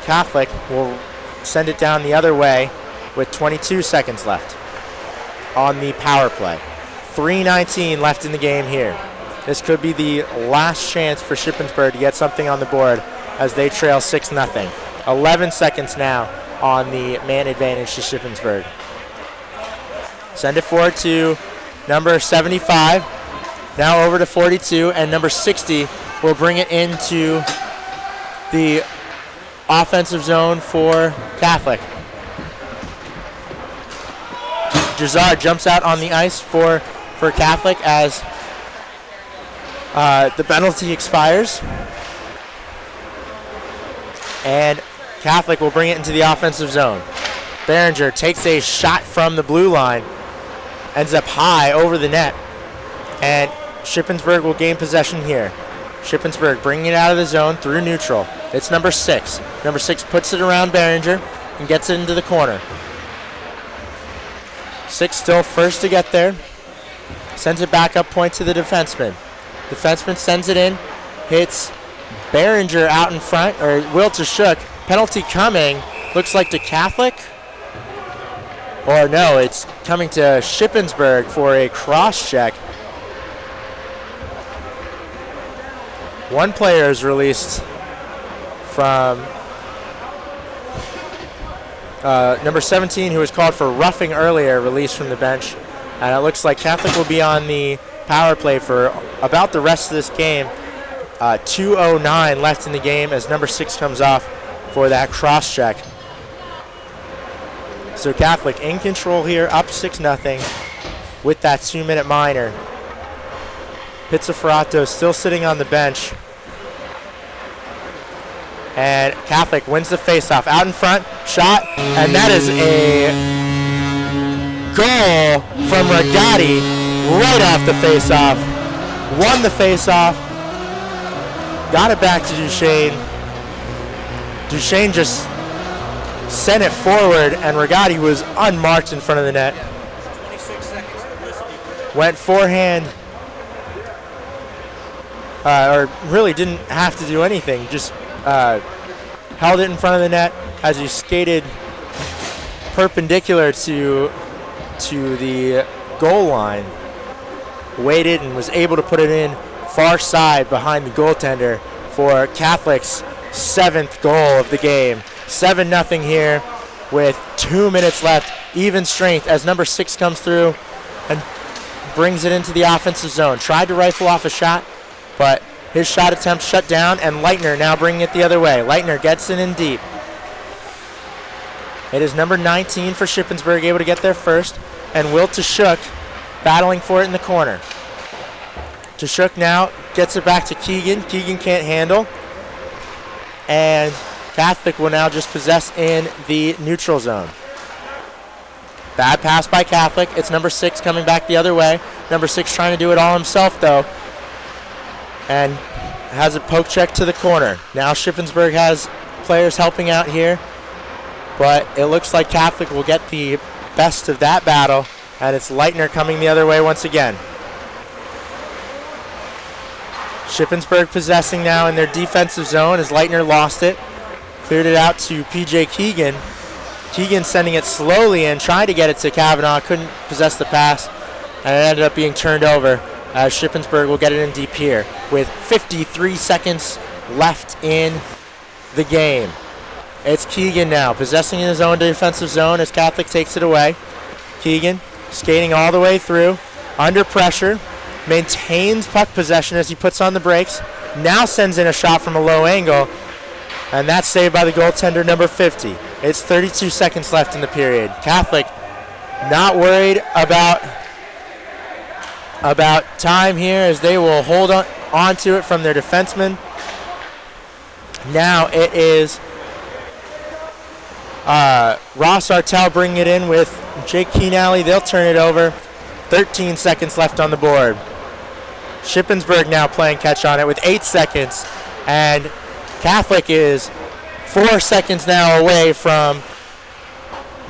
[SPEAKER 1] Catholic will send it down the other way with 22 seconds left on the power play. 3:19 left in the game here. This could be the last chance for Shippensburg to get something on the board as they trail 6-0. 11 seconds now on the man advantage to Shippensburg. Send it forward to number 75. Now over to 42, and number 60 will bring it into the offensive zone for Catholic. Jazard jumps out on the ice for Catholic as the penalty expires. And Catholic will bring it into the offensive zone. Behringer takes a shot from the blue line, ends up high over the net, and Shippensburg will gain possession here. Shippensburg bringing it out of the zone through neutral. It's number 6. Number 6 puts it around Behringer and gets it into the corner. 6 still first to get there. Sends it back up point to the defenseman. Defenseman sends it in, hits Behringer out in front, or will to Shook. Penalty coming, looks like to Catholic. Or no, it's coming to Shippensburg for a cross check. One player is released from number 17, who was called for roughing earlier, released from the bench. And it looks like Catholic will be on the power play for about the rest of this game. 2:09 left in the game as number 6 comes off for that cross check. So Catholic in control here, up 6-0 with that 2-minute minor. Pizzaferato still sitting on the bench. And Catholic wins the faceoff. Out in front, shot, and that is a goal from Regatti right off the faceoff. Won the faceoff. Got it back to Duchesne. Duchesne just sent it forward, and Regatti was unmarked in front of the net.
[SPEAKER 3] 26 seconds.
[SPEAKER 1] Went forehand, or really didn't have to do anything. Just held it in front of the net as he skated perpendicular to the goal line, waited and was able to put it in far side behind the goaltender for Catholic's 7th goal of the game. 7-0 here with 2 minutes left. Even strength as number 6 comes through and brings it into the offensive zone. Tried to rifle off a shot, but his shot attempt shut down, and Leitner now bringing it the other way. Leitner gets it in deep. It is number 19 for Shippensburg, able to get there first, and Will Tashuk battling for it in the corner. Tashuk now gets it back to Keegan. Keegan can't handle, and Catholic will now just possess in the neutral zone. Bad pass by Catholic. It's number 6 coming back the other way. Number 6 trying to do it all himself, though, and has a poke check to the corner. Now Shippensburg has players helping out here, but it looks like Catholic will get the best of that battle, and it's Leitner coming the other way once again. Shippensburg possessing now in their defensive zone as Leitner lost it. Cleared it out to P.J. Keegan. Keegan sending it slowly in, trying to get it to Kavanaugh. Couldn't possess the pass, and it ended up being turned over as Shippensburg will get it in deep here with 53 seconds left in the game. It's Keegan now possessing in his own defensive zone as Catholic takes it away. Keegan skating all the way through, under pressure, maintains puck possession as he puts on the brakes. Now sends in a shot from a low angle, and that's saved by the goaltender, number 50. It's 32 seconds left in the period. Catholic not worried about time here as they will hold on to it from their defenseman. Now it is Ross Artell bringing it in with Jake Keenally. They'll turn it over. 13 seconds left on the board. Shippensburg now playing catch on it with 8 seconds, and Catholic is 4 seconds now away from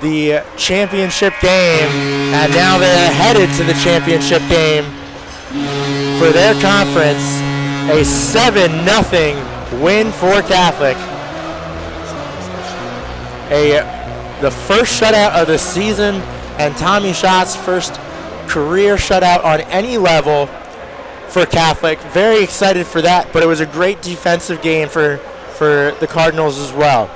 [SPEAKER 1] the championship game, and now they're headed to the championship game for their conference. A 7-0 win for Catholic. The first shutout of the season, and Tommy Schott's first career shutout on any level for Catholic. Very excited for that, but it was a great defensive game for the Cardinals as well.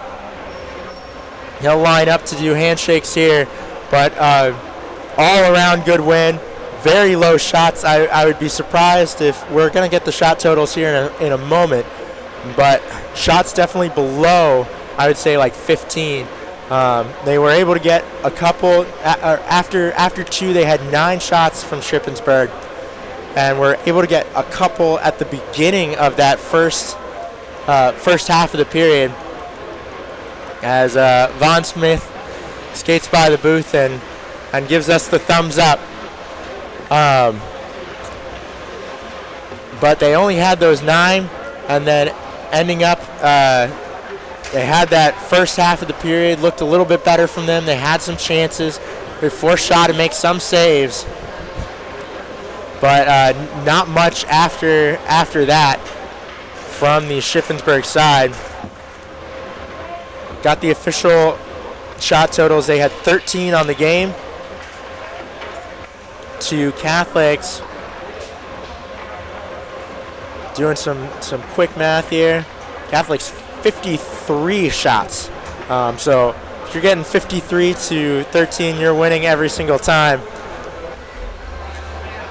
[SPEAKER 1] He'll line up to do handshakes here, but all around good win. Very low shots. I would be surprised if we're going to get the shot totals here in a moment, but shots definitely below, I would say, like 15. They were able to get a couple. After 2, they had 9 shots from Shippensburg, and were able to get a couple at the beginning of that first half of the period as Von Smith skates by the booth and gives us the thumbs up. But they only had those 9, and then ending up, they had that first half of the period, looked a little bit better from them. They had some chances. They forced Shaw to make some saves, but not much after that from the Shippensburg side. Got the official shot totals. They had 13 on the game to Catholics. Doing some quick math here. Catholics 53 shots. So if you're getting 53 to 13, you're winning every single time.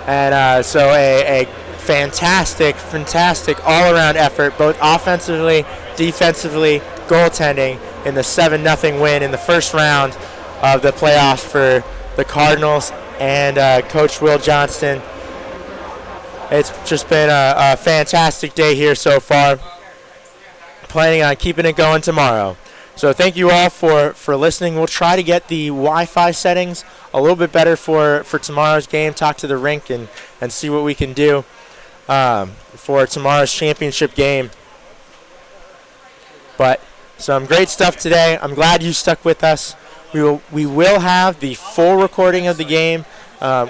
[SPEAKER 1] And so a fantastic all-around effort, both offensively, defensively, goaltending in the 7-0 win in the first round of the playoffs for the Cardinals and Coach Will Johnston. It's just been a fantastic day here so far. Planning on keeping it going tomorrow. So thank you all for listening. We'll try to get the Wi-Fi settings a little bit better for tomorrow's game, talk to the rink and see what we can do for tomorrow's championship game. But some great stuff today. I'm glad you stuck with us. We will have the full recording of the game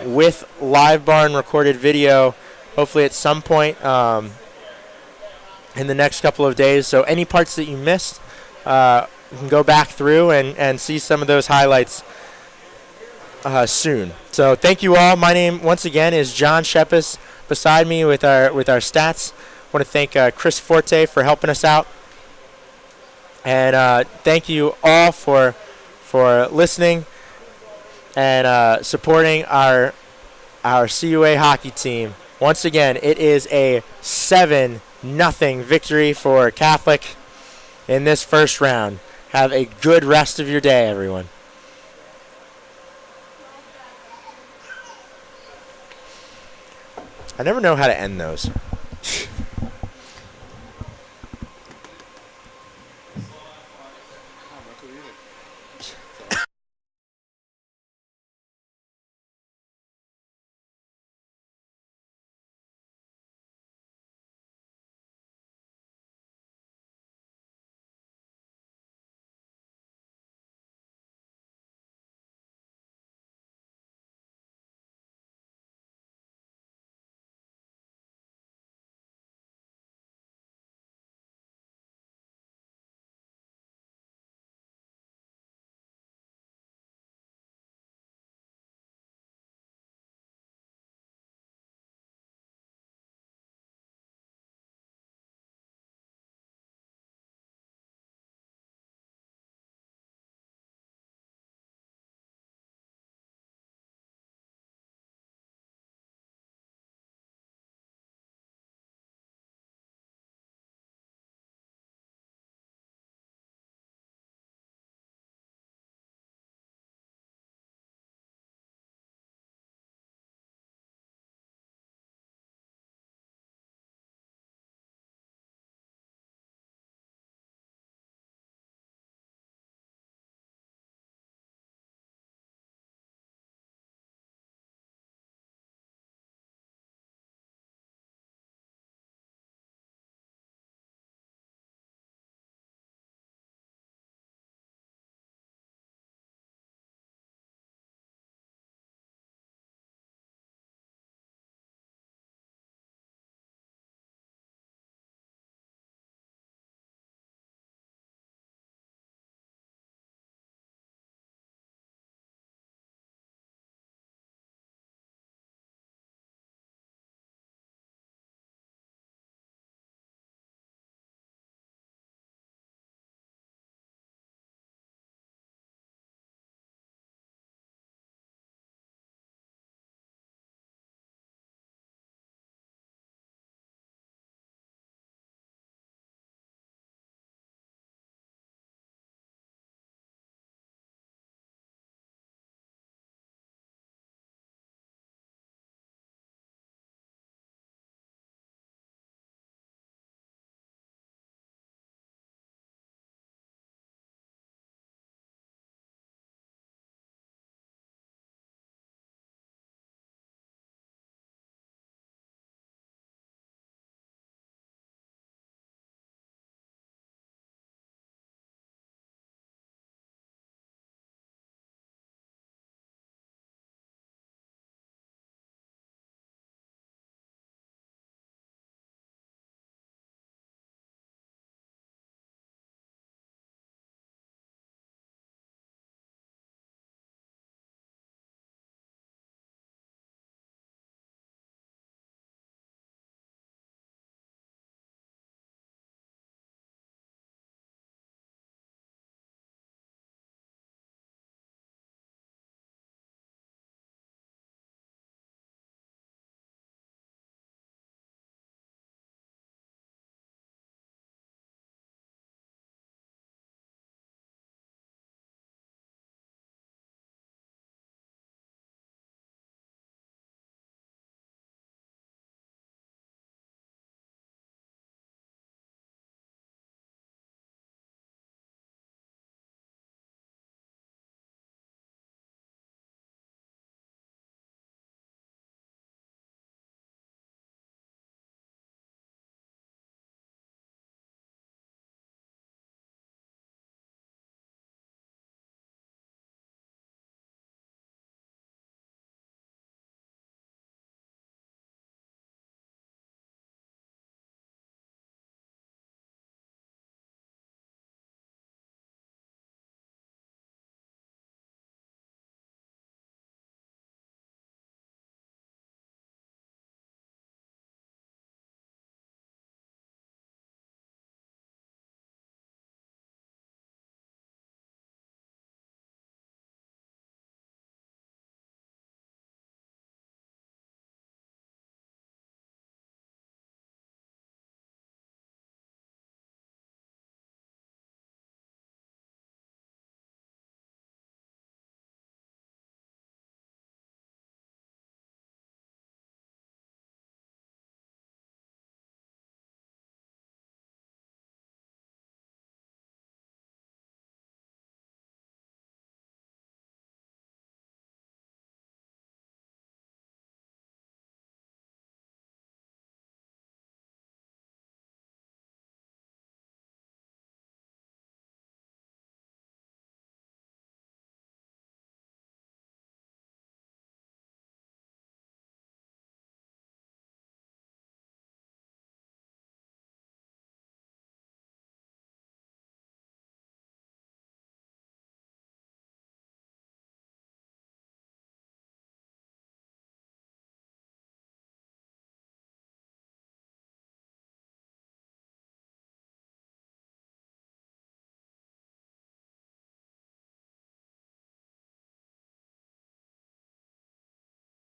[SPEAKER 1] with live barn recorded video, hopefully at some point in the next couple of days. So any parts that you missed, you can go back through and see some of those highlights soon. So thank you all. My name, once again, is John Shippes. Beside me with our stats, I want to thank Chris Forte for helping us out. And thank you all for listening and supporting our CUA hockey team. Once again, it is a 7-0 victory for Catholic in this first round. Have a good rest of your day, everyone. I never know how to end those.